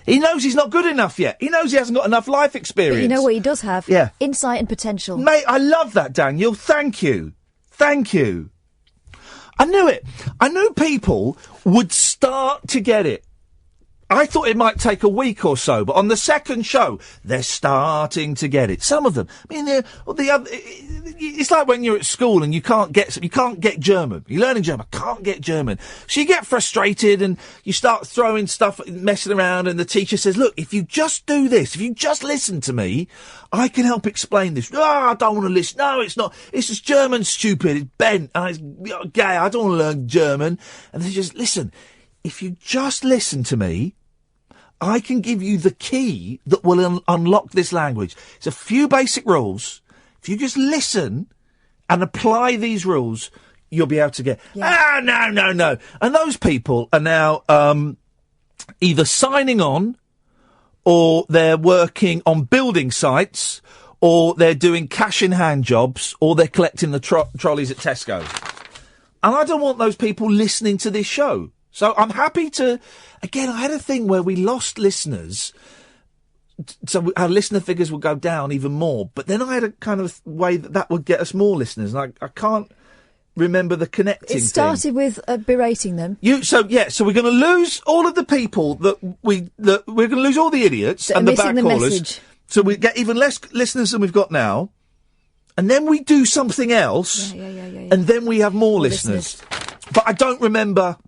He knows he's not good enough yet. He knows he hasn't got enough life experience. But you know what he does have? Yeah. Insight and potential. Mate, I love that, Daniel. Thank you. Thank you. I knew it. I knew people would start to get it. I thought it might take a week or so, but on the second show, they're starting to get it. Some of them. I mean, it's like when you're at school and you can't get German. You're learning German, can't get German. So you get frustrated and you start throwing stuff, messing around, and the teacher says, look, if you just do this, if you just listen to me, I can help explain this. I don't want to listen. No, it's not. It's just German, stupid. It's bent. It's gay. I don't want to learn German. And they just, listen, if you just listen to me, I can give you the key that will unlock this language. It's a few basic rules. If you just listen and apply these rules, you'll be able to get... Yeah. No. And those people are now either signing on, or they're working on building sites, or they're doing cash-in-hand jobs, or they're collecting the trolleys at Tesco. And I don't want those people listening to this show. So I'm happy to... Again, I had a thing where we lost listeners, so our listener figures would go down even more. But then I had a kind of way that would get us more listeners. And I can't remember the connecting It started with berating them. So we're going to lose all of the people we're going to lose all the idiots and the bad callers. Message. So we get even less listeners than we've got now. And then we do something else. Yeah. And then we have more listeners. But I don't remember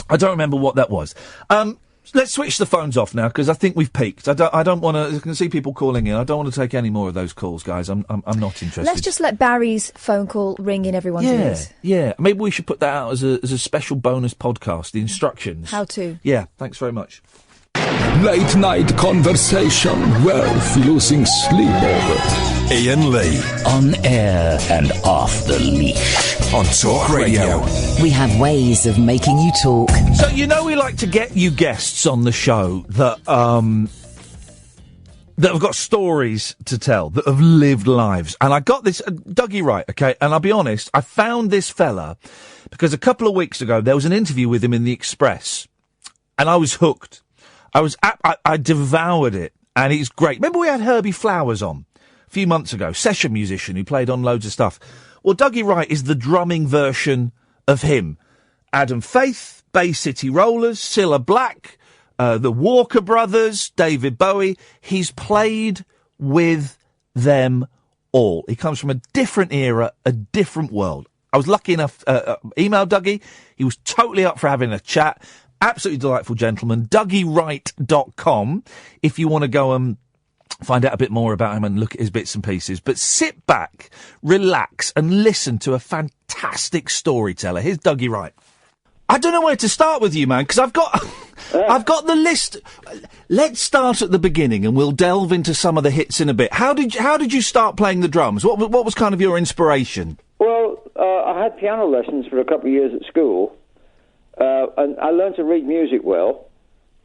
what that was. Let's switch the phones off now, because I think we've peaked. I don't want to... I can see people calling in. I don't want to take any more of those calls, guys. I'm not interested. Let's just let Barry's phone call ring in everyone's ears. Yeah. Maybe we should put that out as a special bonus podcast, the instructions. How to. Yeah, thanks very much. Late night conversation worth losing sleep over. Iain Lee. On air and off the leash. On Talk Radio. We have ways of making you talk. So, you know, we like to get you guests on the show that have got stories to tell, that have lived lives. And I got this, Dougie Wright, okay? And I'll be honest, I found this fella because a couple of weeks ago there was an interview with him in the Express. And I was hooked. I devoured it. And he's great. Remember we had Herbie Flowers on a few months ago, session musician who played on loads of stuff. Well, Dougie Wright is the drumming version of him. Adam Faith, Bay City Rollers, Cilla Black, the Walker Brothers, David Bowie. He's played with them all. He comes from a different era, a different world. I was lucky enough, email Dougie. He was totally up for having a chat. Absolutely delightful gentleman. DougieWright.com if you want to go and find out a bit more about him and look at his bits and pieces. But sit back, relax, and listen to a fantastic storyteller. Here's Dougie Wright. I don't know where to start with you, man, because I've got the list. Let's start at the beginning, and we'll delve into some of the hits in a bit. How did you start playing the drums? What was kind of your inspiration? Well, I had piano lessons for a couple of years at school, and I learned to read music well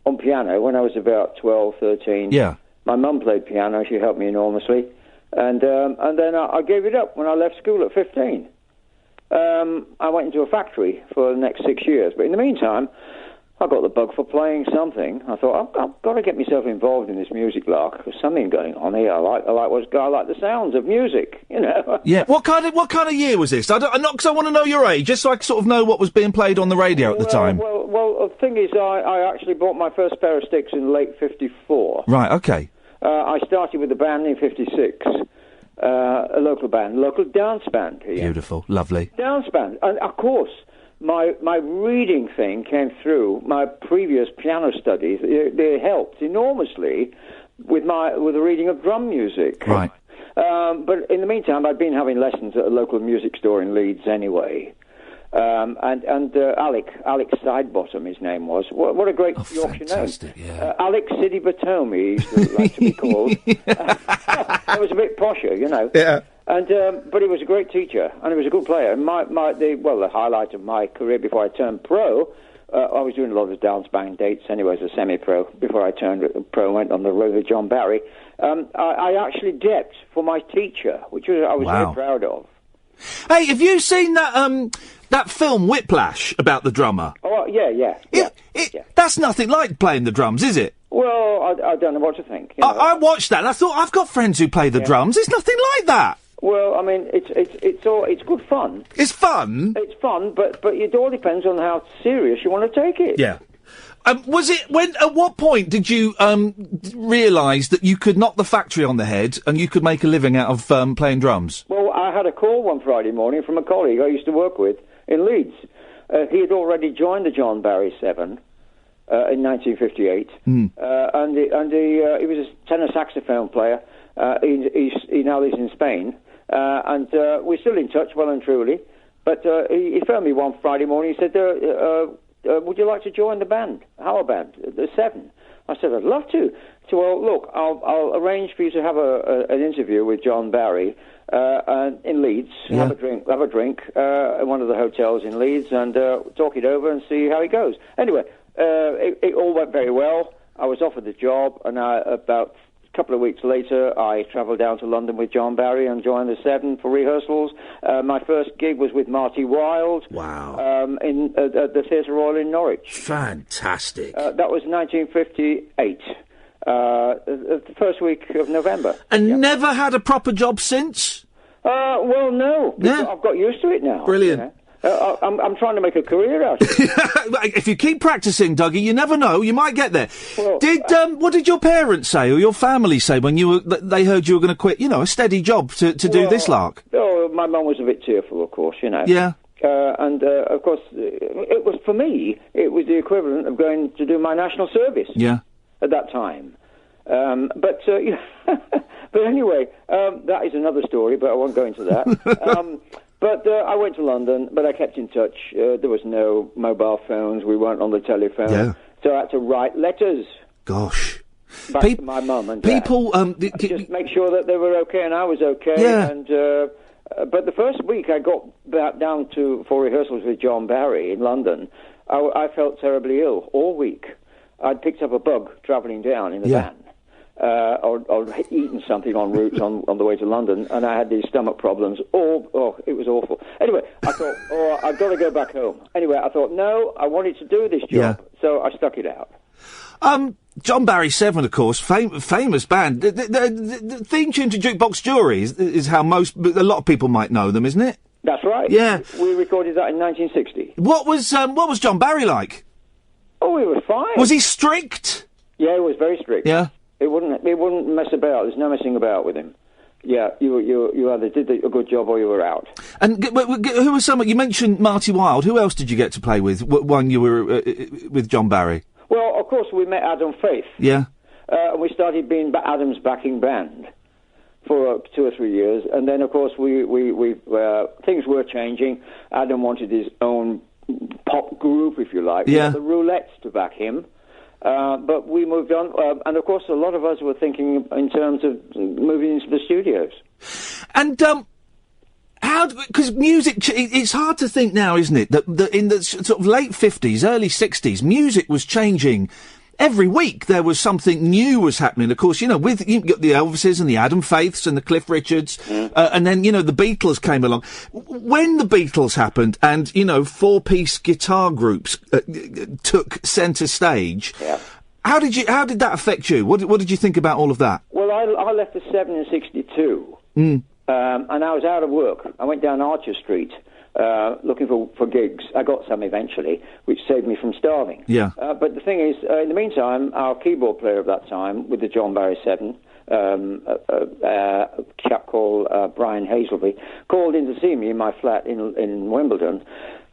on piano when I was about 12, 13. Yeah. My mum played piano; she helped me enormously, and then I gave it up when I left school at 15. I went into a factory for the next 6 years, but in the meantime, I got the bug for playing something. I thought, I've got to get myself involved in this music lark. There's something going on here. I like the sounds of music, you know. Yeah. What kind of year was this? Not because I want to know your age, just so I sort of know what was being played on the radio at the time. Well, the thing is, I actually bought my first pair of sticks in late '54. Right. Okay. I started with a band in '56. A local dance band here. Beautiful, lovely. Dance band. And of course, my reading thing came through my previous piano studies. They helped enormously with the reading of drum music. Right. But in the meantime, I'd been having lessons at a local music store in Leeds anyway. And Alex Sidebottom, his name was. What a great Yorkshire name. Yeah. Alex Sidibatomi, he used to like to be called. It was a bit posher, you know. Yeah. And but he was a great teacher, and he was a good player. And the highlight of my career before I turned pro, I was doing a lot of dance band dates anyway as a semi-pro. Before I turned pro and went on the road with John Barry, I actually depped for my teacher, which I was very proud of. Hey, have you seen that film Whiplash about the drummer? Oh, yeah. That's nothing like playing the drums, is it? Well, I don't know what to think. You know? I watched that and I thought, I've got friends who play the drums. It's nothing like that. Well, I mean, it's good fun. It's fun? It's fun, but it all depends on how serious you want to take it. Yeah. Was it at what point did you realise that you could knock the factory on the head and you could make a living out of playing drums? Well, I had a call one Friday morning from a colleague I used to work with in Leeds. He had already joined the John Barry 7 in 1958, and he was a tenor saxophone player. He now lives in Spain, and we're still in touch, well and truly. But he phoned me one Friday morning. He said, would you like to join the band, our band, the 7? I said, I'd love to. So, well, look, I'll arrange for you to have an interview with John Barry in Leeds. Yeah. Have a drink at one of the hotels in Leeds, and talk it over and see how it goes. Anyway, it all went very well. I was offered the job, and about a couple of weeks later, I travelled down to London with John Barry and joined the 7 for rehearsals. My first gig was with Marty Wilde. Wow. At the Theatre Royal in Norwich. Fantastic. That was 1958. The first week of November. And never had a proper job since? Well, no. Yeah. I've got used to it now. Brilliant. You know? I'm trying to make a career out of it. If you keep practising, Dougie, you never know, you might get there. Well, what did your parents say, or your family say, when they heard you were going to quit, a steady job to do this lark? Oh, my mum was a bit tearful, of course, Yeah. And, of course, it was, for me, it was the equivalent of going to do my national service. Yeah. At that time. But anyway, that is another story, but I won't go into that. But I went to London, but I kept in touch. There was no mobile phones. We weren't on the telephone. Yeah. So I had to write letters. Gosh. Back to my mum and dad. People, just make sure that they were okay and I was okay. Yeah. And, but the first week I got down for rehearsals with John Barry in London, I felt terribly ill all week. I'd picked up a bug travelling down in the van. Or eaten something en route on the way to London, and I had these stomach problems. It was awful. Anyway, I thought, I've got to go back home. Anyway, I thought, no, I wanted to do this job, so I stuck it out. John Barry 7, of course, famous band. The theme tune to Jukebox Jury is how a lot of people might know them, isn't it? That's right. Yeah. We recorded that in 1960. What was John Barry like? Oh, he was fine. Was he strict? Yeah, he was very strict. Yeah. It wouldn't mess about. There's no messing about with him. Yeah, you either did a good job or you were out. And who was someone you mentioned? Marty Wilde. Who else did you get to play with when you were with John Barry? Well, of course, we met Adam Faith. Yeah. And we started being Adam's backing band for 2 or 3 years, and then of course we things were changing. Adam wanted his own pop group, if you like. Yeah. The Roulettes to back him. But we moved on, and of course a lot of us were thinking in terms of moving into the studios. And because music, it's hard to think now, isn't it, that in the sort of late 50s, early 60s, music was changing. Every week there was something new was happening. Of course, with you got the Elvises and the Adam Faiths and the Cliff Richards, and then the Beatles came along. When the Beatles happened, and 4-piece guitar groups took centre stage, how did that affect you? What did you think about all of that? Well, I left the 7 in 62, and I was out of work. I went down Archer Street. Looking for gigs. I got some eventually, which saved me from starving. Yeah. But the thing is, in the meantime, our keyboard player of that time, with the John Barry 7, a chap called Brian Hazelby, called in to see me in my flat in Wimbledon,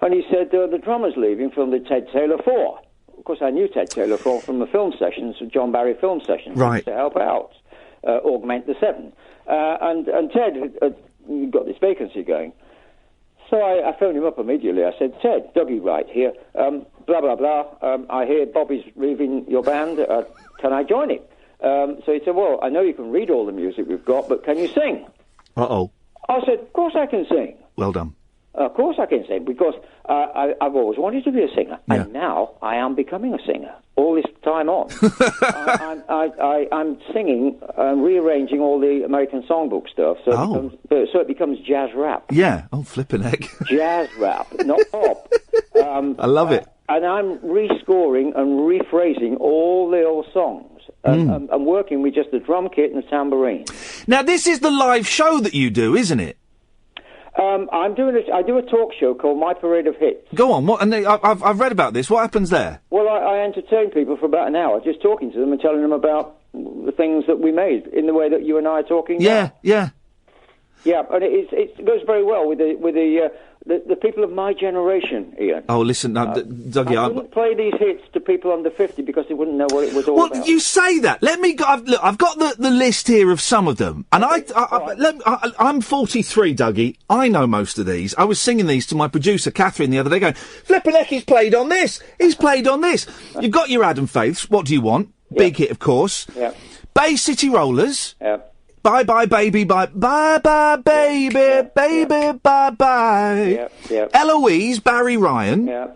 and he said, the drummer's leaving from the Ted Taylor 4. Of course, I knew Ted Taylor 4 from the film sessions, the John Barry film sessions, right, to help out, augment the 7. And Ted had got this vacancy going. So I phoned him up immediately. I said, Ted, Dougie Wright here, blah, blah, blah. I hear Bobby's leaving your band. Can I join it? So he said, well, I know you can read all the music we've got, but can you sing? Uh-oh. I said, of course I can sing. Well done. Of course I can sing, because I've always wanted to be a singer, Yeah. and now I am becoming a singer. All this time on, I'm singing, rearranging all the American songbook stuff, so it becomes jazz rap. Yeah. Oh, flippin' heck. Jazz rap, not pop. I love it. And I'm rescoring and rephrasing all the old songs. I'm working with just the drum kit and the tambourine. Now, this is the live show that you do, isn't it? I do a talk show called My Parade of Hits. Go on. What? And I've read about this. What happens there? Well, I entertain people for about an hour, just talking to them and telling them about the things that we made in the way that you and I are talking. Yeah, yeah. Yeah, and it goes very well with the people of my generation, Ian. Oh, listen, Dougie, I wouldn't play these hits to people under 50 because they wouldn't know what it was all about. Well, you say that. Let me go. I've got the list here of some of them, and I'm 43, Dougie. I know most of these. I was singing these to my producer Catherine the other day, going, "Flippin' heck, he's played on this. He's played on this." You've got your Adam Faiths. What do you want? Big hit, of course. Yeah. Bay City Rollers. Yeah. Bye bye baby bye bye bye baby baby bye bye. Eloise, Barry Ryan.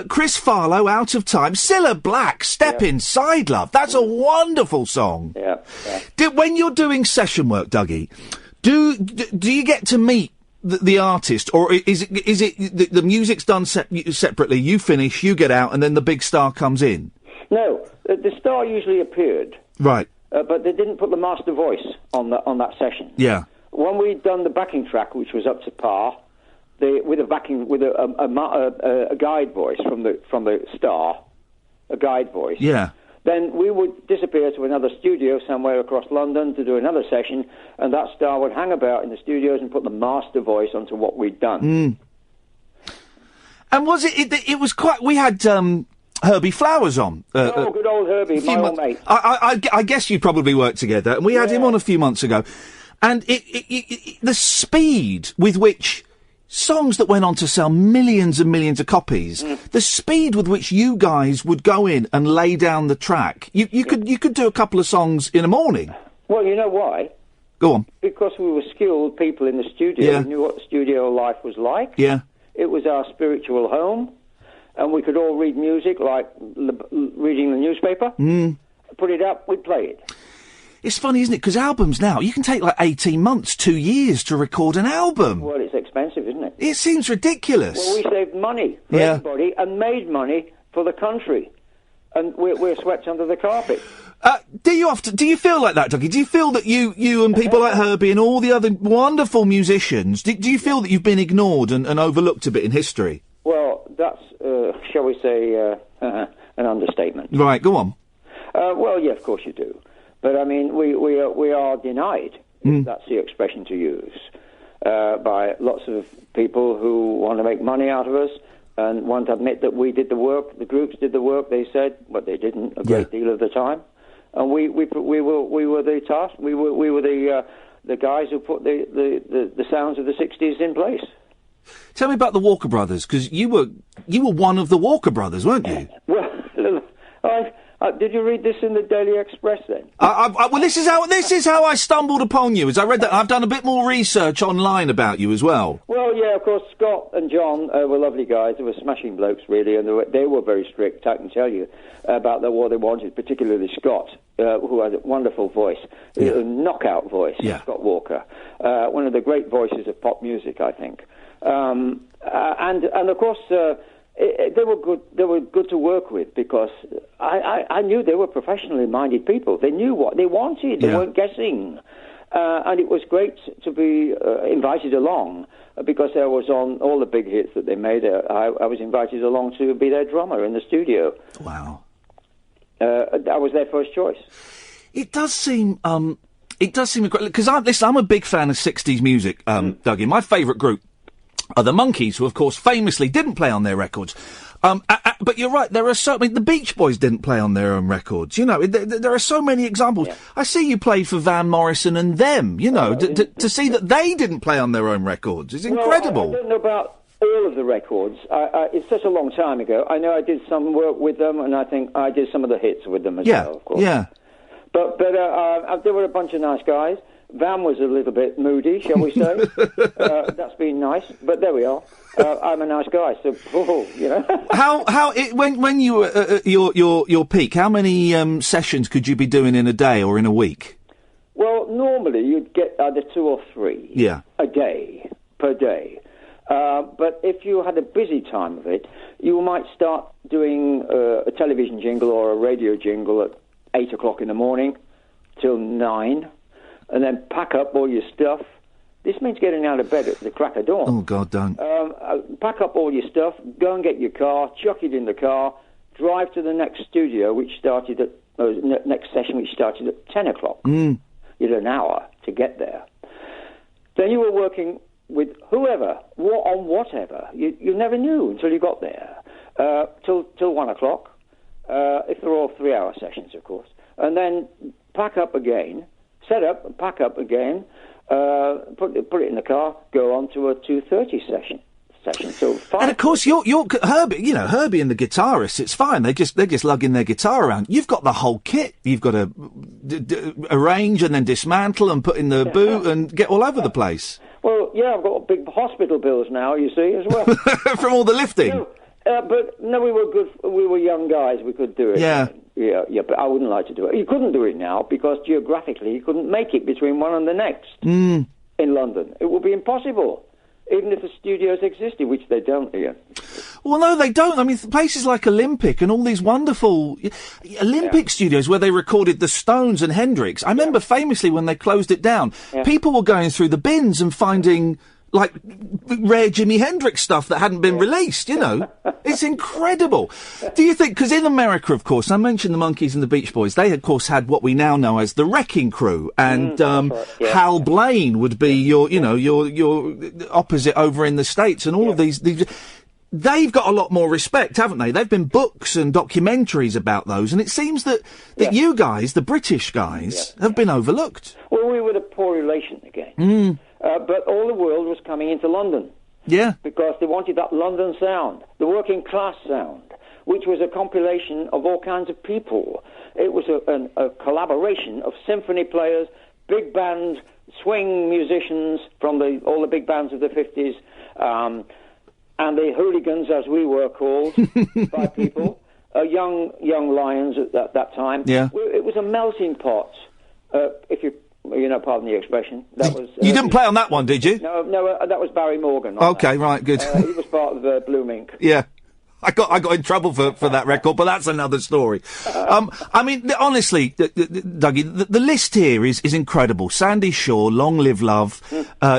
Chris Farlow, Out of Time. Cilla Black, Step Inside Love. That's a wonderful song. When you're doing session work, Dougie, do you get to meet the artist, or is it the music's done separately? You finish, you get out, and then the big star comes in. No, the star usually appeared. Right. But they didn't put the master voice on that session. Yeah. When we'd done the backing track, which was up to par, with a guide voice from the star, a guide voice. Yeah. Then we would disappear to another studio somewhere across London to do another session, and that star would hang about in the studios and put the master voice onto what we'd done. And was it was quite. We had. Herbie Flowers on. Good old Herbie, my old mate. I guess you probably worked together, and we had him on a few months ago. And the speed with which songs that went on to sell millions and millions of copies, the speed with which you guys would go in and lay down the track, you could do a couple of songs in a morning. Well, you know why? Go on. Because we were skilled people in the studio. Yeah. We knew what studio life was like. Yeah. It was our spiritual home. And we could all read music like reading the newspaper. Put it up, we'd play it. It's funny, isn't it? Because albums now, you can take like 18 months, 2 years to record an album. Well, it's expensive, isn't it? It seems ridiculous. Well, we saved money for everybody and made money for the country. And we're swept under the carpet. Do you feel like that, Dougie? Do you feel that you and people like Herbie and all the other wonderful musicians, do you feel that you've been ignored and overlooked a bit in history? Well, that's, shall we say, an understatement. Right, go on. Well, yeah, of course you do. But, I mean, we are denied, if that's the expression to use, by lots of people who want to make money out of us and want to admit that we did the work, the groups did the work, they said, but they didn't a great deal of the time. And we were the task, we were the guys who put the sounds of the 60s in place. Tell me about the Walker Brothers, because you were one of the Walker Brothers, weren't you? Well, did you read this in the Daily Express then? Well, this is how I stumbled upon you. As I read that, I've done a bit more research online about you as well. Well, yeah, of course, Scott and John were lovely guys. They were smashing blokes, really, and they were very strict, I can tell you, about what they wanted, particularly Scott, who has a wonderful voice, a knockout voice, Scott Walker. One of the great voices of pop music, I think. And of course, they were good. They were good to work with because I knew they were professionally minded people. They knew what they wanted. They weren't guessing, and it was great to be invited along because I was on all the big hits that they made. I was invited along to be their drummer in the studio. Wow! I was their first choice. It does seem because I'm a big fan of 60s music, Dougie. My favourite group are the Monkees, who, of course, famously didn't play on their records. But you're right, there are the Beach Boys didn't play on their own records. You know, there are so many examples. Yeah. I see you played for Van Morrison and them, you know, to see that they didn't play on their own records is incredible. Well, I don't know about all of the records. It's such a long time ago. I know I did some work with them, and I think I did some of the hits with them as well, of course. Yeah. But they were a bunch of nice guys. Van was a little bit moody, shall we say. That's been nice, but there we are. I'm a nice guy, so you know. When you were at your peak, how many sessions could you be doing in a day or in a week? Well, normally you'd get either 2 or 3 a day per day. But if you had a busy time of it, you might start doing a television jingle or a radio jingle at 8 o'clock in the morning till 9, and then pack up all your stuff. This means getting out of bed at the crack of dawn. Oh, God, don't. Pack up all your stuff, go and get your car, chuck it in the car, drive to the next studio, which started at next session, which started at 10 o'clock. You had an hour to get there. Then you were working with whoever, on whatever. You never knew until you got there. Till 1 o'clock, if they're all 3-hour sessions, of course. And then pack up again, set up, and pack up again, put it in the car, go on to a 2:30 session. So 5. And of course, you're Herbie. Herbie and the guitarists. It's fine. They're just lugging their guitar around. You've got the whole kit. You've got to arrange and then dismantle and put in the boot and get all over the place. Well, yeah, I've got big hospital bills now. You see, as well, from all the lifting. But no, we were good. We were young guys. We could do it. Yeah. Yeah. But I wouldn't like to do it. You couldn't do it now because geographically you couldn't make it between one and the next in London. It would be impossible. Even if the studios existed, which they don't, Ian. Well, no, they don't. I mean, places like Olympic and all these wonderful Olympic studios where they recorded the Stones and Hendrix. I remember famously when they closed it down, people were going through the bins and finding, like, rare Jimi Hendrix stuff that hadn't been released, It's incredible. Do you think, because in America, of course, I mentioned the Monkees and the Beach Boys, they, of course, had what we now know as the Wrecking Crew, and Hal Blaine would be your opposite over in the States, and all of these... They've got a lot more respect, haven't they? There've been books and documentaries about those, and it seems that you guys, the British guys, have been overlooked. Well, we were the poor relation again. But all the world was coming into London. Yeah. Because they wanted that London sound, the working class sound, which was a compilation of all kinds of people. It was a collaboration of symphony players, big band, swing musicians from all the big bands of the 50s, and the hooligans, as we were called by people, young lions at that time. Yeah. It was a melting pot, if you pardon the expression. That was. You didn't play on that one, did you? No, that was Barry Morgan. Okay, right, good. He was part of Blue Mink. Yeah. I got in trouble for that record, but that's another story. I mean, honestly, Dougie, the list here is incredible. Sandy Shaw, Long Live Love,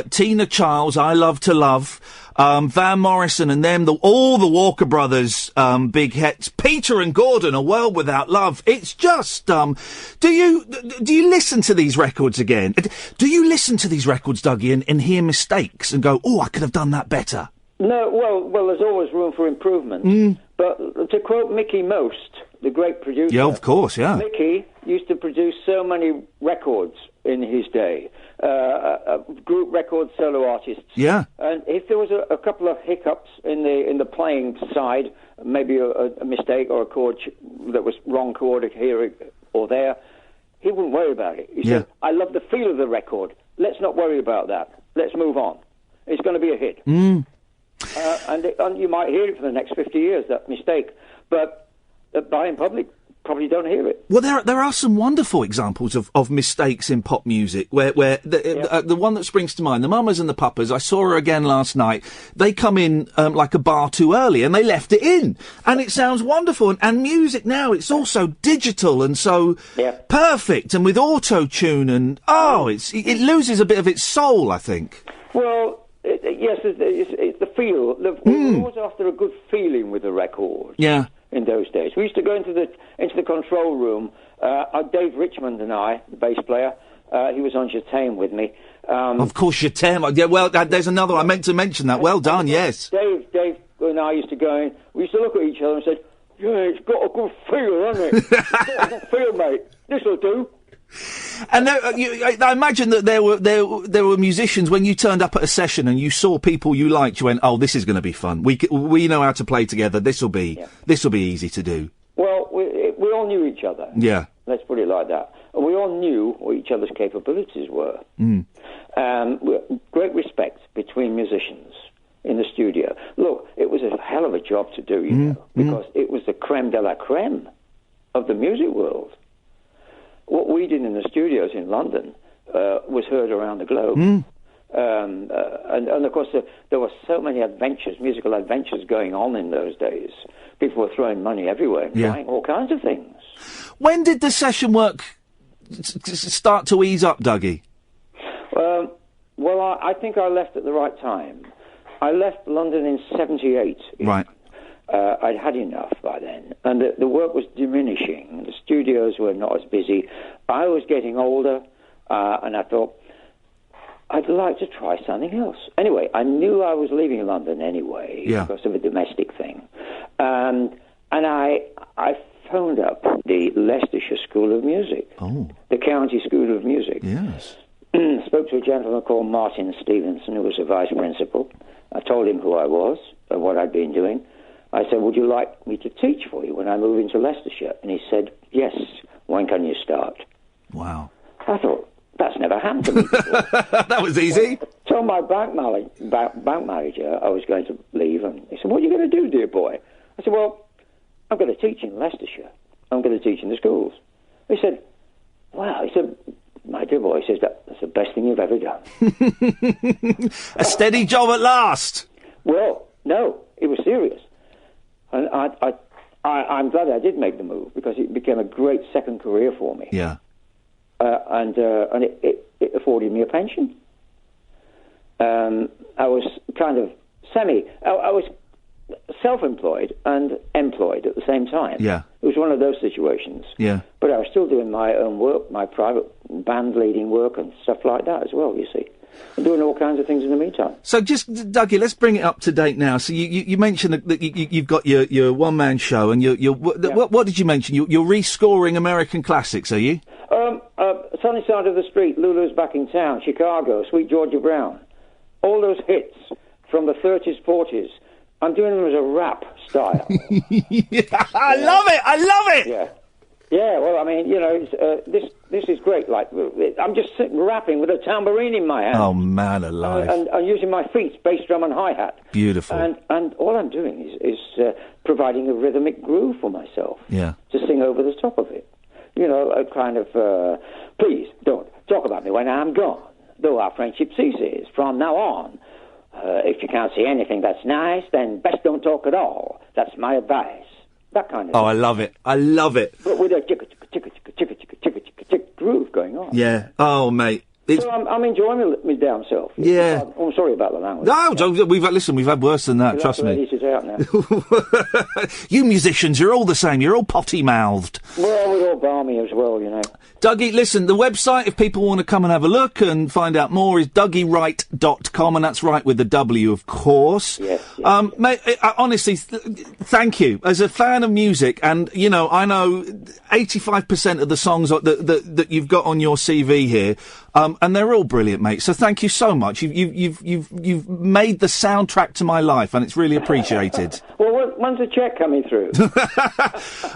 Tina Charles, I Love to Love, Van Morrison and them, all the Walker Brothers, big hits, Peter and Gordon, A World Without Love. It's just, do you listen to these records again? Do you listen to these records, Dougie, and hear mistakes and go, oh, I could have done that better? No, well, there's always room for improvement. But to quote Mickey Most, the great producer... Yeah, of course, yeah. Mickey used to produce so many records in his day, group record solo artists. Yeah. And if there was a couple of hiccups in the playing side, maybe a mistake or a chord that was wrong chord here or there, he wouldn't worry about it. He said, I love the feel of the record. Let's not worry about that. Let's move on. It's going to be a hit. And you might hear it for the next 50 years, that mistake. But by in public, probably don't hear it. Well, there are some wonderful examples of mistakes in pop music where the one that springs to mind, the Mamas and the Papas, I saw her again last night. They come in like a bar too early and they left it in. And it sounds wonderful. And music now, it's all so digital and so perfect and with auto-tune and, it loses a bit of its soul, I think. Well... Yes, it's the feel. We're always after a good feeling with the record. Yeah. In those days, we used to go into the control room. Dave Richmond and I, the bass player, he was on Chatham with me. Of course, Chatham. Yeah, well, there's another. I meant to mention that. Well done. Yes. Dave and I used to go in. We used to look at each other and said, "Yeah, it's got a good feel, hasn't it? It's got a good feel, mate. This'll do." And I imagine that there were musicians when you turned up at a session and you saw people you liked. You went, "Oh, this is going to be fun. We know how to play together. This will be easy to do." Well, we all knew each other. Yeah. Let's put it like that. And we all knew what each other's capabilities were. Great respect between musicians in the studio. Look, it was a hell of a job to do, you know, because it was the creme de la creme of the music world. What we did in the studios in London was heard around the globe. And of course, there were so many musical adventures going on in those days. People were throwing money everywhere and buying all kinds of things. When did the session work start to ease up, Dougie? Well, I think I left at the right time. I left London in 78. Right. I'd had enough by then, and the work was diminishing. The studios were not as busy. I was getting older, and I thought, I'd like to try something else. Anyway, I knew I was leaving London anyway because of a domestic thing. And I phoned up the Leicestershire School of Music, the County School of Music. Yes. Spoke to a gentleman called Martin Stevenson, who was a vice principal. I told him who I was and what I'd been doing. I said, would you like me to teach for you when I move into Leicestershire? And he said, yes. When can you start? Wow. I thought, that's never happened to me before. That was easy. I told my bank manager I was going to leave, and he said, what are you going to do, dear boy? I said, well, I'm going to teach in Leicestershire. I'm going to teach in the schools. He said, wow. He said, my dear boy, he says, that's the best thing you've ever done. A steady job at last. Well, no, it was serious. And I'm glad I did make the move, because it became a great second career for me. Yeah. And it afforded me a pension. I was kind of I was self-employed and employed at the same time. Yeah. It was one of those situations. Yeah. But I was still doing my own work, my private band leading work and stuff like that as well, you see. And doing all kinds of things in the meantime. So just, Dougie, let's bring it up to date now. So you mentioned that you've got your one-man show, and what did you mention? You're rescoring American classics, are you? Sunny Side of the Street, Lulu's Back in Town, Chicago, Sweet Georgia Brown. All those hits from the 30s, 40s. I'm doing them as a rap style. I love it! Yeah. Yeah, well, I mean, you know, this is great. Like, I'm just sitting rapping with a tambourine in my hand. Oh, man alive. And using my feet, bass drum and hi-hat. Beautiful. And all I'm doing is providing a rhythmic groove for myself. Yeah. To sing over the top of it. You know, a kind of, please don't talk about me when I'm gone, though our friendship ceases from now on. If you can't see anything that's nice, then best don't talk at all. That's my advice. That kind of thing. I love it. I love it. But with a tick groove going on. Yeah. Oh, mate. So I'm enjoying my damn self. Yeah. I'm sorry about the language. No, we've had worse than that, trust me. It out now. You musicians, you're all the same. You're all potty-mouthed. Well, we're all balmy as well, you know. Dougie, listen, the website, if people want to come and have a look and find out more, is DougieWright.com, and that's right with the W, of course. Yes. Mate, honestly, thank you. As a fan of music, and, you know, I know 85% of the songs that you've got on your CV here, and they're all brilliant, mate. So thank you so much. You've made the soundtrack to my life, and it's really appreciated. Well, when's the cheque coming through?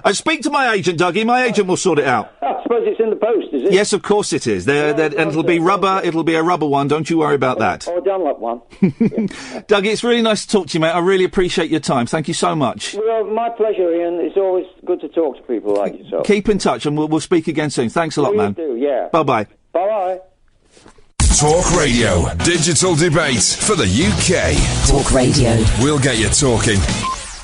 I speak to my agent, Dougie. My agent will sort it out. I suppose it's in the post, is it? Yes, of course it is. And it'll be rubber. It'll be a rubber one. Don't you worry about that. Or a Dunlop one. Dougie, it's really nice to talk to you, mate. I really appreciate your time. Thank you so much. Well, my pleasure, Ian. It's always good to talk to people like yourself. Keep in touch, and we'll speak again soon. Thanks a lot, man. You do, yeah. Bye-bye. Bye-bye. Talk Radio. Digital debate for the UK. Talk Radio. We'll get you talking.